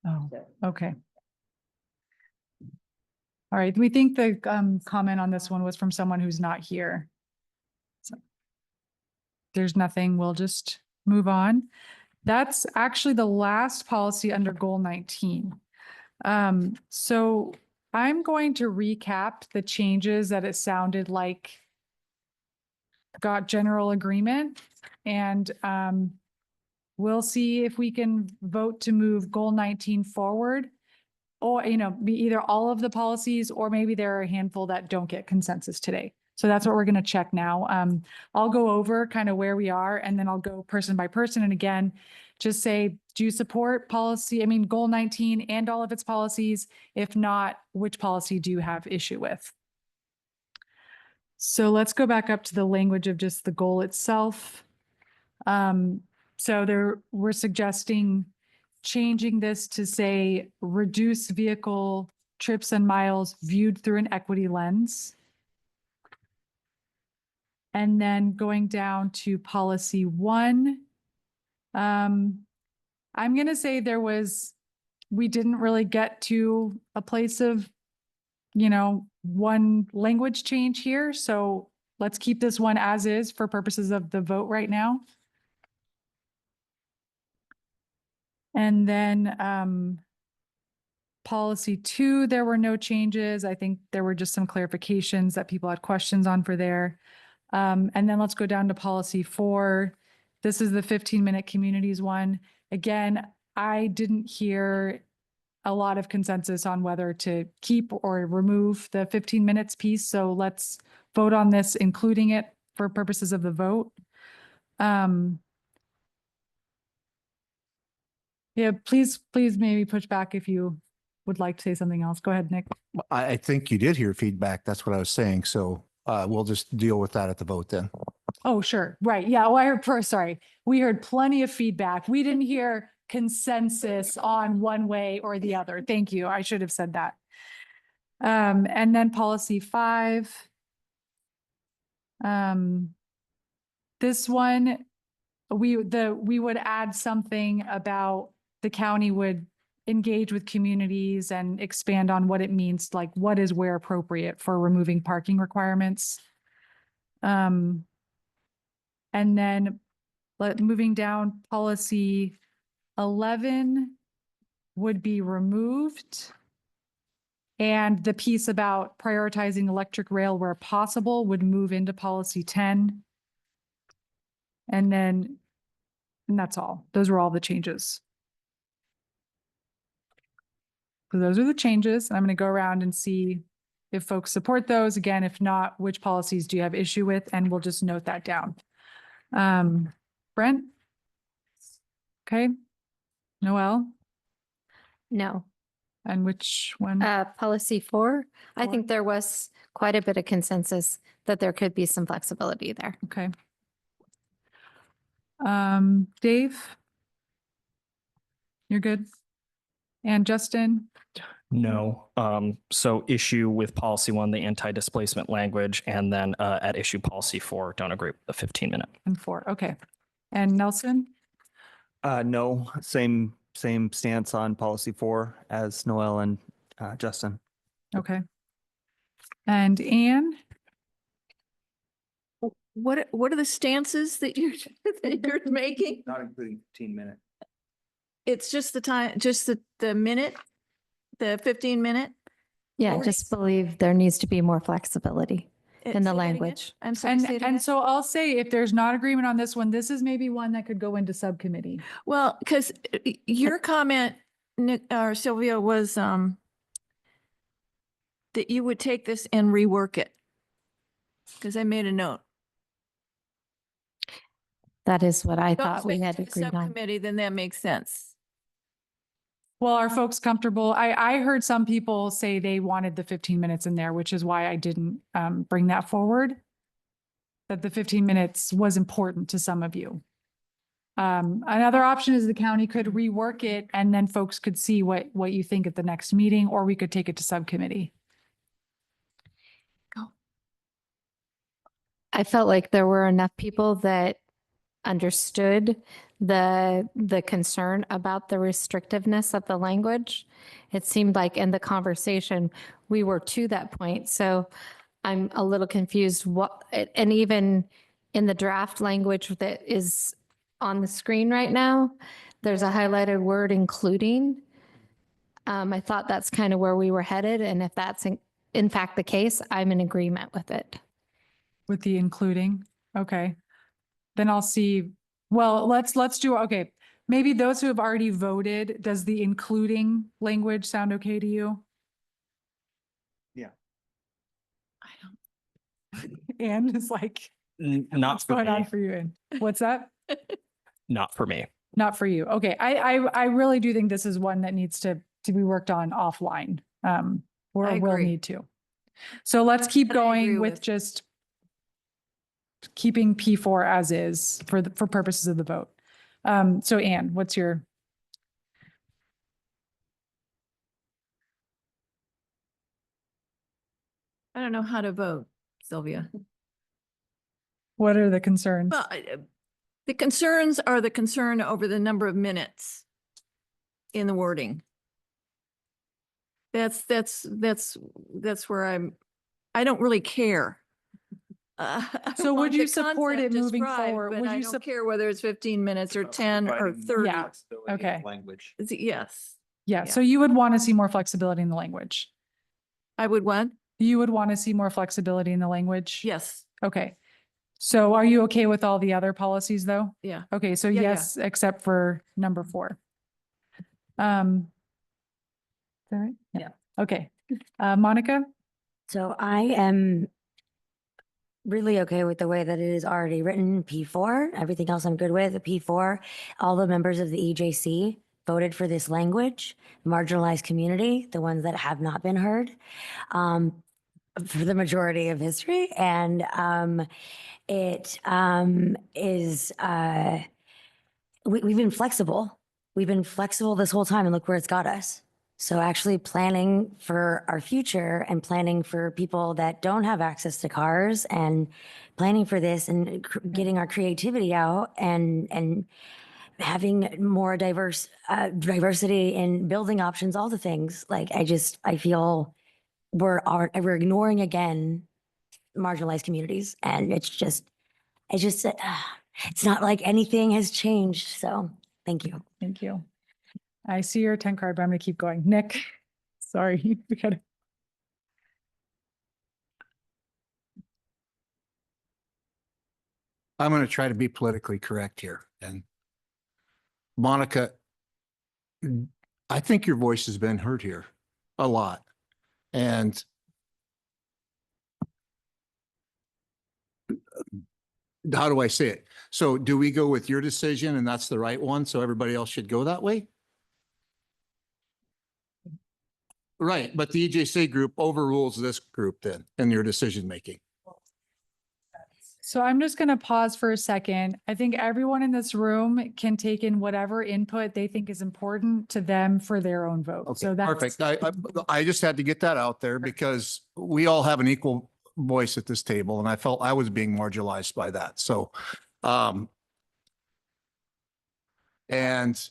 Oh, okay. All right, we think the comment on this one was from someone who's not here. So there's nothing, we'll just move on. That's actually the last policy under goal 19. So I'm going to recap the changes that it sounded like got general agreement, and we'll see if we can vote to move goal 19 forward, or, you know, be either all of the policies, or maybe there are a handful that don't get consensus today. So that's what we're going to check now. I'll go over kind of where we are, and then I'll go person by person. And again, just say, do you support policy? I mean, goal 19 and all of its policies? If not, which policy do you have issue with? So let's go back up to the language of just the goal itself. So we're suggesting changing this to say, reduce vehicle trips and miles viewed through an equity lens. And then going down to policy 1, I'm going to say we didn't really get to a place of, you know, one language change here. So let's keep this one as is for purposes of the vote right now. And then policy 2, there were no changes. I think there were just some clarifications that people had questions on for there. And then let's go down to policy 4. This is the 15-minute communities one. Again, I didn't hear a lot of consensus on whether to keep or remove the 15 minutes piece. So let's vote on this, including it for purposes of the vote. Yeah, please maybe push back if you would like to say something else. Go ahead, Nick. I think you did hear feedback. That's what I was saying. So we'll just deal with that at the vote then. Oh, sure. Right. Yeah. Well, I heard, sorry. We heard plenty of feedback. We didn't hear consensus on one way or the other. Thank you. I should have said that. And then policy 5. This one, we would add something about the county would engage with communities and expand on what it means, like what is where appropriate for removing parking requirements. And then moving down, policy 11 would be removed. And the piece about prioritizing electric rail where possible would move into policy 10. And that's all. Those were all the changes. So those are the changes. I'm going to go around and see if folks support those. Again, if not, which policies do you have issue with? And we'll just note that down. Brent? Okay. Noel? No. And which one? Policy 4, I think there was quite a bit of consensus that there could be some flexibility there. Okay. Dave? You're good? And Justin? No. So issue with policy 1, the anti-displacement language, and then at issue policy 4, don't agree with the 15-minute. And 4, okay. And Nelson? No, same stance on policy 4 as Noel and Justin. Okay. And Anne? What are the stances that you're making? Not including 15-minute. It's just the time, just the minute, the 15-minute? Yeah, I just believe there needs to be more flexibility in the language. I'm sorry. say it again. And so I'll say if there's not agreement on this one, this is maybe one that could go into subcommittee. Well, because your comment, Nick, or Sylvia, was that you would take this and rework it. Because I made a note. That is what I Don't thought we switch had to the agreed on. Subcommittee, then that makes sense. Well, are folks comfortable? I heard some people say they wanted the 15 minutes in there, which is why I didn't bring that forward. That the 15 minutes was important to some of you. Another option is the county could rework it and then folks could see what you think at the next meeting, or we could take it to subcommittee. I felt like there were enough people that understood the concern about the restrictiveness of the language. It seemed like in the conversation, we were to that point. So I'm a little confused and even in the draft language that is on the screen right now, there's a highlighted word including. I thought that's kind of where we were headed. And if that's in fact the case, I'm in agreement with it. With the including, okay. Then I'll see, well, let's do, okay. Maybe those who have already voted, does the including language sound okay to you? Yeah. Anne is like, Not what's for going on me. for you, Anne? What's that? Not for me. Not for you. Okay, I really do think this is one that needs to be worked on offline. Or I will agree. need to. So let's keep That I agree going with with. just keeping P4 as is for purposes of the vote. So Anne, what's your? I don't know how to vote, Sylvia. What are the concerns? Well, the concerns are the concern over the number of minutes in the wording. That's where I don't really care. So would on you the support it concept moving described, forward? But Would I you don't care whether it's 15 minutes or 10 or 30. Yeah. Okay. Language. Yes, Yeah, so you would want to see more flexibility in the language. I would what? You would want to see more flexibility in the language? Yes, Okay. So are you okay with all the other policies though? yeah. Okay, so Yeah, yeah. yes, except for number 4. Is that right? Yeah. Okay. Monica? So I am really okay with the way that it is already written, P4. Everything else I'm good with. The P4, all the members of the EJC voted for this language, marginalized community, the ones that have not been heard, for the majority of history. And it is, we've been flexible. We've been flexible this whole time, and look where it's got us. So actually planning for our future and planning for people that don't have access to cars and planning for this and getting our creativity out and having more diversity in building options, all the things. Like I feel we're ignoring again marginalized communities, and it's not like anything has changed. So thank you. Thank you. I see your 10 card, but I'm gonna keep going. Nick, sorry. We gotta. I'm going to try to be politically correct here. And Monica, I think your voice has been heard here a lot. And how do I say it? So do we go with your decision and that's the right one? So everybody else should go that way? Right. But the EJC group overrules this group then in your decision making. So I'm just gonna pause for a second. I think everyone in this room can take in whatever input they think is important to them for their own vote. Okay, So that's perfect. I just had to get that out there because we all have an equal voice at this table and I felt I was being marginalized by that. So, and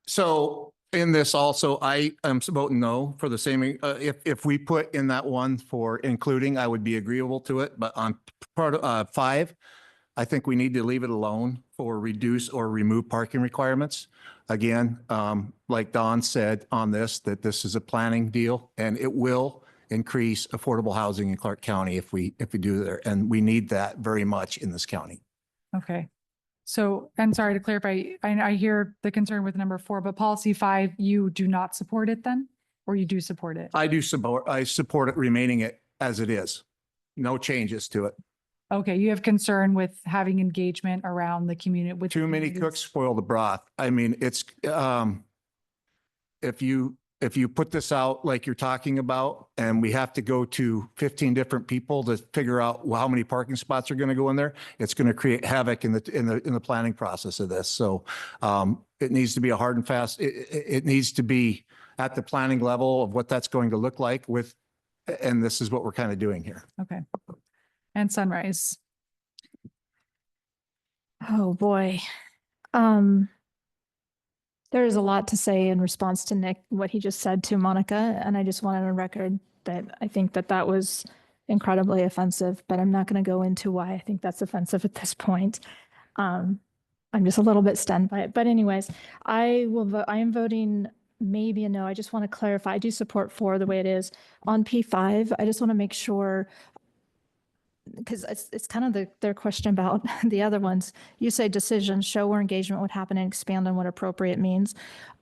so in this also, I am voting no for the same, if we put in that one for including, I would be agreeable to it, but on part of 5, I think we need to leave it alone for reduce or remove parking requirements. Again, like Don said on this, that this is a planning deal and it will increase affordable housing in Clark County if we do there. And we need that very much in this county. okay. So, and sorry to clarify, I hear the concern with number 4, but policy 5, you do not support it then? Or you do support it? I support it remaining it as it is. No changes to it. Okay, you have concern with having engagement around the community with. Too many cooks spoil the broth. I mean, it's, if you put this out like you're talking about, and we have to go to 15 different people to figure out how many parking spots are going to go in there, it's going to create havoc in the planning process of this. So it needs to be a hard and fast. It needs to be at the planning level of what that's going to look like with, and this is what we're kind of doing here. Okay. And Sunrise. Oh, boy. There is a lot to say in response to Nick, what he just said to Monica, and I just wanted on record that I think that was incredibly offensive, but I'm not going to go into why I think that's offensive at this point. I'm just a little bit stunned by it. But anyways, I will vote. I am voting maybe a no. I just want to clarify. I do support 4 the way it is. On P5, I just want to make sure, because it's kind of their question about the other ones. You say decision, show where engagement would happen and expand on what appropriate means.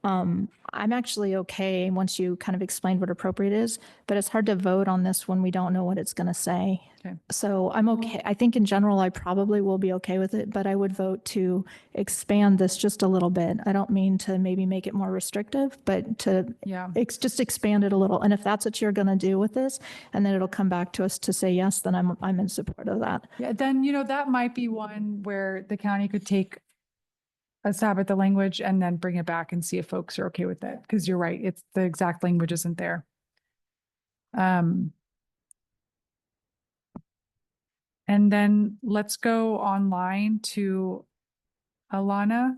I'm actually okay once you kind of explained what appropriate is, but it's hard to vote on this when we don't know what it's going to say. Okay. So I'm okay. I think in general, I probably will be okay with it, but I would vote to expand this just a little bit. I don't mean to maybe make it more restrictive, but to just expand it a little. And if that's what you're going to do with this, and then it'll come back to us to say yes, then I'm in support of that. Yeah, then, that might be one where the county could take a stab at the language and then bring it back and see if folks are okay with it. Because you're right, it's the exact language isn't there. And then let's go online to Alana.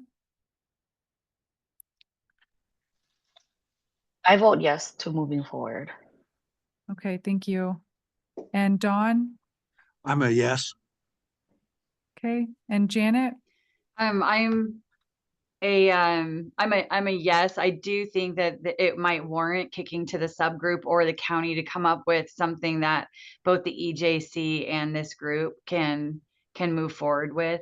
I vote yes to moving forward. Okay, thank you. And Dawn? I'm a yes. Okay, and Janet? I'm a yes. I do think that it might warrant kicking to the subgroup or the county to come up with something that both the EJC and this group can move forward with.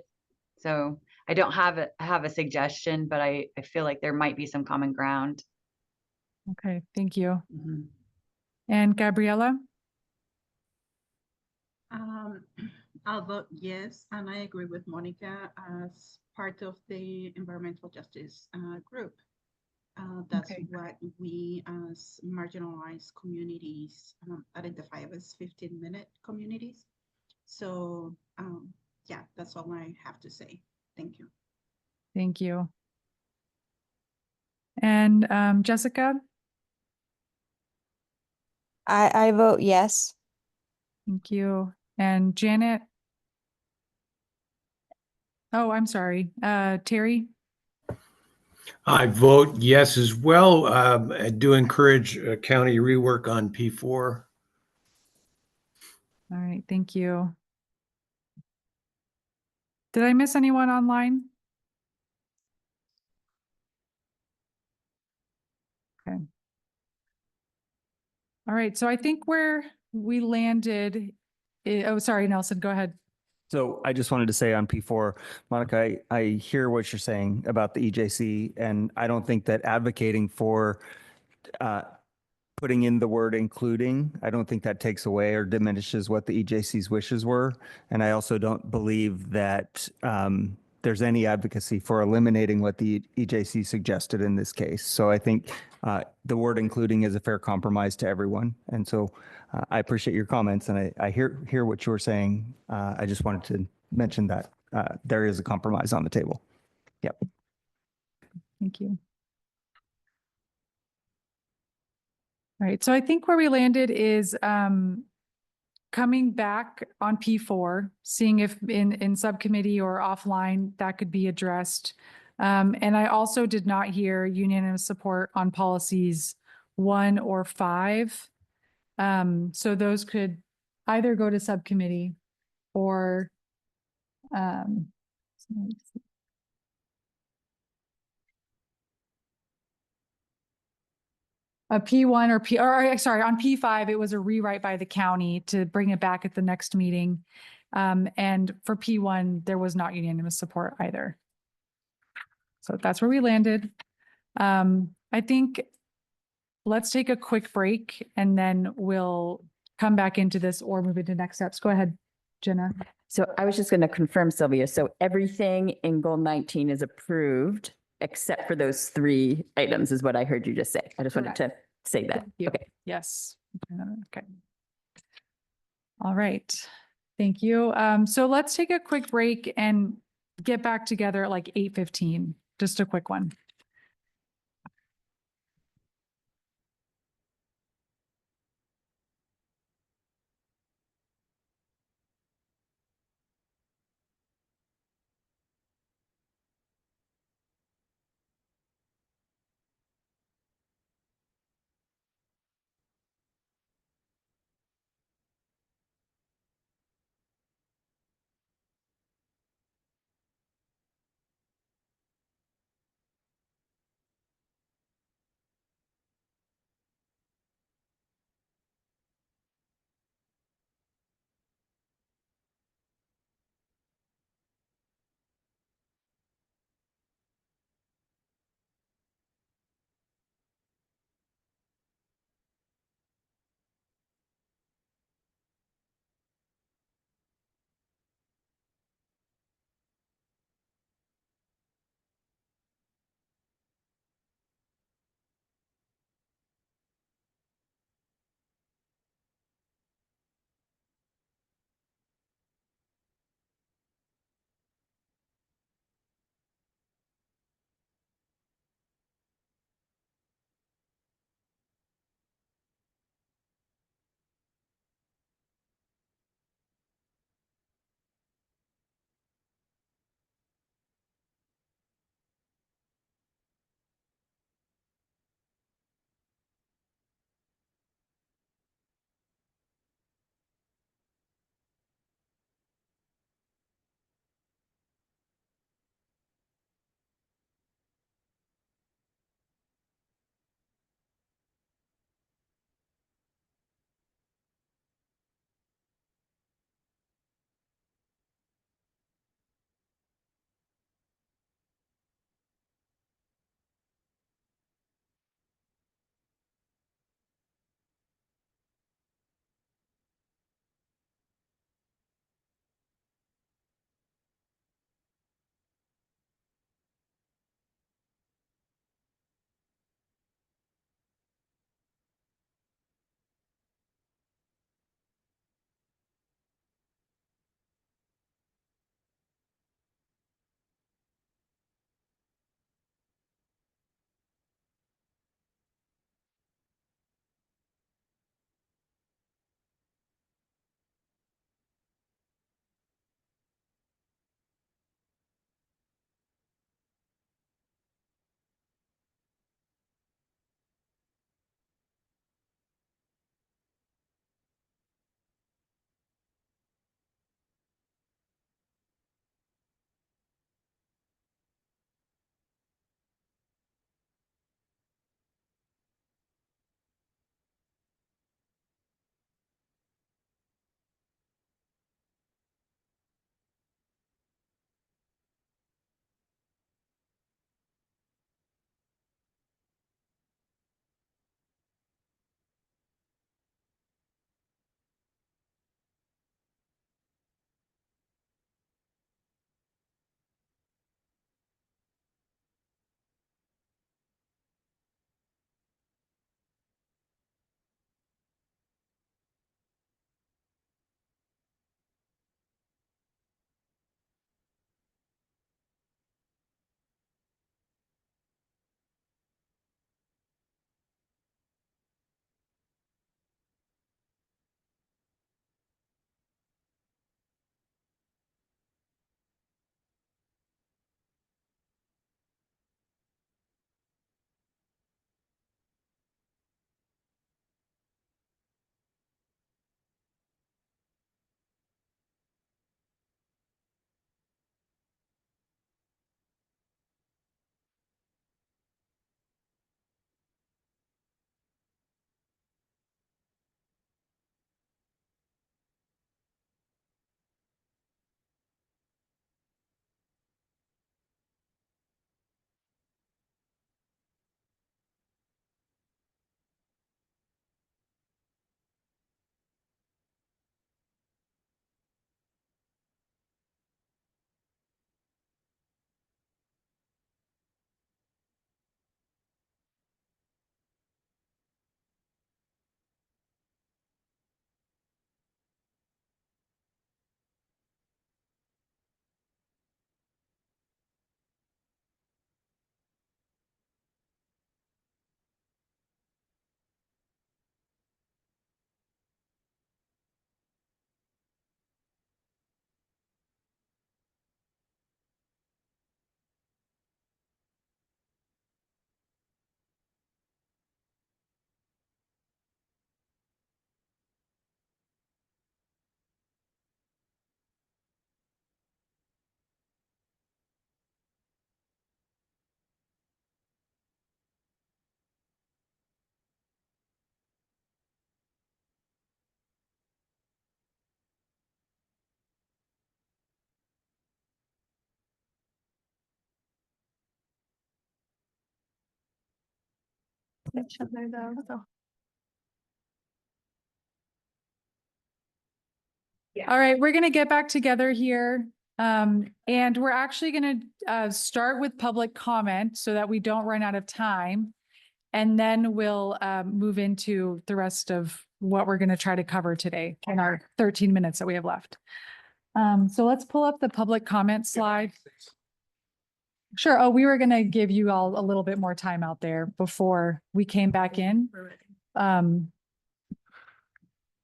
So I don't have a suggestion, but I feel like there might be some common ground. Okay, thank you. And Gabriella? Um, I'll vote yes, and I agree with Monica as part of the environmental justice group. That's Okay. what we as marginalized communities identify as 15-minute communities. So yeah, that's all I have to say. Thank you. Thank you. And Jessica, I vote yes. thank you. And Janet. Oh, I'm sorry. Terry. I vote yes as well. I do encourage county rework on P4. All right, thank you. Did I miss anyone online? Okay. All right, so I think where we landed, oh, sorry, Nelson, go ahead. So I just wanted to say on P4, Monica, I hear what you're saying about the EJC, and I don't think that advocating for putting in the word including, I don't think that takes away or diminishes what the EJC's wishes were. And I also don't believe that there's any advocacy for eliminating what the EJC suggested in this case. So I think the word including is a fair compromise to everyone. And so I appreciate your comments, and I hear what you were saying. I just wanted to mention that there is a compromise on the table. Yep. Thank you. All right, so I think where we landed is coming back on P4, seeing if in subcommittee or offline that could be addressed. And I also did not hear unanimous support on policies 1 or 5. So those could either go to subcommittee or a P1 or sorry, on P5, it was a rewrite by the county to bring it back at the next meeting. And for P1, there was not unanimous support either. So that's where we landed. I think let's take a quick break and then we'll come back into this or move into next steps. Go ahead, Jenna. So I was just going to confirm, Sylvia. So everything in goal 19 is approved except for those 3 items is what I heard you just say. I just wanted to say that. Okay. Yes. Okay. All right. Thank you. So let's take a quick break and get back together at like 8:15. Just a quick one. Each other though, so. All right, we're going to get back together here. And we're actually going to start with public comment so that we don't run out of time. And then we'll move into the rest of what we're going to try to cover today in our 13 minutes that we have left. So let's pull up the public comment slide. Sure. Oh, we were going to give you all a little bit more time out there before we came back in.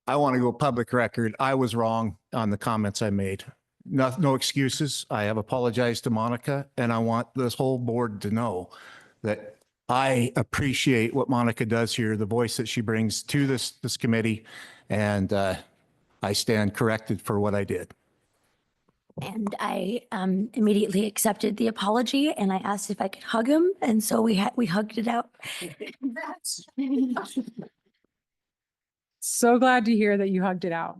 I want to go public record. I was wrong on the comments I made. No excuses. I have apologized to Monica, and I want this whole board to know that I appreciate what Monica does here, the voice that she brings to this committee, and I stand corrected for what I did. And I immediately accepted the apology and I asked if I could hug him. And so we hugged it out. So glad to hear that you hugged it out.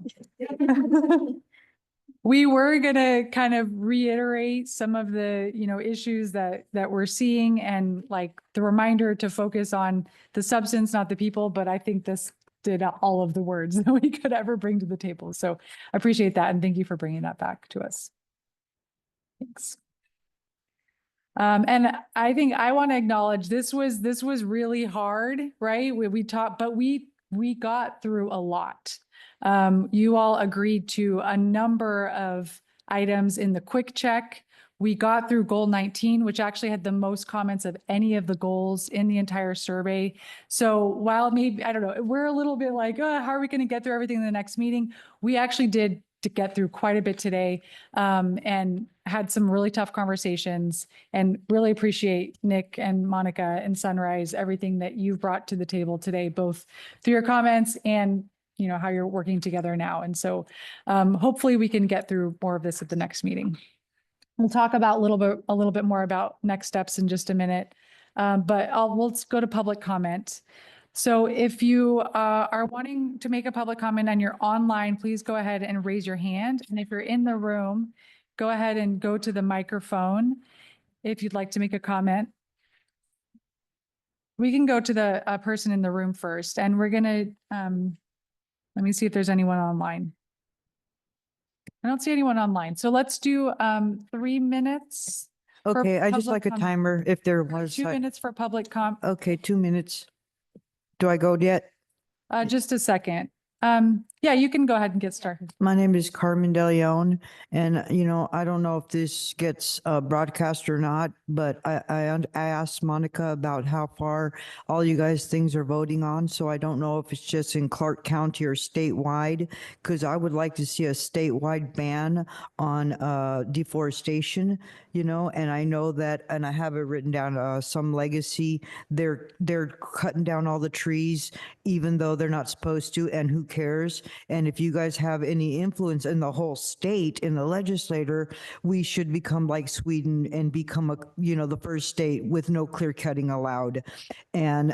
We were gonna kind of reiterate some of the, issues that we're seeing and like the reminder to focus on the substance, not the people, but I think this did all of the words that we could ever bring to the table. So I appreciate that. And thank you for bringing that back to us. Thanks. And I think I want to acknowledge this was really hard, right? We talked, but we got through a lot. You all agreed to a number of items in the quick check. We got through goal 19, which actually had the most comments of any of the goals in the entire survey. So while maybe, I don't know, we're a little bit like, oh, how are we going to get through everything in the next meeting? We actually did to get through quite a bit today, and had some really tough conversations, and really appreciate Nick and Monica and Sunrise, everything that you've brought to the table today, both through your comments and how you're working together now. And so hopefully we can get through more of this at the next meeting. We'll talk about a little bit more about next steps in just a minute, but let's go to public comment. So if you are wanting to make a public comment and you're online, please go ahead and raise your hand. And if you're in the room, go ahead and go to the microphone if you'd like to make a comment. We can go to the person in the room first, and we're gonna, let me see if there's anyone online. I don't see anyone online. So let's do 3 minutes. for Okay, I just public like a comment. timer if there was. 2 minutes for public Okay, 2 minutes. Do I go yet? just a second. Yeah, you can go ahead and get started. My name is Carmen De Leon, and I don't know if this gets broadcast or not, but I asked Monica about how far all you guys things are voting on, so I don't know if it's just in Clark County or statewide, because I would like to see a statewide ban on deforestation, and I know that, and I have it written down, some legacy, they're cutting down all the trees, even though they're not supposed to, and who cares? And if you guys have any influence in the whole state, in the legislator, we should become like Sweden and become the first state with no clear cutting allowed. And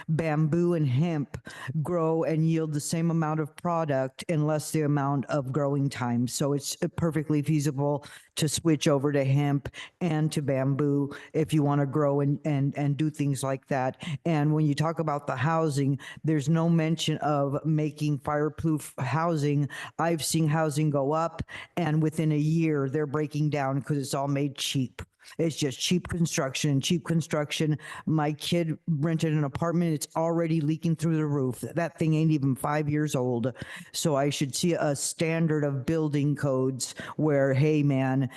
bamboo and hemp grow and yield the same amount of product in less the amount of growing time. So it's perfectly feasible to switch over to hemp and to bamboo if you want to grow and do things like that. And when you talk about the housing, there's no mention of making fireproof housing. I've seen housing go up, and within a year they're breaking down because it's all made cheap. It's just cheap construction. My kid rented an apartment. It's already leaking through the roof. That thing ain't even 5 years old. So I should see a standard of building codes where, hey man,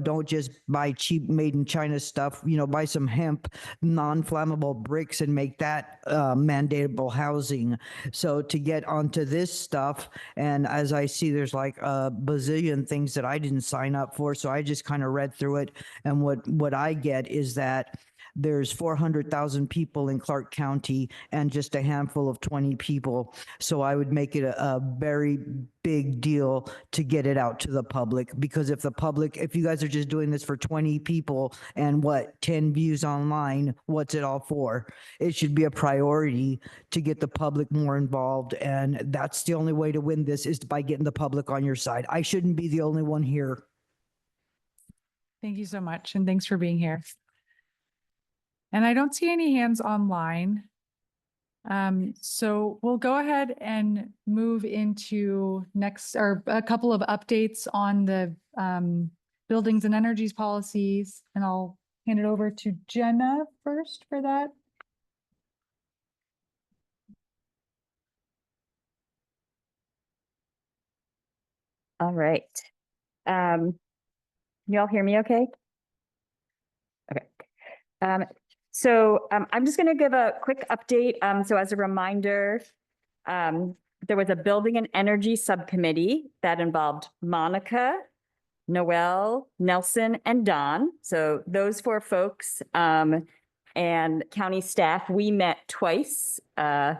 don't just buy cheap made in China stuff, buy some hemp, non-flammable bricks and make that mandatable housing. So to get onto this stuff, and as I see, there's like a bazillion things that I didn't sign up for. So I just kind of read through it, and what I get is that there's 400,000 people in Clark County and just a handful of 20 people. So I would make it a very big deal to get it out to the public, because if you guys are just doing this for 20 people and 10 views online, what's it all for? It should be a priority to get the public more involved. And that's the only way to win this, is by getting the public on your side. I shouldn't be the only one here. Thank you so much. And thanks for being here. And I don't see any hands online. So we'll go ahead and move into next, or a couple of updates on the buildings and energies policies, and I'll hand it over to Jenna first for that. All right. You all hear me okay? Okay. I'm just going to give a quick update. So as a reminder, there was a building and energy subcommittee that involved Monica, Noel, Nelson, and Don. So those 4 folks and county staff, we met twice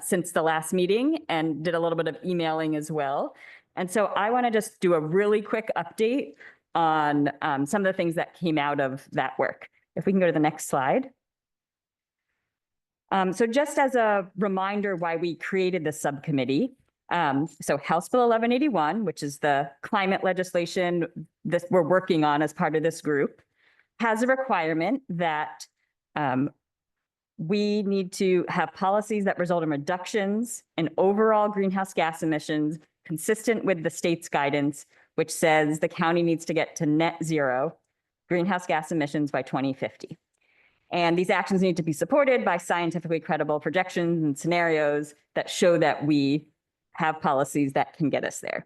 since the last meeting and did a little bit of emailing as well. And so I want to just do a really quick update on some of the things that came out of that work. If we can go to the next slide. So just as a reminder why we created the subcommittee, so House Bill 1181, which is the climate legislation that we're working on as part of this group, has a requirement that we need to have policies that result in reductions in overall greenhouse gas emissions consistent with the state's guidance, which says the county needs to get to net zero greenhouse gas emissions by 2050. And these actions need to be supported by scientifically credible projections and scenarios that show that we have policies that can get us there.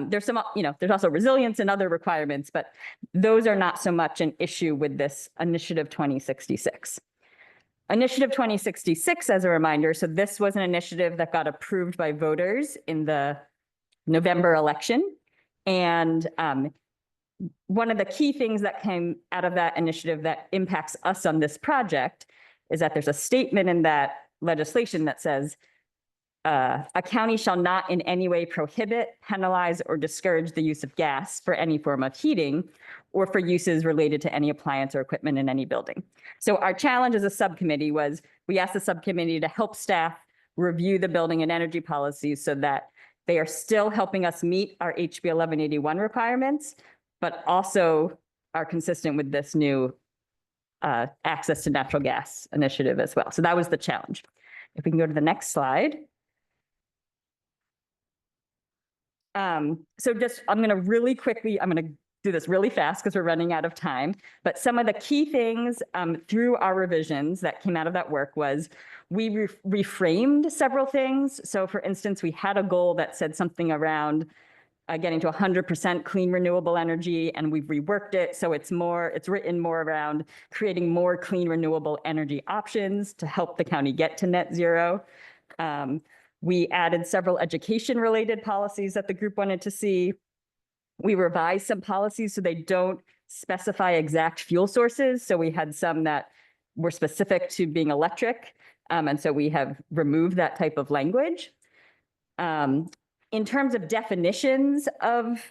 There's some, there's also resilience and other requirements, but those are not so much an issue with this Initiative 2066. Initiative 2066, as a reminder, so this was an initiative that got approved by voters in the November election. And one of the key things that came out of that initiative that impacts us on this project is that there's a statement in that legislation that says, a county shall not in any way prohibit, penalize, or discourage the use of gas for any form of heating or for uses related to any appliance or equipment in any building. So our challenge as a subcommittee was we asked the subcommittee to help staff review the building and energy policies so that they are still helping us meet our HB 1181 requirements, but also are consistent with this new access to natural gas initiative as well. So that was the challenge. If we can go to the next slide. So just, I'm going to do this really fast because we're running out of time. But some of the key things through our revisions that came out of that work was we reframed several things. So for instance, we had a goal that said something around getting to 100% clean renewable energy, and we've reworked it. So it's written more around creating more clean renewable energy options to help the county get to net zero. We added several education-related policies that the group wanted to see. We revised some policies so they don't specify exact fuel sources. So we had some that were specific to being electric. And so we have removed that type of language. In terms of definitions of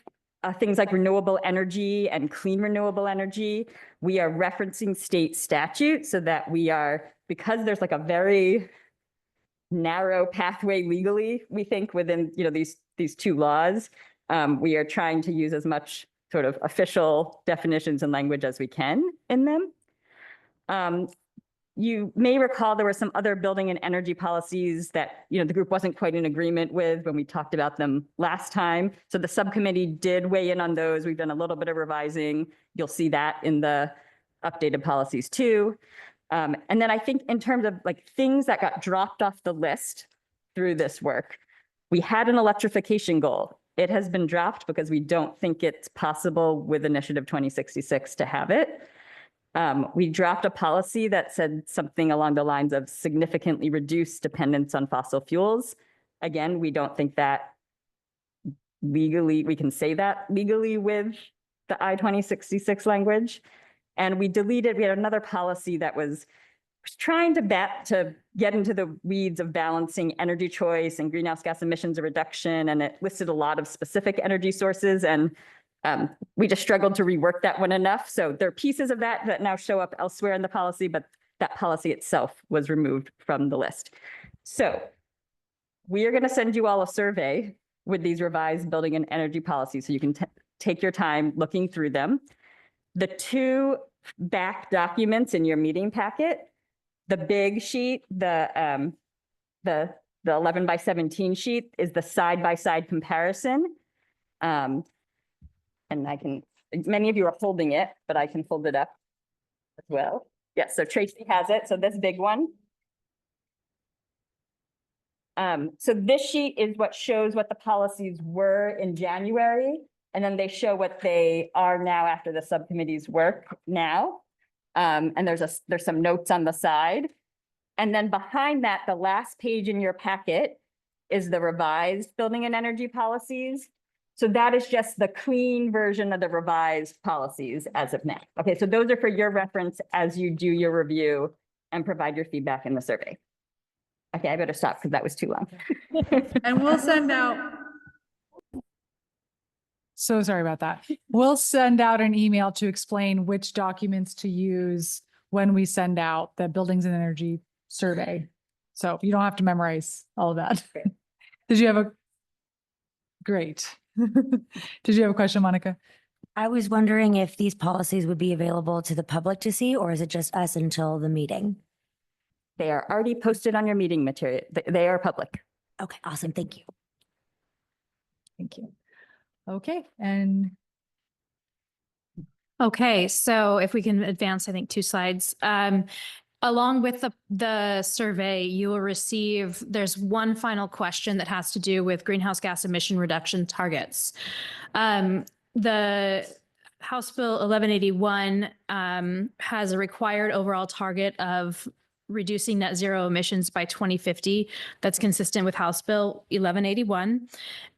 things like renewable energy and clean renewable energy, we are referencing state statute so that we are, because there's like a very narrow pathway legally, we think within these 2 laws, we are trying to use as much sort of official definitions and language as we can in them. You may recall there were some other building and energy policies that the group wasn't quite in agreement with when we talked about them last time. So the subcommittee did weigh in on those. We've done a little bit of revising. You'll see that in the updated policies too. And then I think in terms of things that got dropped off the list through this work, we had an electrification goal. It has been dropped because we don't think it's possible with Initiative 2066 to have it. We dropped a policy that said something along the lines of significantly reduce dependence on fossil fuels. Again, we don't think that legally, we can say that legally with the I-2066 language. And we had another policy that was trying to get into the weeds of balancing energy choice and greenhouse gas emissions reduction. And it listed a lot of specific energy sources. And we just struggled to rework that one enough. So there are pieces of that now show up elsewhere in the policy, but that policy itself was removed from the list. So we are going to send you all a survey with these revised building and energy policies so you can take your time looking through them. The 2 back documents in your meeting packet, the big sheet, the the 11 by 17 sheet is the side-by-side comparison. And many of you are holding it, but I can fold it up as well. Yes, so Tracy has it. So this big one. So this sheet is what shows what the policies were in January, and then they show what they are now after the subcommittee's work now. And there's some notes on the side. And then behind that, the last page in your packet is the revised building and energy policies. So that is just the clean version of the revised policies as of now. Okay, so those are for your reference as you do your review and provide your feedback in the survey. Okay, I better stop because that was too long. And we'll send out. So sorry about that. We'll send out an email to explain which documents to use when we send out the buildings and energy survey. So you don't have to memorize all of that. Did you have a, great. Did you have a question, Monica? I was wondering if these policies would be available to the public to see, or is it just us until the meeting? They are already posted on your meeting material. They are public. Okay, awesome. Thank you. Thank you. Okay, and Okay, so if we can advance, I think 2 slides. Along with the survey, you will receive, there's one final question that has to do with greenhouse gas emission reduction targets. The House Bill 1181 has a required overall target of reducing net zero emissions by 2050. That's consistent with House Bill 1181.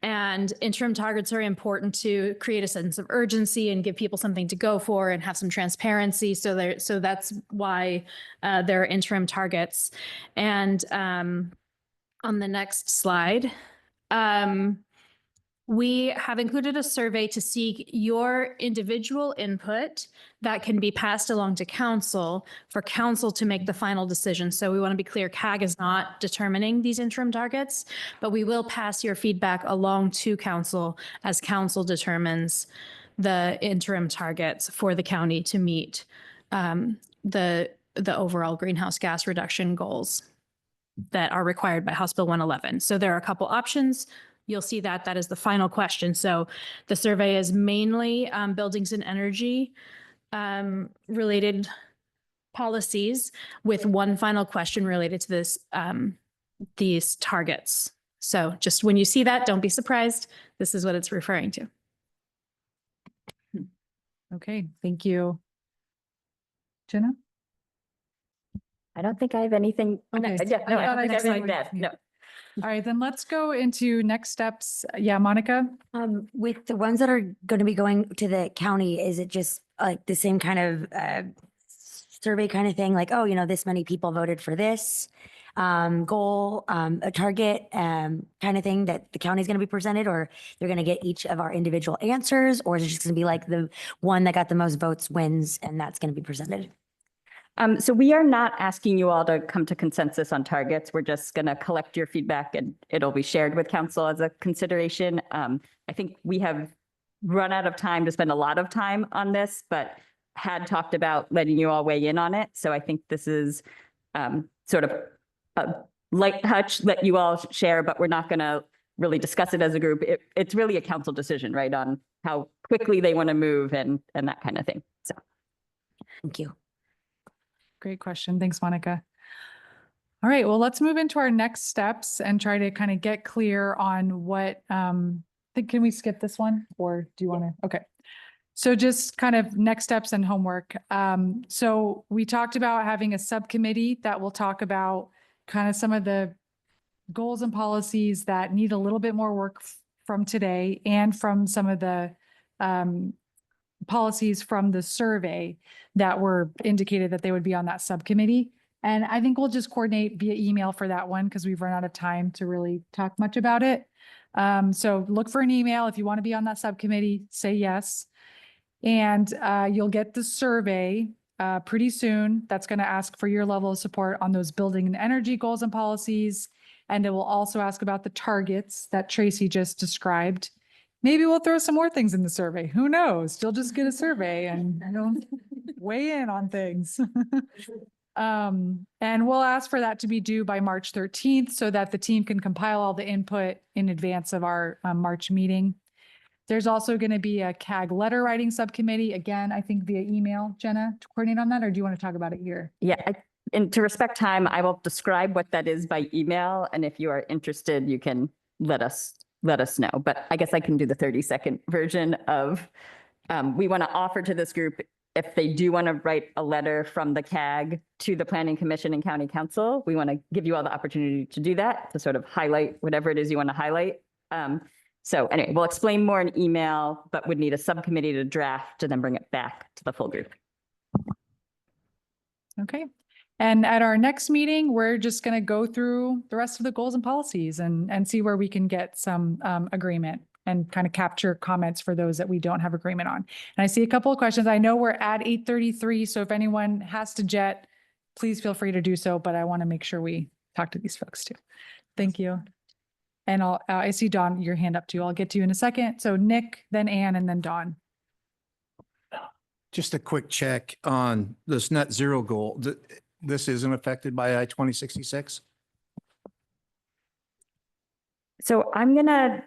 And interim targets are important to create a sense of urgency and give people something to go for and have some transparency. So that's why there are interim targets. And on the next slide, we have included a survey to seek your individual input that can be passed along to council for council to make the final decision. So we want to be clear, CAG is not determining these interim targets, but we will pass your feedback along to council as council determines the interim targets for the county to meet the overall greenhouse gas reduction goals that are required by House Bill 111. So there are a couple options. You'll see that is the final question. So the survey is mainly buildings and energy related policies with one final question related to this, these targets. So just when you see that, don't be surprised. This is what it's referring to. okay, thank you. Jenna? I don't think I have anything. Okay. Yeah, no, I don't think I have anything to slide. add. No. All right, then let's go into next steps. Yeah, Monica? With the ones that are going to be going to the county, is it just like the same kind of survey kind of thing? Like, oh, this many people voted for this goal, a target kind of thing that the county is going to be presented, or they're going to get each of our individual answers, or is it just going to be like the one that got the most votes wins and that's going to be presented? So we are not asking you all to come to consensus on targets. We're just going to collect your feedback and it'll be shared with council as a consideration. I think we have run out of time to spend a lot of time on this, but had talked about letting you all weigh in on it. So I think this is sort of a light touch, let you all share, but we're not going to really discuss it as a group. It's really a council decision, right, on how quickly they want to move and that kind of thing. So thank you. Great question. Thanks, Monica. All right, well, let's move into our next steps and try to kind of get clear on what, can we skip this one or do you want to? Okay. So just kind of next steps and homework. So we talked about having a subcommittee that will talk about kind of some of the goals and policies that need a little bit more work from today and from some of the policies from the survey that were indicated that they would be on that subcommittee. And I think we'll just coordinate via email for that one because we've run out of time to really talk much about it. So look for an email. If you want to be on that subcommittee, say yes. And you'll get the survey pretty soon. That's going to ask for your level of support on those building and energy goals and policies. And it will also ask about the targets that Tracy just described. Maybe we'll throw some more things in the survey. Who knows? You'll just get a survey and weigh in on things. And we'll ask for that to be due by March 13th so that the team can compile all the input in advance of our March meeting. There's also going to be a CAG letter writing subcommittee, again, I think via email, Jenna, to coordinate on that, or do you want to talk about it here? Yeah, and to respect time, I will describe what that is by email. And if you are interested, you can let us know. But I guess I can do the 30-second version of, we want to offer to this group, if they do want to write a letter from the CAG to the Planning Commission and County Council, we want to give you all the opportunity to do that, to sort of highlight whatever it is you want to highlight. So anyway, we'll explain more in email, but would need a subcommittee to draft to then bring it back to the full group. Okay. And at our next meeting, we're just going to go through the rest of the goals and policies and see where we can get some agreement and kind of capture comments for those that we don't have agreement on. And I see a couple of questions. I know we're at 8:33, so if anyone has to jet, please feel free to do so, but I want to make sure we talk to these folks too. Thank you. And I see Dawn, your hand up too. I'll get to you in a second. So Nick, then Ann, and then Dawn. Just a quick check on this net zero goal. This isn't affected by I-2066? So I'm going to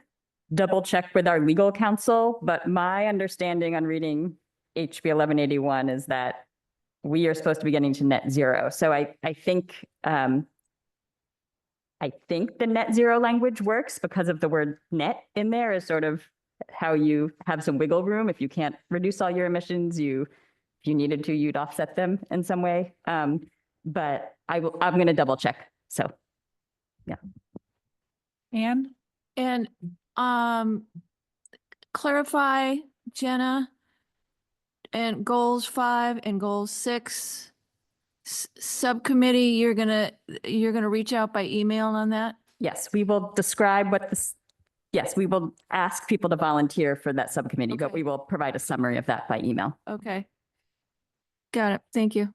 double check with our legal counsel, but my understanding on reading HB 1181 is that we are supposed to be getting to net zero. So I think the net zero language works because of the word net in there is sort of how you have some wiggle room. If you can't reduce all your emissions, if you needed to, you'd offset them in some way. But I'm going to double check. So, yeah. Ann? And clarify, Jenna, and goals 5 and goals 6. Subcommittee, you're gonna reach out by email on that? Yes, we will describe what this, yes, we will ask people to volunteer for that subcommittee, but Okay. we will provide a summary of that by email. Okay. Got it. Thank you.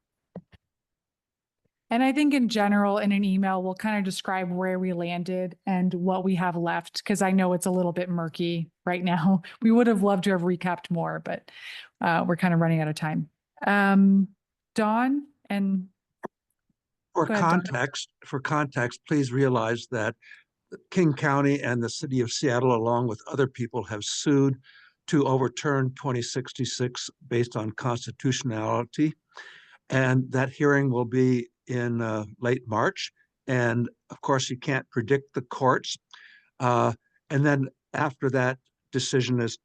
And I think in general, in an email, we'll kind of describe where we landed and what we have left, because I know it's a little bit murky right now. We would have loved to have recapped more, but we're kind of running out of time. Dawn and For Go ahead, Don. context, please realize that King County and the city of Seattle, along with other people, have sued to overturn 2066 based on constitutionality. And that hearing will be in late March. And of course, you can't predict the courts. And then after that decision is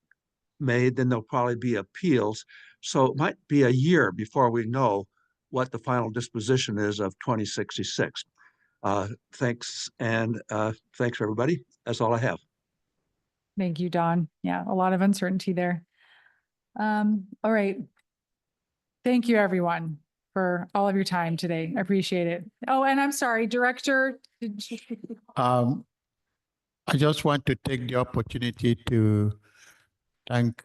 made, then there'll probably be appeals. So it might be a year before we know what the final disposition is of 2066. Thanks, and thanks, everybody. That's all I have. Thank you, Dawn. Yeah, a lot of uncertainty there. All right. Thank you, everyone, for all of your time today. I appreciate it. Oh, and I'm sorry, Director. I just want to take the opportunity to thank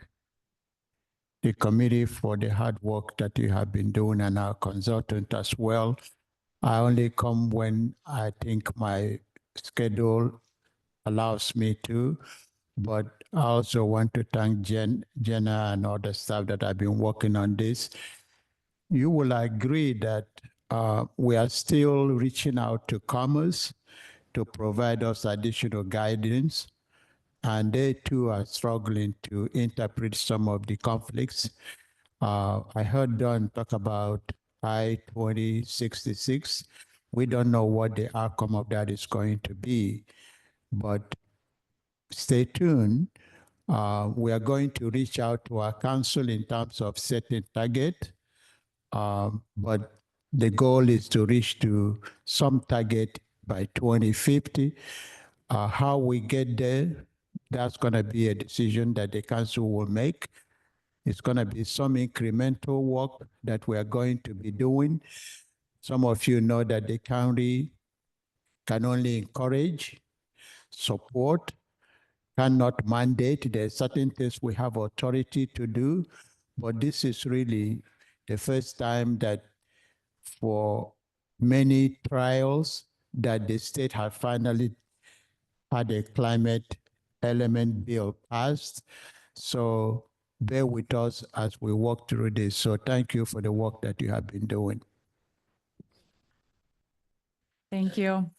the committee for the hard work that you have been doing and our consultant as well. I only come when I think my schedule allows me to, but I also want to thank Jenna and all the staff that have been working on this. You will agree that we are still reaching out to Commerce to provide us additional guidance, and they too are struggling to interpret some of the conflicts. I heard Don talk about I-2066. We don't know what the outcome of that is going to be, but stay tuned. We are going to reach out to our council in terms of setting target, but the goal is to reach to some target by 2050. How we get there, that's going to be a decision that the council will make. It's going to be some incremental work that we are going to be doing. Some of you know that the county can only encourage, support, cannot mandate. There are certain things we have authority to do, but this is really the first time that for many trials that the state has finally had a climate element bill passed. So bear with us as we walk through this. So thank you for the work that you have been doing. Thank you. All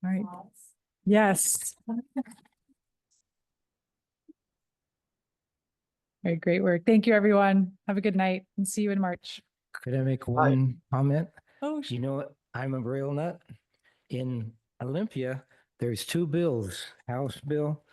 right. Yes. All right, great work. Thank you, everyone. Have a good night and see you in March. Could I make one comment? Oh, You know what? I'm a rail nut. In Olympia, there's two bills, House Bill